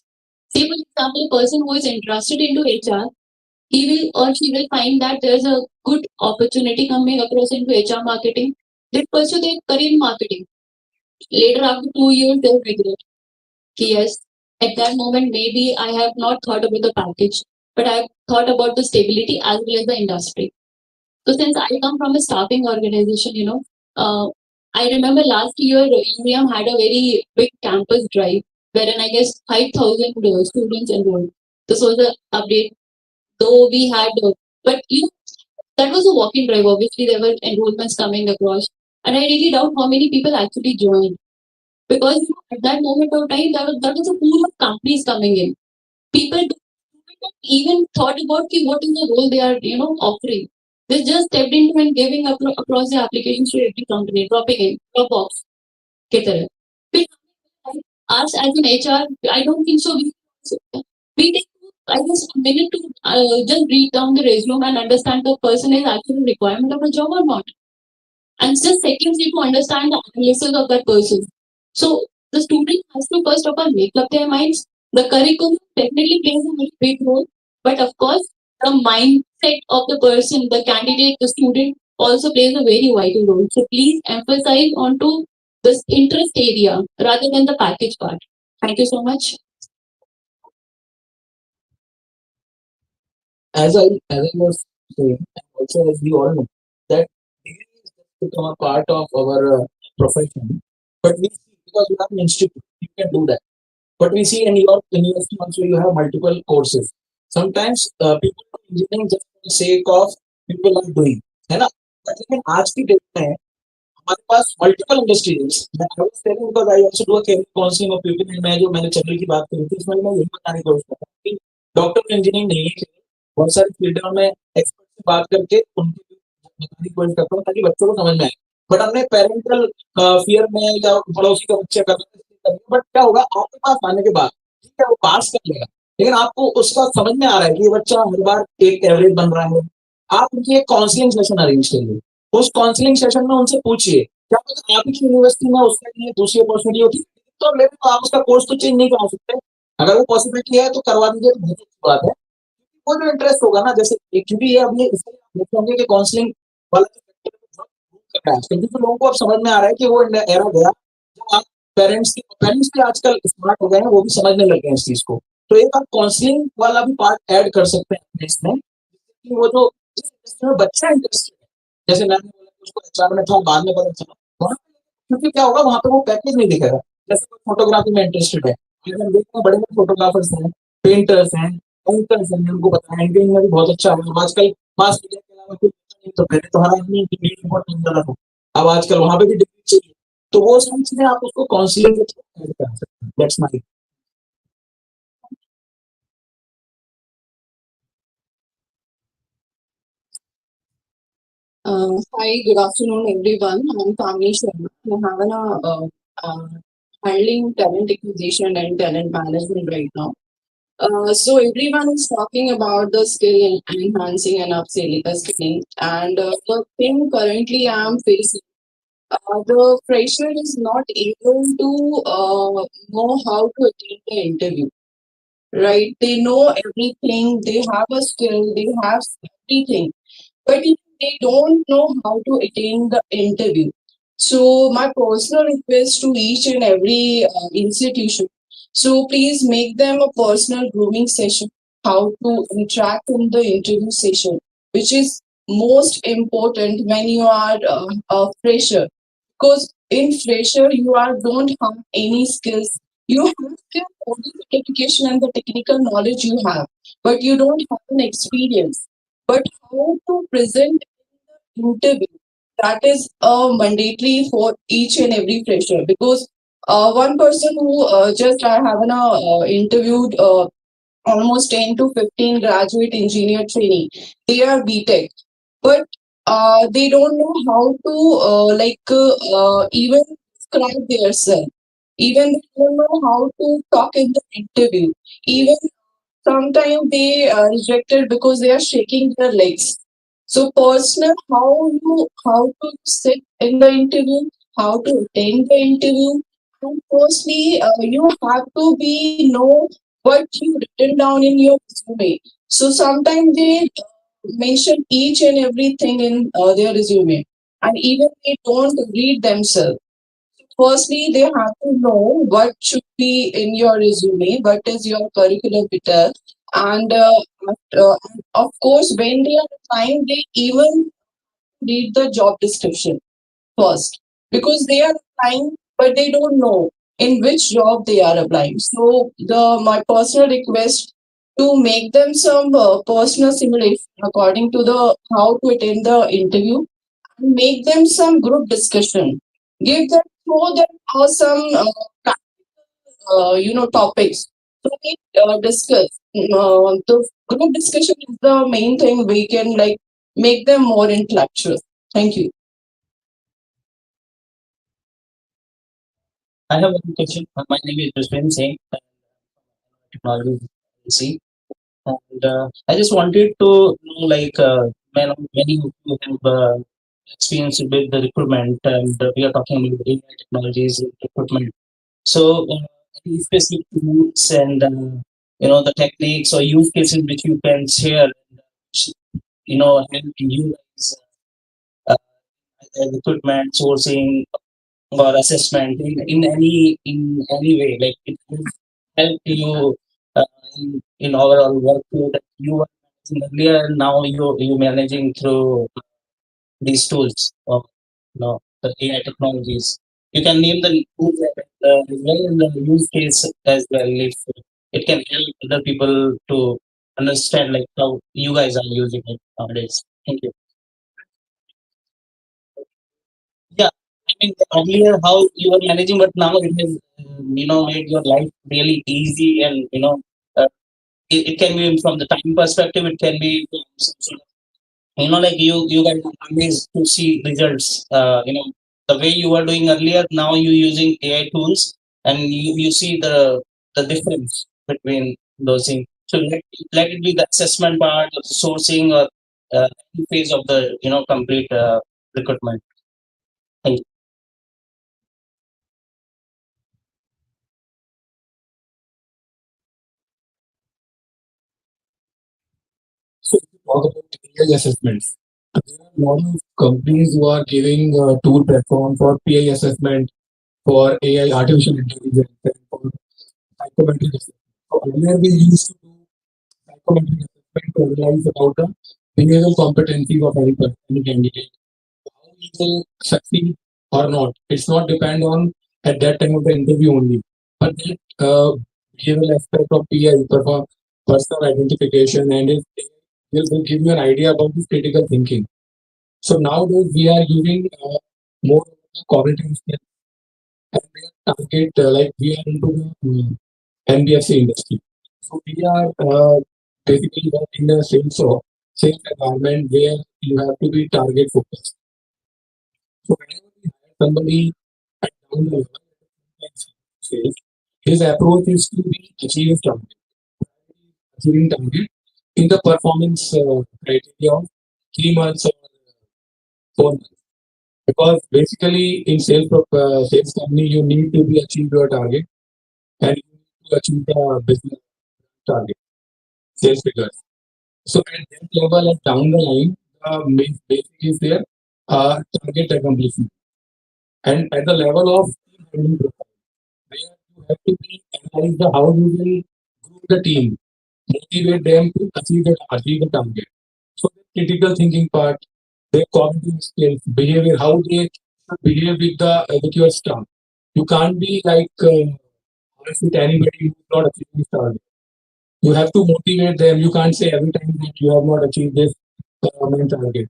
Say, for example, a person who is interested into HR, he will or she will find that there's a good opportunity coming across into HR marketing. They pursue their career in marketing. Later, after 2 years, they'll regret. Yes, at that moment, maybe I have not thought about the package, but I've thought about the stability as well as the industry. So since I come from a staffing organization, I remember last year UVM had a very big campus drive wherein I guess 5,000 students enrolled. This was the update, though we had, but that was a walking drive. Obviously, there were enrollments coming across, and I really doubt how many people actually joined because at that moment of time, that was a pool of companies coming in. People even thought about what is the role they are offering. They just stepped into and giving up across the applications to every company, dropping in, drop off. के तरह. फिर us as an HR, I don't think so. We take I guess a minute to just read down the resume and understand the person is actually a requirement of a job or not. And just seconds to understand the analysis of that person. So the student has to first of all make up their minds. The curriculum definitely plays a very big role, but of course, the mindset of the person, the candidate, the student also plays a very vital role. So please emphasize onto this interest area rather than the package part. Thank you so much. as I was saying, and also as we all know, that degree is just become a part of our profession. But we see, because you have an institute, you can do that. But we see in your university also you have multiple courses. Sometimes people do engineering just for the sake of people are doing, है ना? But लेकिन आज की date में हमारे पास multiple industries मैं I was telling because I also do a career counselling of people and मैं जो मैंने चैनल की बात करी थी इसमें मैं यही बताने की कोशिश कर रहा हूँ कि डॉक्टर इंजीनियरिंग नहीं है केवल, बहुत सारी फील्डों में एक्सपर्ट से बात करके उनकी बताने की कोशिश करता हूँ ताकि बच्चों को समझ में आए। बट हमने पेरेंटल फियर में या पड़ोसी का बच्चा कर रहा है बट क्या होगा आपके पास आने के बाद ठीक है वो पास कर लेगा लेकिन आपको उसका समझ में आ रहा है कि ये बच्चा हर बार एक एवरेज बन रहा है। आप उनकी एक काउंसलिंग सेशन अरेंज करिए, उस काउंसलिंग सेशन में उनसे पूछिए क्या पता आप ही की यूनिवर्सिटी में उसके लिए दूसरी अपॉर्चुनिटी होती तो लेकिन तो आप उसका कोर्स तो चेंज नहीं करा सकते। अगर वो पॉसिबिलिटी है तो करवा दीजिए तो बहुत अच्छी बात है। वो जो इंटरेस्ट होगा ना जैसे क्योंकि ये अब ये इसलिए आप देख होंगे कि काउंसलिंग वाला जो सेक्टर है बहुत boom कर रहा है आजकल क्योंकि लोगों को अब समझ में आ रहा है कि वो एरा गया जो आप पेरेंट्स भी आजकल स्मार्ट हो गए हैं वो भी समझने लग गए हैं इस चीज को। तो एक आप काउंसलिंग वाला भी पार्ट ऐड कर सकते हैं अपने इसमें कि वो जो जिस industry में बच्चा इंटरेस्टेड है जैसे मैंने बोला कि उसको एचआर में था बाद में पता चला वहाँ पे क्योंकि क्या होगा वहां पे वो पैकेज नहीं दिखेगा। जैसे कोई फोटोग्राफी में इंटरेस्टेड है अगर हम देखते हैं बड़े बड़े फोटोग्राफर्स हैं पेंटर्स हैं एंकर्स हैं उनको पता है एंकरिंग में भी बहुत अच्छा है अब आजकल मास मीडिया के अलावा कुछ नहीं तो पहले तो हर आदमी डिग्री रिपोर्ट नहीं कर रहा था अब आजकल वहां पे भी डिग्री चाहिए तो वो सारी चीजें आप उसको काउंसलिंग के थ्रू ऐड कर सकते हैं that's my Hi, good afternoon, everyone. I'm Kamini Sharma. I have an handling talent acquisition and talent management right now. So everyone is talking about the skill enhancing and upskilling, and the thing currently I'm facing, the fresher is not able to know how to attend the interview. Right? They know everything. They have a skill. They have everything, but they don't know how to attend the interview. So my personal request to each and every institution, so please make them a personal grooming session, how to interact in the interview session, which is most important when you are a fresher, because in fresher you are don't have any skills. You have the only education and the technical knowledge you have, but you don't have an experience. But how to present interview, that is mandatory for each and every fresher, because one person who just I have an, interviewed almost 10 to 15 graduate engineer trainee. They are BTech, but they don't know how to even describe themselves. Even they don't know how to talk in the interview. Even sometimes they rejected because they are shaking their legs. So personal, how to sit in the interview, how to attend the interview, and firstly, you have to be know what you written down in your resume. So sometimes they mention each and everything in their resume, and even they don't read themselves. Firstly, they have to know what should be in your resume, what is your curriculum vitae, and of course, when they are applying, they even read the job description first, because they are applying, but they don't know in which job they are applying. So, the my personal request to make them some personal simulation according to the how to attend the interview, make them some group discussion, give them show them some topics so we discuss. The group discussion is the main thing we can like make them more intellectual. Thank you. I have one question. My name is Brisbane Singh, technology see. And I just wanted to know, like, many of you have experience with the recruitment, and we are talking about AI technologies in recruitment. So, any specific tools and the techniques or use cases which you can share, help you guys uh, either recruitment, sourcing, or assessment in any way, like it will help you in overall workflow that you are earlier, now you managing through these tools of the AI technologies. You can name the tools as well in the use case as well if it can help other people to understand like how you guys are using it nowadays. Thank you. Yeah, I mean earlier how you were managing, but now it has made your life really easy and uh, it can be from the time perspective. It can be from some sort of like you guys are amazed to see results. The way you were doing earlier, now you using AI tools, and you see the difference between those things. So let it be the assessment part, the sourcing, or any phase of the complete recruitment. Thank you. So if you talk about AI assessments, there are a lot of companies who are giving tool platform for PI assessment, for AI artificial intelligence, and for psychometric assessment. So earlier we used to do psychometric assessment to analyze about the behavioral competencies of any candidate, how he will succeed or not. It's not depend on at that time of the interview only, but that behavioral aspect of PI, perform personal identification, and it will give you an idea about this critical thinking. So nowadays we are using more cognitive skills, and we are target like we are into the NBFC industry. So we are basically working in a sales environment where you have to be target focused. So whenever we hire somebody at down the level, sales, his approach is to be achieving target in the performance criteria of 3 months or 4 months. Because basically in sales company you need to be achieve your target and you need to achieve the business target, sales figures. So at that level and down the line, the main basic is there target accomplishment. And at the level of team building profile, where you have to be analyze the how you will group the team, motivate them to achieve the target. So the critical thinking part, their cognitive skills, behavior, how they should behave with your staff. You can't be like harsh with anybody who's not achieving this target. You have to motivate them. You can't say every time that you have not achieved this main target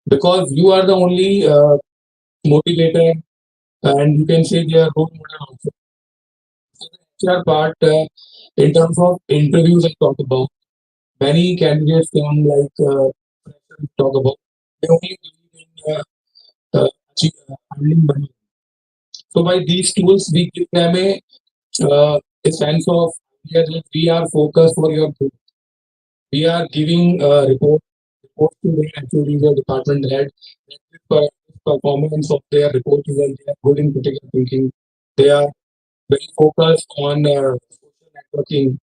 because you are the only motivator and you can say they are role model also. So the HR part, in terms of interviews, I talk about many candidates come like talk about they only believe in handling money. So by these tools, we give them a sense of yeah, that we are focused for your growth. We are giving report to their actually their department head. That this performance of their report is that they are good in critical thinking. They are very focused on social networking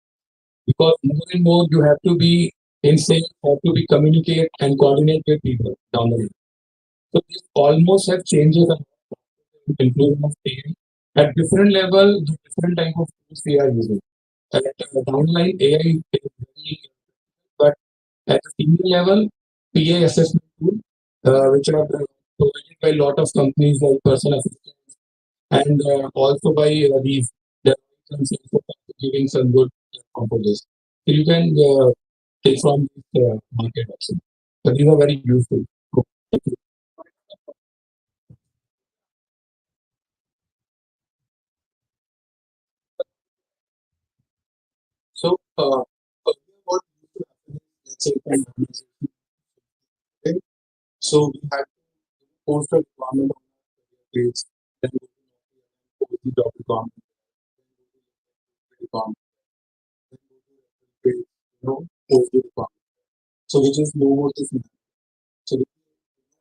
because more and more you have to be in sales, have to be communicate and coordinate with people down the line. So this almost have changes the inclusion of AI. At different level, the different type of tools we are using. At downline, AI is very, but at the senior level, PA assessment tool, which are provided by a lot of companies like Personal Assistants and also by these developers and giving some good composers. So you can take from this market also. But these are very useful. So, what used to happen is, let's say, an organization, right? So we had to post a requirement on our career page, then go to post the job requirement, requirement, then go to reference page, post the requirement. So which is no more this. So the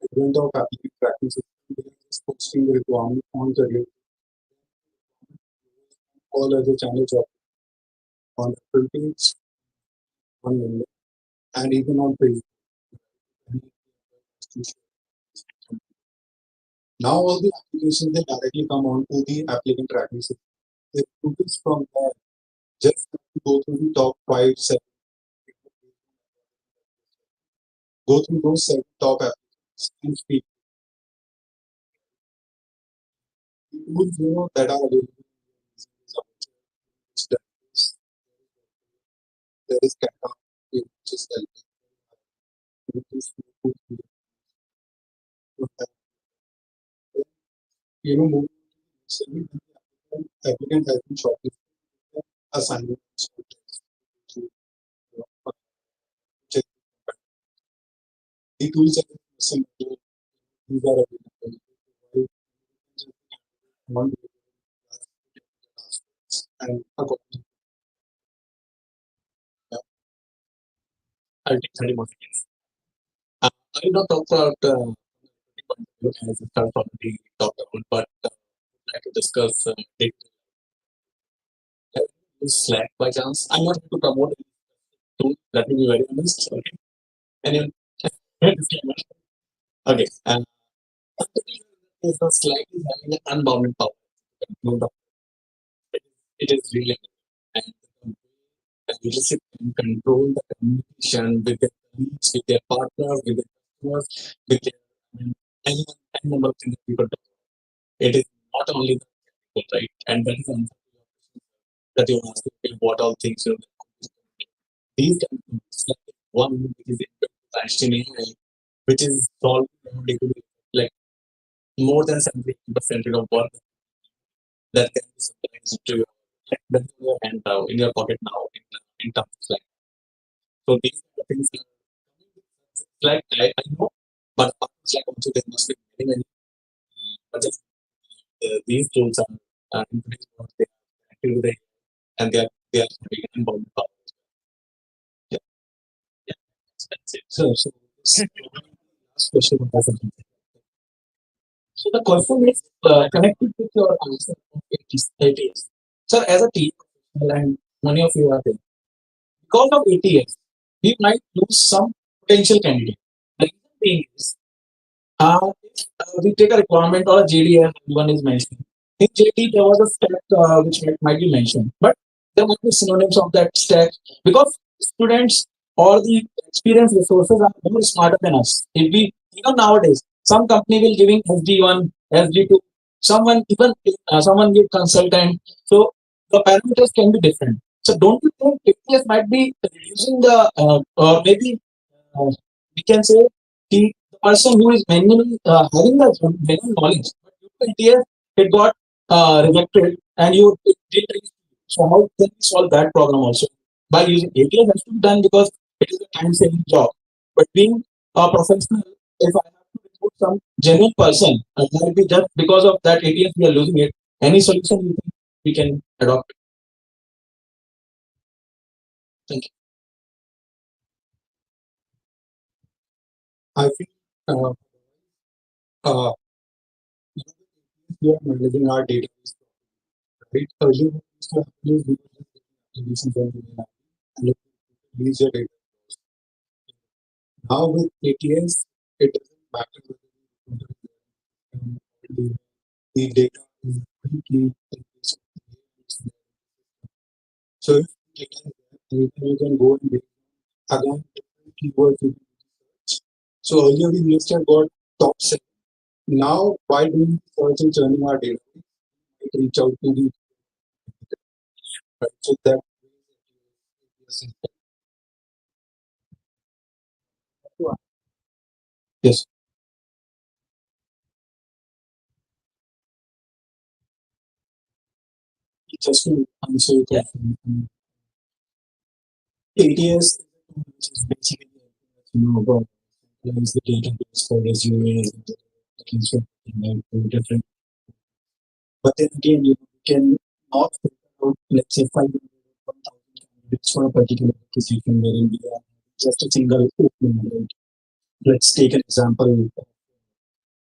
advent of applicant tracking system, they are just posting the requirement on career, all other channels on reference page, on LinkedIn, and even on Facebook. Now all the applications they directly come onto the applicant tracking system. They do this from there. Just have to go through the top 5, 7 go through those seven top applications and speak to tools, that are available. There is Kata, which is helping with this tools, moving applicant has been shortlisted assignments to check the tools are simple. These are available. One and according I'll take 30 more seconds. I will not talk about as a start already talked about, but I'd like to discuss data. Use Slack by chance. I'm not here to promote any tool, let me be very honest. Okay. Anyone? Disclaimer. Okay. And the Slack is having an unbounded power. No doubt. It is really and the leadership can control the communication with their colleagues, with their partners, with their customers, with their any number of things that people do. It is not only the technical, right? And that is answer that you ask what all things these kind of things, like one which is in AI, which is solved like more than 70% of work that can be supplied to your that is in your hand now, in your pocket now, in terms of like so these are the things that like I know, but it's like also there must be many but just, these tools are in today's world they are active with it and they are having an unbounded power. Yeah, yeah, that's it. So last question of the so the question is connected with your answer of 80s. Sir, as a team, and many of you are there, because of ATS, we might lose some potential candidate. The reason being is, if we take a requirement or a JD as one is mentioned. In JD, there was a stack which might be mentioned, but there might be synonyms of that stack because students or the experienced resources are more smarter than us. If we even nowadays, some company will giving SD1, SD2, someone even someone give consultant. So the parameters can be different. So don't you think ATS might be reducing the or maybe uh, we can say the person who is manually having the manual knowledge, but due to ATS, it got rejected and you it did reach. So how can we solve that problem also? By using ATS has to be done because it is a time saving job. But being a professional, if I have to recruit some genuine person, and might be just because of that ATS we are losing it. Any solution you think we can adopt? Thank you. I think uh, we are managing our data right? Earlier, what used to happen is we were just getting applications on the app and it release your data. Now with ATS, it doesn't matter whether the, the data is completely in place of the AI. So if data is there, you can go and get again different keywords you can search. So earlier we used to have got top set. Now by doing search and churning our data, we can reach out to the right. So that yes, just to answer your question, ATS which is basically about is the database for resumes and different. But then again, you can not filter out, let's say, 500 or 1,000 candidates for a particular position wherein we are just a single opening. Right? Let's take an example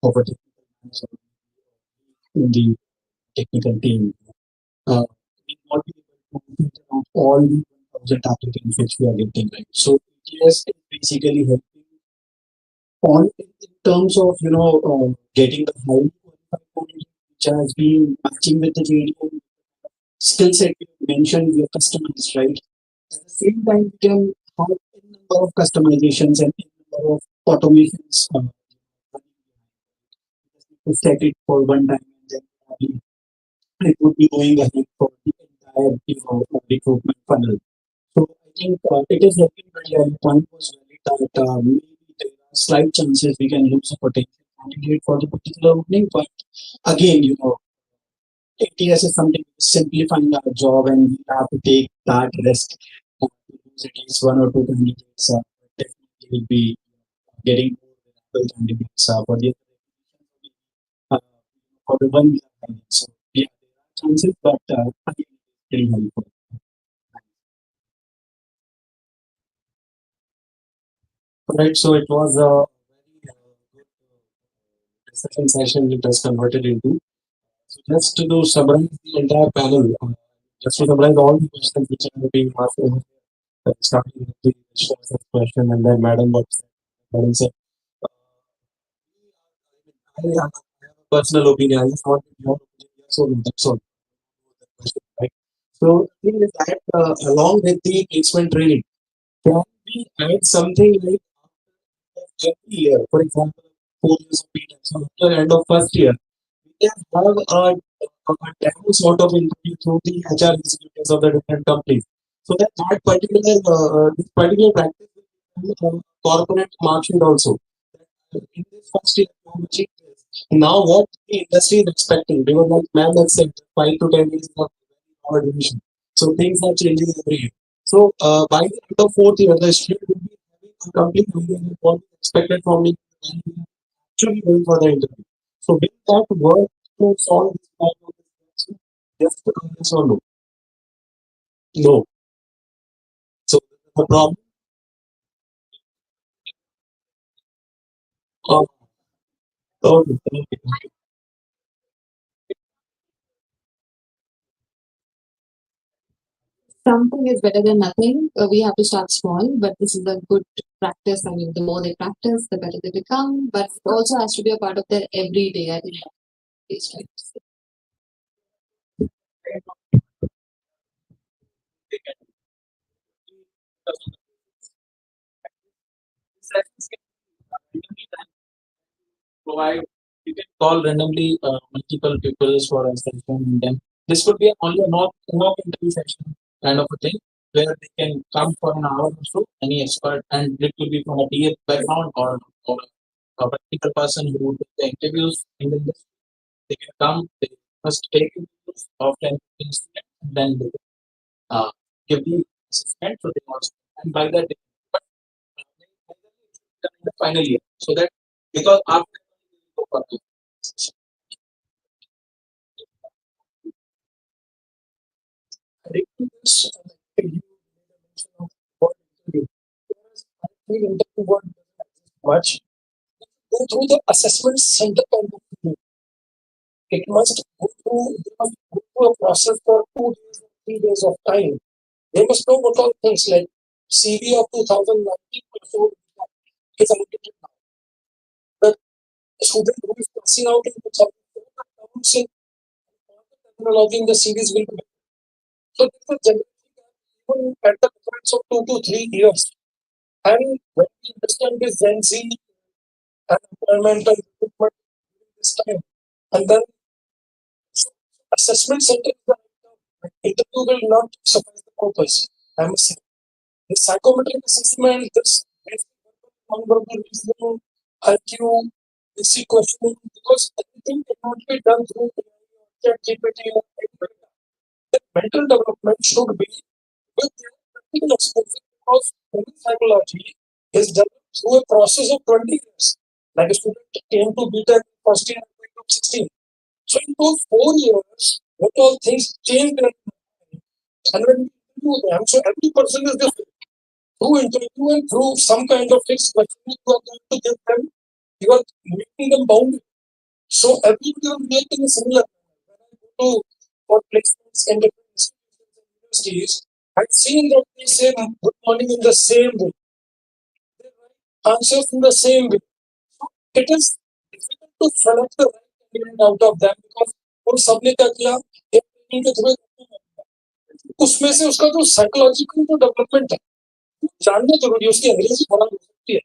of a technical manager in the technical team. Uh, we will not be able to filter out all the 1,000 applicants which we are getting. Right? So, ATS is basically helping on in terms of getting the highly qualified candidate which has been matching with the JD skill set you mentioned we are customized, right? At the same time, we can have a number of customizations and a lot of automations to set it for one time and then it would be going ahead for the entire recruitment funnel. So I think it is looking very well. Point was valid that maybe there are slight chances we can lose a potential candidate for the particular opening, but again, ATS is something simplifying our job, and we have to take that risk to lose at least one or two candidates. Definitely, will be getting more reliable candidates uh, for the one we are having. So yeah, there are chances, but again, it's pretty helpful. Right, so it was a very good discussion session it has converted into. So just to summarize the entire panel, just to summarize all the questions which are being asked over here, starting with the first question and then Madam said, I have a personal opinion. I just wanted your opinion. Yes or no, that's all. The question, right? So the thing is that along with the placement training, can we add something like every year, for example, 4 years of BTech, so after the end of first year, we can have a demo sort of interview through the HR executives of the different companies. So that this particular practice will become a corporate market also. In this first year, we have achieved this. Now, what the industry is expecting, because like ma'am has said, 5 to 10 years of our division. So things are changing every year. So by the end of fourth year, the student will be having a complete idea of what is expected from me when we are actually going for the interview. So will that work to solve this problem? Yes, yes or no? No. So the problem. Uh, okay, okay. Something is better than nothing. We have to start small, but this is a good practice. I mean, the more they practice, the better they become. But it also has to be a part of their everyday. I think that's right. Provide you can call randomly multiple people for a session and then this could be only a mock interview session kind of a thing where they can come for an hour or so, any expert, and it could be from a TA background or a practical person who would do the interviews in the industry. They can come, they first take interviews of 10 15 students, and then they uh, give the assessment so they also and by that they, but in the final year so that because after go for the ridiculous you mention of what interview. Whereas I feel interview word doesn't exist much. Go through the assessment center kind of thing. It must go through, they must go through a process for 2 days or 3 days of time. They must know what all things like CV of 2019 or so is outdated now. The student who is passing out in 2004 comes in all the terminology in the CVs will be. So this is generally even at the difference of 2 to 3 years. And when we understand this Gen Z and employment and recruitment during this time, and then so assessment center is the right term. Like, interview will not suffice the purpose. I must say. The psychometric assessment, this basic non-verbal reasoning, IQ, basic questioning, because everything cannot be done through ChatGPT or anything. The mental development should be with their practical exposure because human psychology is done through a process of 20 years. Like a student came to BTech first year at the age of 16. So in those 4 years, what all things changed in their mind. And when we interview them, so every person is different. Through interview and through some kind of fixed questioning you are going to give them, you are making them bounded. So everybody will react in a similar manner. When I go to for placements in different institutions and universities, I've seen that they say good morning in the same way. They write answers in the same way. So it is difficult to select the right candidate out of them because उन सबने क्या किया एक training के through उसमें से उसका जो साइकोलॉजिकल जो डेवलपमेंट है वो जानना जरूरी है उसकी अंग्रेजी खराब हो सकती है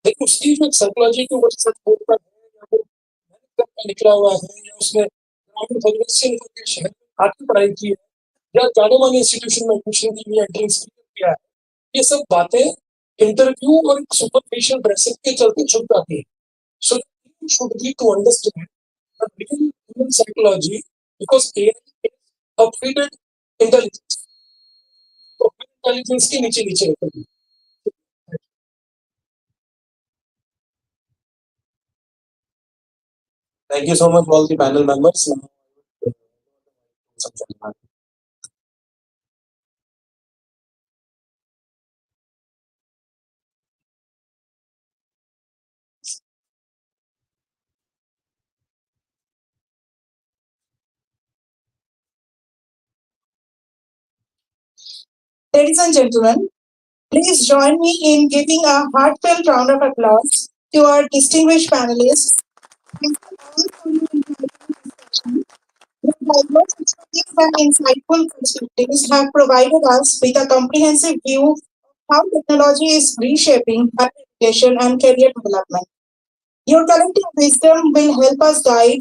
लेकिन उसकी जो साइकोलॉजी की वजह से बोलता है या वो मेहनत करके निकला हुआ है या उसने ग्रामीण परिवेश से निकल के शहर में आके पढ़ाई की है या जाने माने इंस्टीट्यूशन में एडमिशन के लिए एंट्रेंस किया है, ये सब बातें इंटरव्यू और सुपरफिशियल ड्रेसिंग के चलते छुप जाती है. So you should need to understand the real human psychology because AI is a fitted intelligence. तो इंटेलिजेंस के नीचे नीचे रहती है. Thank you so much, all the panel members. Ladies and gentlemen, please join me in giving a heartfelt round of applause to our distinguished panelists. Thank you all for your insightful discussion. Your diverse expertise and insightful perspectives have provided us with a comprehensive view of how technology is reshaping higher education and career development. Your collective wisdom will help us guide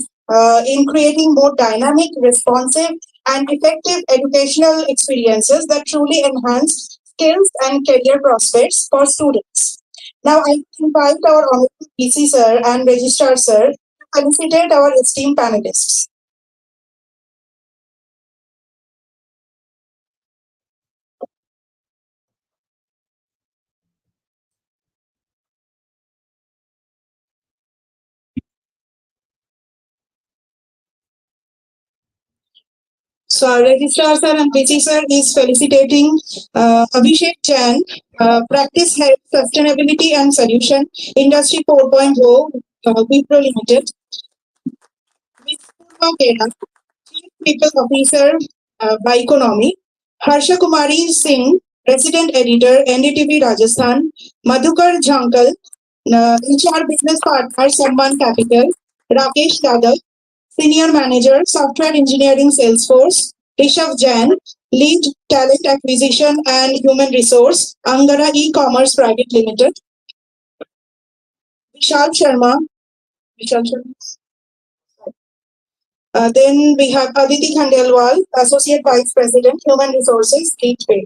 in creating more dynamic, responsive, and effective educational experiences that truly enhance skills and career prospects for students. Now, I invite our Honorable PC Sir and Registrar Sir to felicitate our esteemed panelists. So, our Registrar Sir and PC Sir is felicitating Abhishek Jain, Practice Health Sustainability and Solution, Industry 4.0, Wipro Limited. Ms. Purva Kela, Chief People Officer by Economy. Harsha Kumari Singh, Resident Editor, NDTV Rajasthan. Madhukar Jhankal, HR Business Partner, Samman Capital. Rakesh Yadav, Senior Manager, Software Engineering Salesforce. Rishabh Jain, Lead Talent Acquisition and Human Resource, Angara E-Commerce Private Limited. Vishal Sharma. Vishal Sharma. Then we have Aditi Khandelwal, Associate Vice President, Human Resources, Gateway.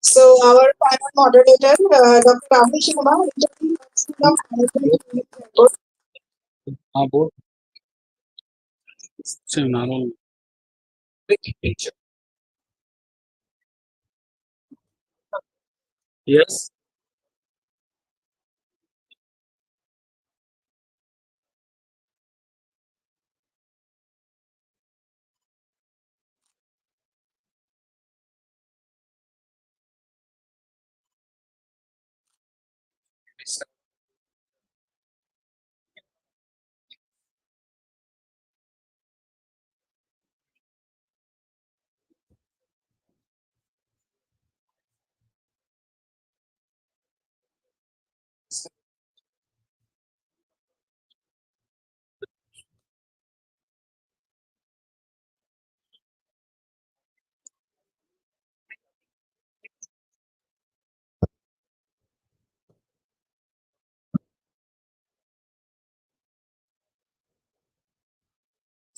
So our panel moderator, Dr. Rahul Sharma, Interim President of Management Unit, Jaipur. हाँ बोल. Same, I don't. Yes.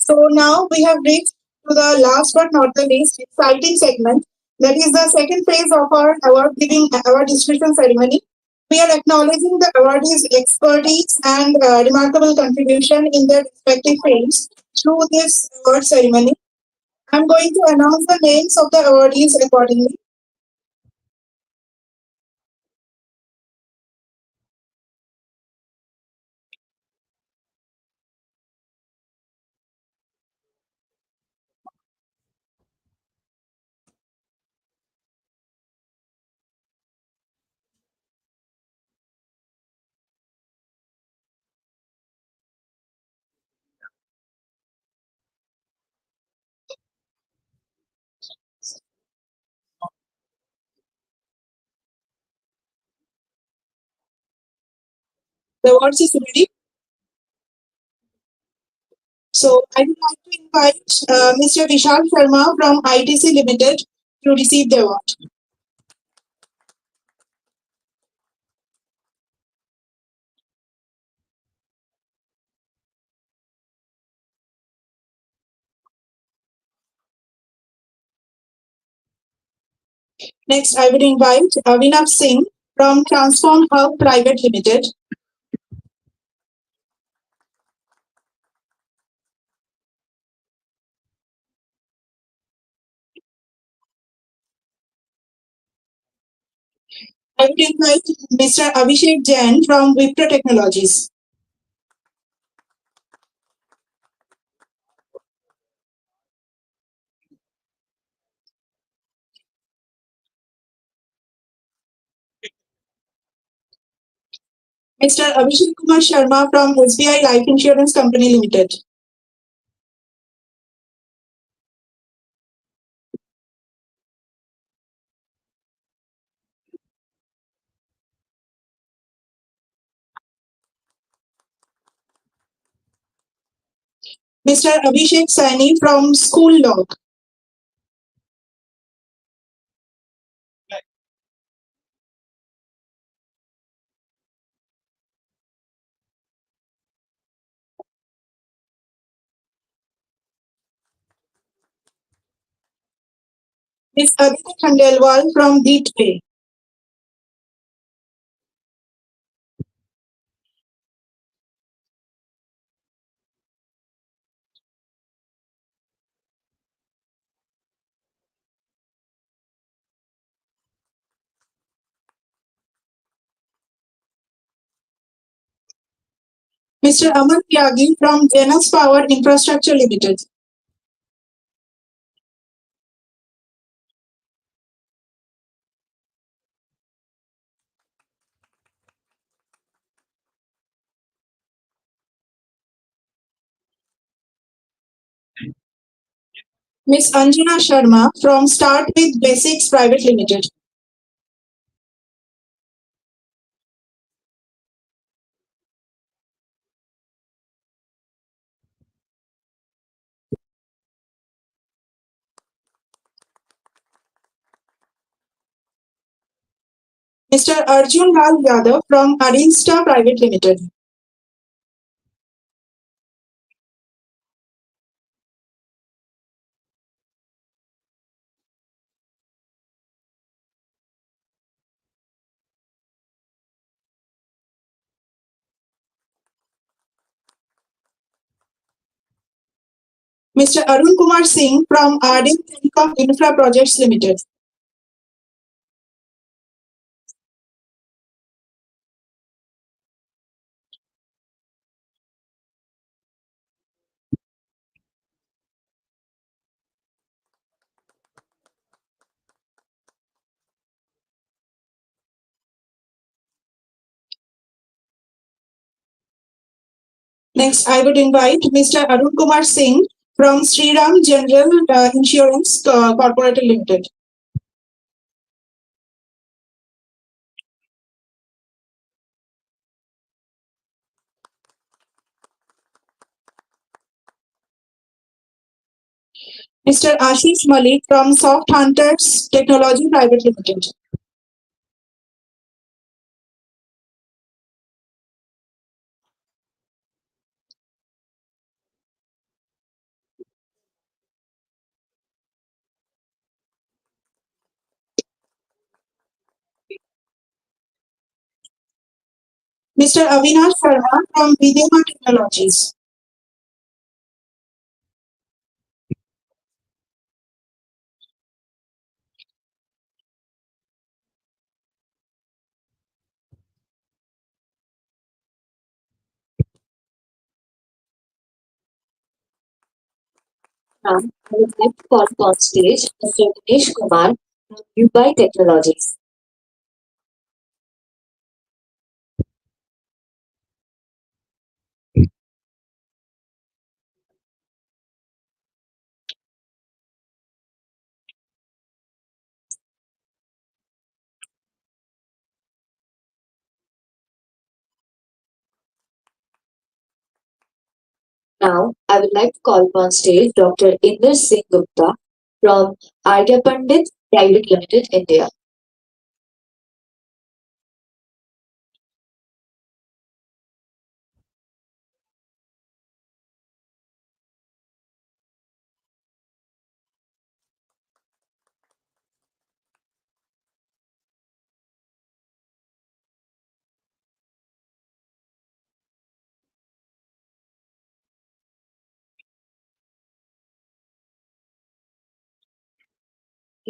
So now we have reached to the last but not the least exciting segment. That is the second phase of our award giving award distribution ceremony. We are acknowledging the awardees' expertise and remarkable contribution in their respective fields through this award ceremony. I'm going to announce the names of the awardees accordingly. The awards is ready. So I would like to invite Mr. Vishal Sharma from ITC Limited to receive the award. Next, I would invite Avinav Singh from Transform Hub Private Limited. I would invite Mr. Abhishek Jain from Wipro Technologies. Mr. Abhishek Kumar Sharma from SBI Life Insurance Company Limited. Mr. Abhishek Saini from School Log. Ms. Aditi Khandelwal from Deepway. Mr. Aman Tyagi from Janus Power Infrastructure Limited. Ms. Anjana Sharma from Start with Basics Private Limited. Mr. Arjun Lal Yadav from Arinsta Private Limited. Mr. Arun Kumar Singh from Ardent Telecom Infra Projects Limited. Next, I would invite Mr. Arun Kumar Singh from Sriram General Insurance Corporation Limited. Mr. Ashish Malik from Soft Hunters Technology Private Limited. Mr. Avinash Sharma from Videma Technologies. Now, I would like to call on stage Mr. Dinesh Kumar from Dubai Technologies. Now, I would like to call upon stage Dr. Inder Singh Gupta from Arya Pandit Private Limited, India.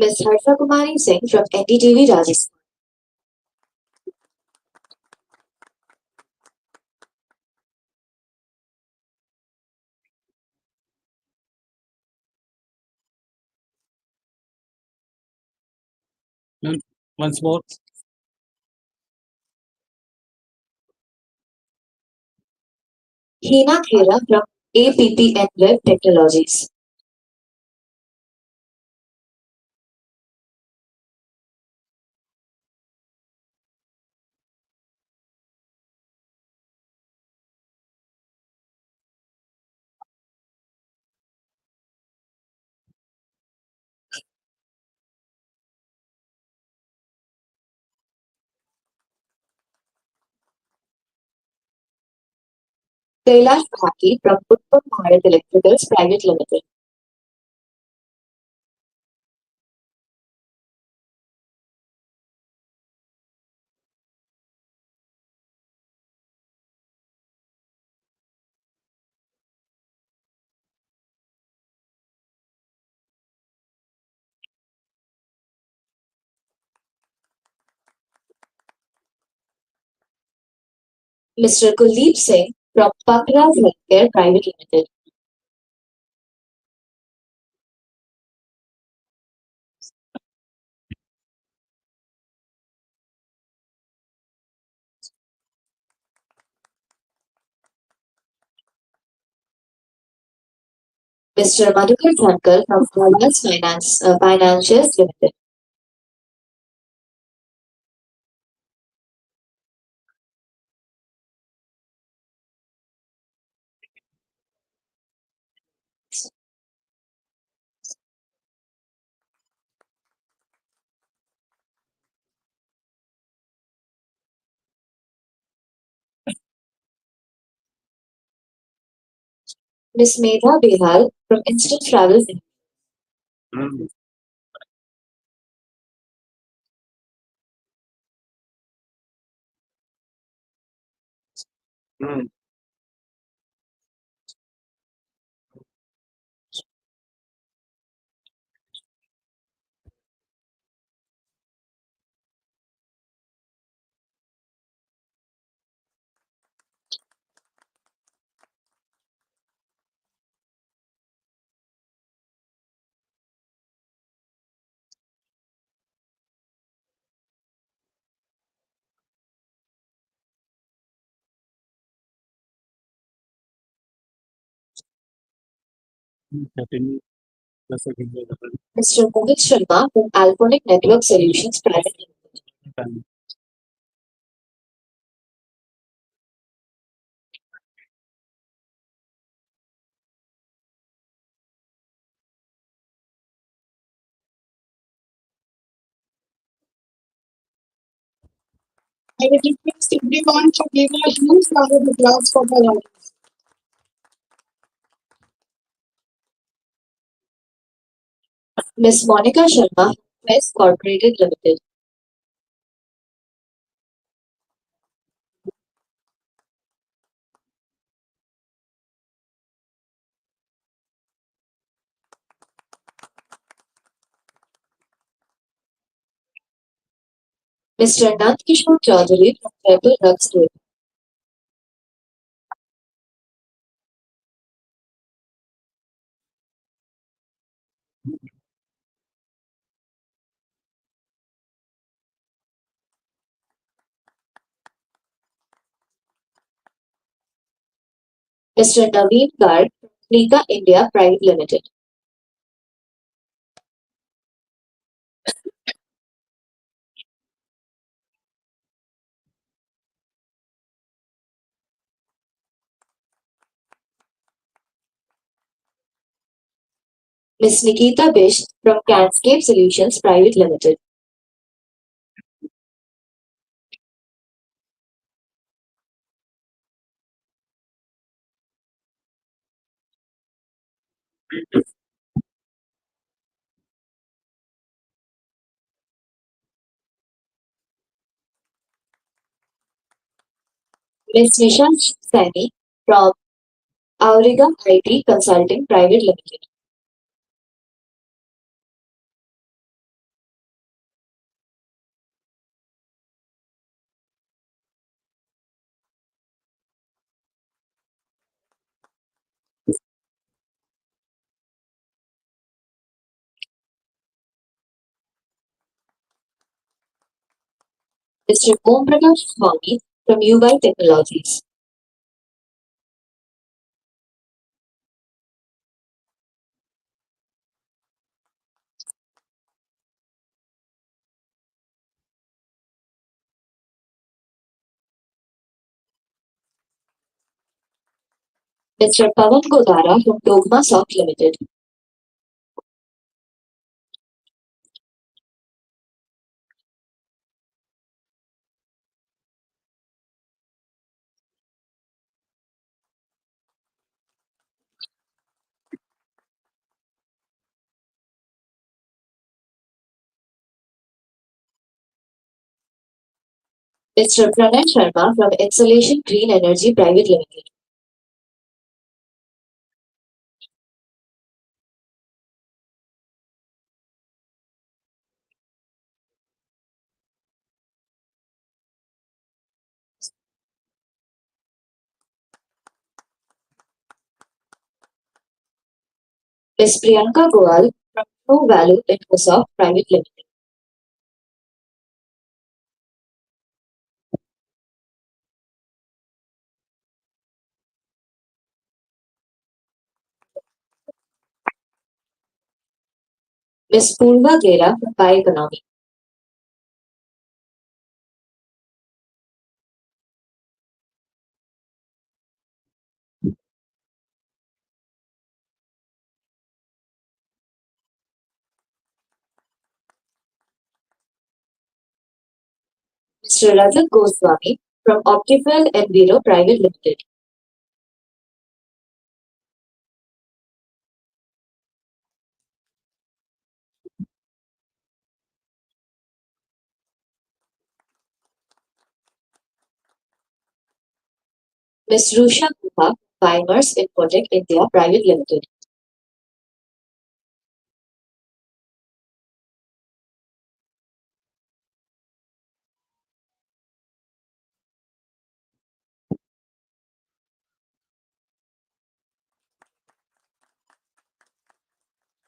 Ms. Harsha Kumari Singh from NDTV Rajasthan. Once more. Hina Khera from APPN Web Technologies. Kailash Bhati from Uttam Bharat Electricals Private Limited. Mr. Kuldeep Singh from Pakras Healthcare Private Limited. Mr. Madhukar Thankar from Aavas Financials Limited. Ms. Medha Bihal from Instant Travel. Mm. Mm. Continue. Plus again, Mr. Mohit Sharma from Alphonic Network Solutions Private the I would request everyone to give a huge round of applause for the audience. Ms. Monica Sharma, Quest Corporated Limited. Mr. Nand Kishore Chaudhary from Jaipur Drugstore. Mr. Naveen Garg from Nika India Private Limited. Ms. Nikita Bish from Canscape Solutions Private Limited. Ms. Nisha Sani from Auriga IT Consulting Private Limited. Mr. Om Prakash Swami from UI Technologies. Mr. Pavan Godara from Dogma Soft Limited. Mr. Pranay Sharma from Insulation Green Energy Private Limited. Ms. Priyanka Goal from True Value Infosoft Private Limited. Ms. Purva Gera from Bioeconomy. Mr. Rajat Goswami from Optifel Enviro Private Limited. Ms. Rusha Guha, Bimers Infotech India Private Limited.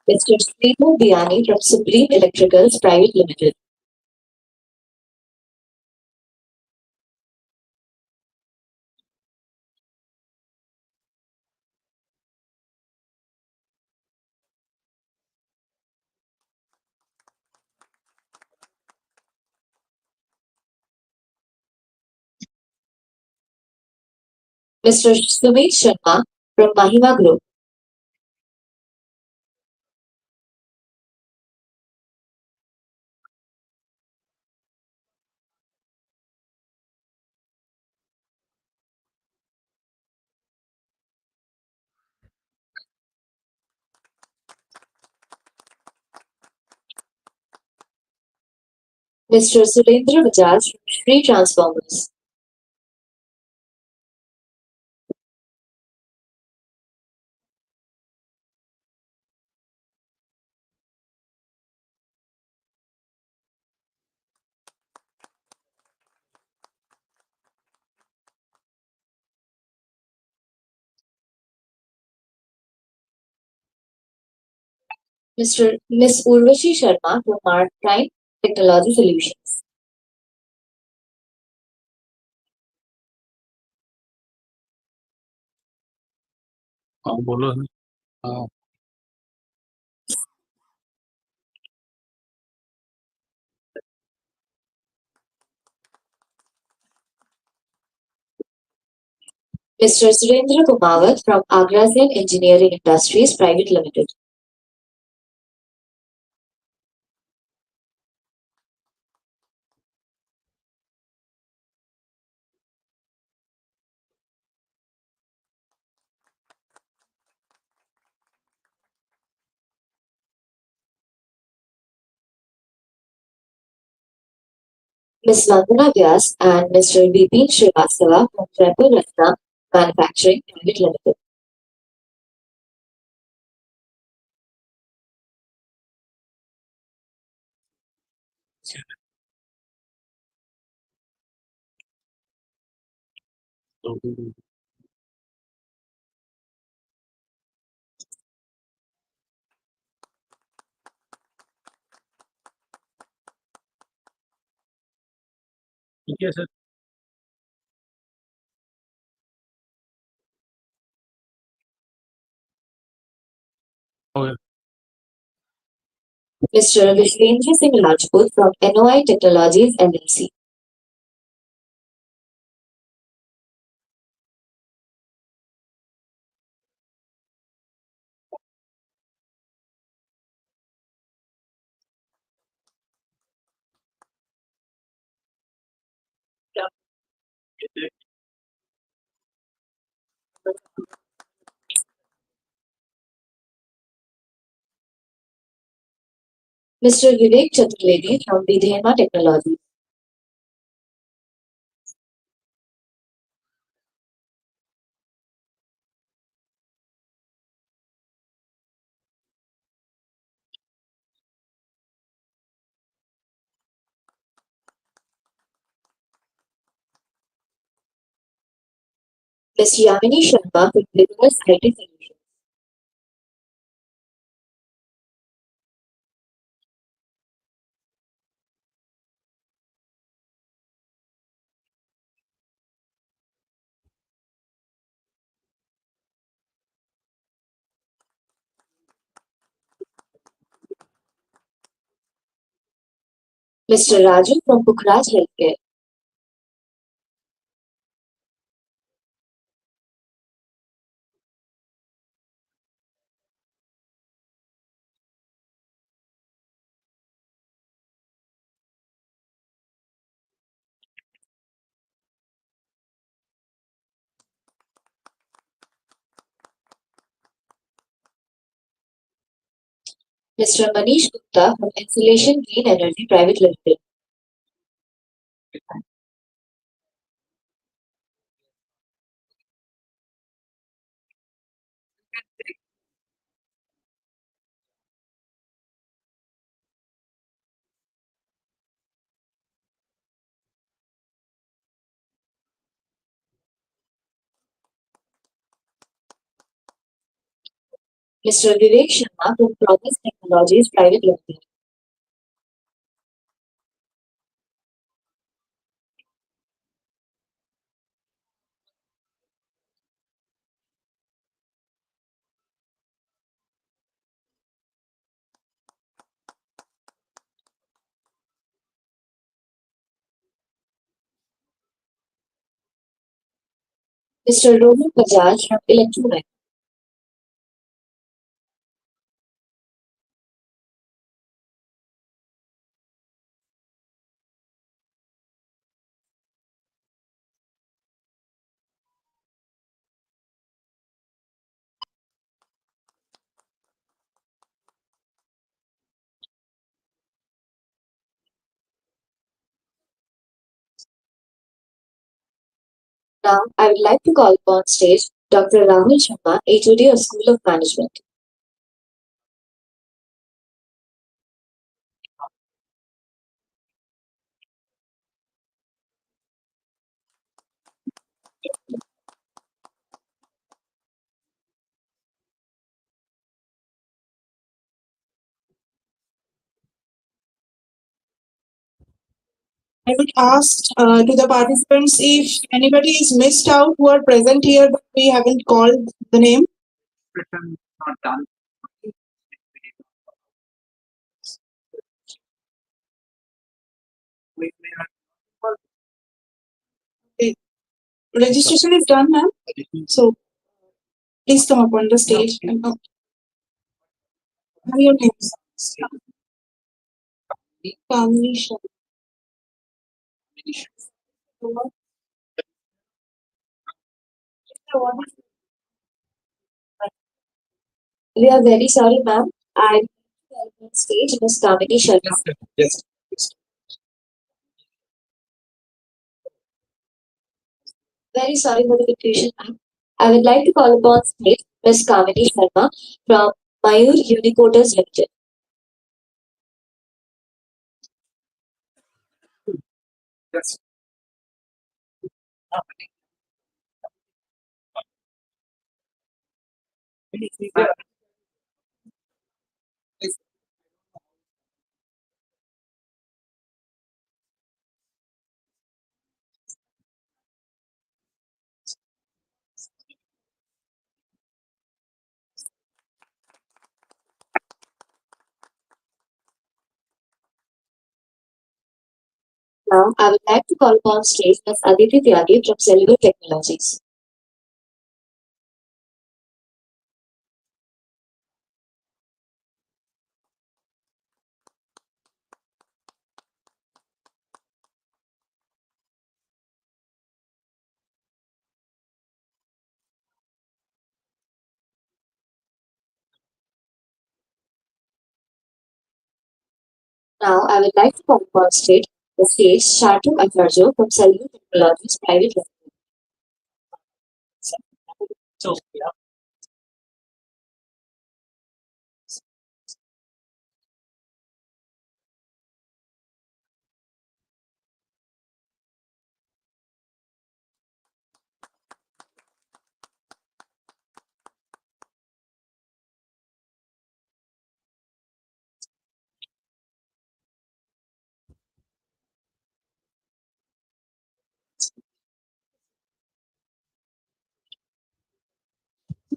Mr. Sridhar Biani from Supreme Electricals Private Limited. Mr. Sumit Sharma from Mahima Group. Mr. Surendra Bajaj from Shree Transformers. Miss Urvashi Sharma from Maritime Technology Solutions. हाँ बोलो हाँ Mr. Surendra Kumawat from Agrazian Engineering Industries Private Limited. Ms. Vandana Vyas and Mr. Bipin Srivastava from Jaipur Manufacturing Private Limited. Yes, sir. Okay. Mr. Vishwendra Singh Rajput from NOI Technologies LLC. Mr. Vivek Chaturvedi from Vidhema Technologies. Ms. Yamini Sharma from Business IT Solutions. Mr. Raju from Pukhraj Healthcare. Mr. Manish Gupta from Insulation Green Energy Private Limited. Mr. Vivek Sharma from Promise Technologies Private Limited. Mr. Rohan Bajaj from Electronet. Now, I would like to call upon stage Dr. Rahul Sharma, HOD of School of Management. I would ask to the participants if anybody is missed out who are present here but we haven't called the name. Not done. We may have Okay. Registration is done, ma'am. So please come up on the stage and have your names. Kamini Shah. We are very sorry, ma'am. I will call upon stage Ms. Kamini Sharma. yes. Very sorry for the confusion, ma'am. I would like to call upon stage Ms. Kamini Sharma from Mayur Unicoders Limited. Yes. Now, I would like to call upon stage Ms. Aditi Tyagi from Cellular Technologies. Now, I would like to call upon stage Shartuk Atharjo from Cellular Technologies Private Limited. So, yeah.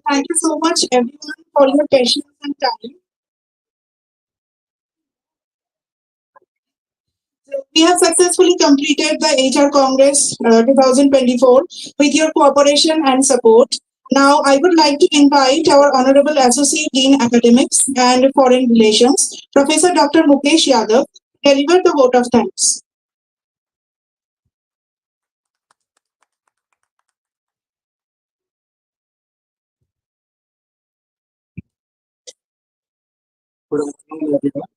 Thank you so much, everyone, for your patience and time. We have successfully completed the HR Congress 2024 with your cooperation and support. Now, I would like to invite our Honorable Associate Dean Academics and Foreign Relations, Professor Dr. Mukesh Yadav, to deliver the vote of thanks. Good afternoon, everyone.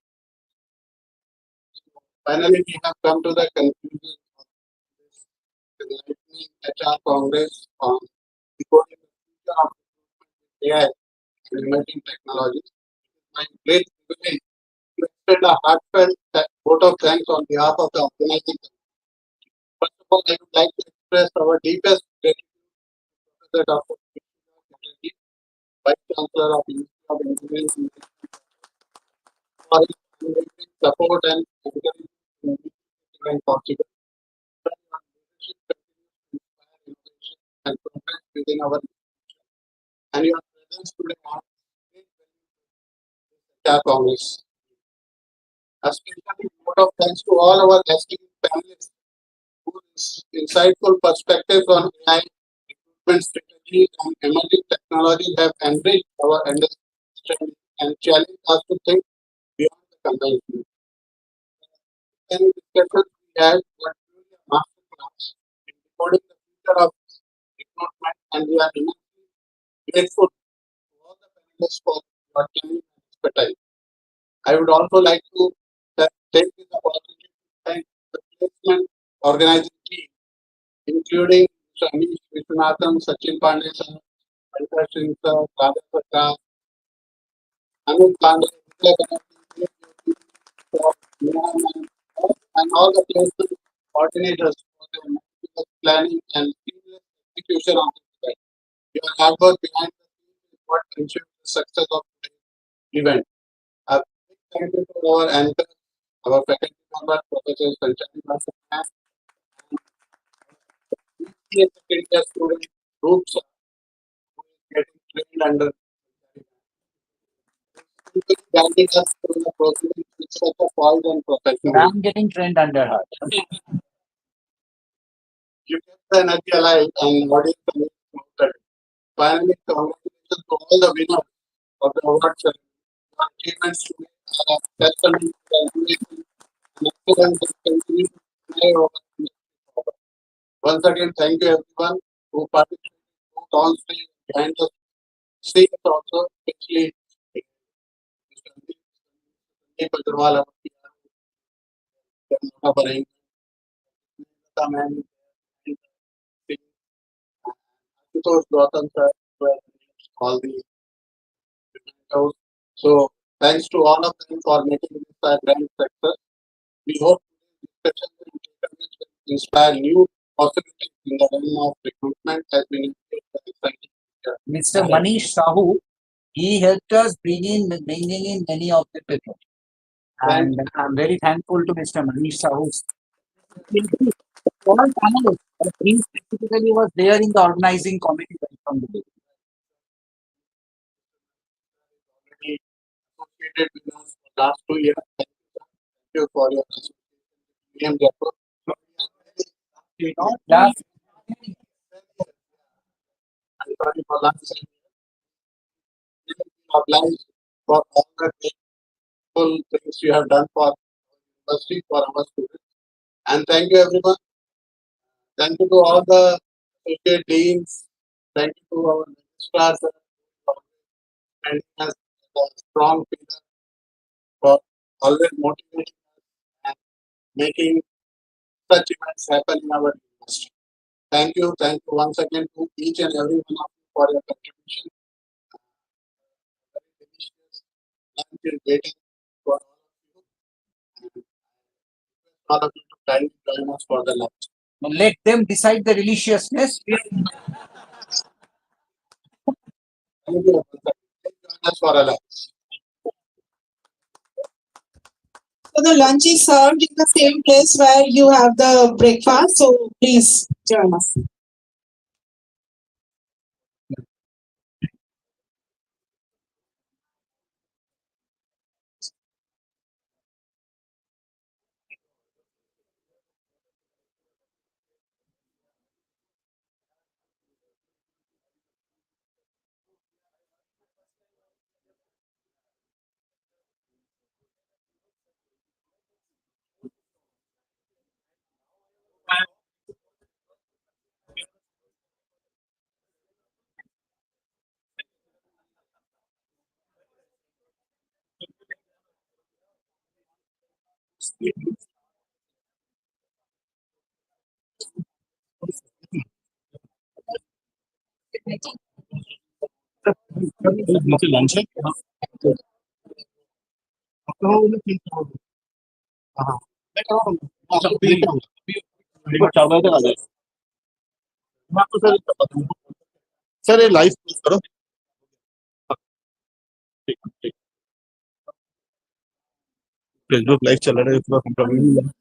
Finally, we have come to the conclusion of this enlightening HR Congress on decoding the future of AI and emerging technologies. My great privilege to extend a heartfelt vote of thanks on behalf of the organizing committee. First of all, I would like to express our deepest gratitude to Professor Dr. Chatterjee, Vice Chancellor of University of Engineering and Management, for his unwavering support and encouragement in making this event possible. Sir, your leadership continues to inspire innovation and progress within our institution, and your presence today adds great value to HR Congress. A special vote of thanks to all our esteemed panelists whose insightful perspectives on AI, recruitment strategies, and emerging technologies have enriched our understanding and challenged us to think beyond the conventional. And discussions we had were truly a masterclass in decoding the future of recruitment, and we are immensely grateful to all the panelists for your time and expertise. I would also like to take this opportunity to thank the placement organizing team, including Amish Vishwanathan, Sachin Pandey, sir, Pankaj Singh, sir, Radha Prakash, Anil Pandey, Vijay Banerjee, Jyoti, for Neha ma'am, and all the placement coordinators for their meticulous planning and seamless execution of this event. Your hard work behind the scenes is what ensures the success of today's event. A big thank you to our anchors, our faculty members, Professor Sanchari Bhasan, and BCA second year student groups who is getting trained under guiding us through the proceedings with such a poise and professionalism. I'm getting trained under her. You kept the energy alive and audience promoted. Finally, congratulations to all the winners of the award ceremony. Your achievements today are a testament to the innovation and excellence that continue to drive our industry forward. Once again, thank you everyone who participated both on stage and behind the scenes also, especially Mr. Sandeep Agarwal, our PR, our arrangement, Ma'am, Ashutosh Gautam sir, all the presenters. So thanks to all of them for making this a grand success. We hope this session will inspire new possibilities in the realm of recruitment has been exciting. Mr. Manish Sahu, he helped us bringing in many of the people. And I'm very thankful to Mr. Manish Sahu. All panelists, but he specifically was there in the organizing committee right from the beginning. Already associated with us for the last 2 years. Thank you for your association with Jaipur. Last I'm sorry for last time. Obliged for all the grateful things you have done for university, for our students. And thank you everyone. Thank you to all the associate deans. Thank you to our registrars for standing us as a strong pillar for always motivating and making such events happen in our university. Thank you once again to each and every one of you for your contribution. Very delicious lunch is waiting for all of you to kindly join us for the lunch. let them decide the deliciousness. Thank you. Join us for a lunch. So the lunch is served in the same place where you have the breakfast. So please join us. नीचे lunch है हाँ चार बजे तक आ जाए मैं आपको sir बता दूँ सर ये लाइव करो ठीक ठीक फेसबुक लाइव चल रहा है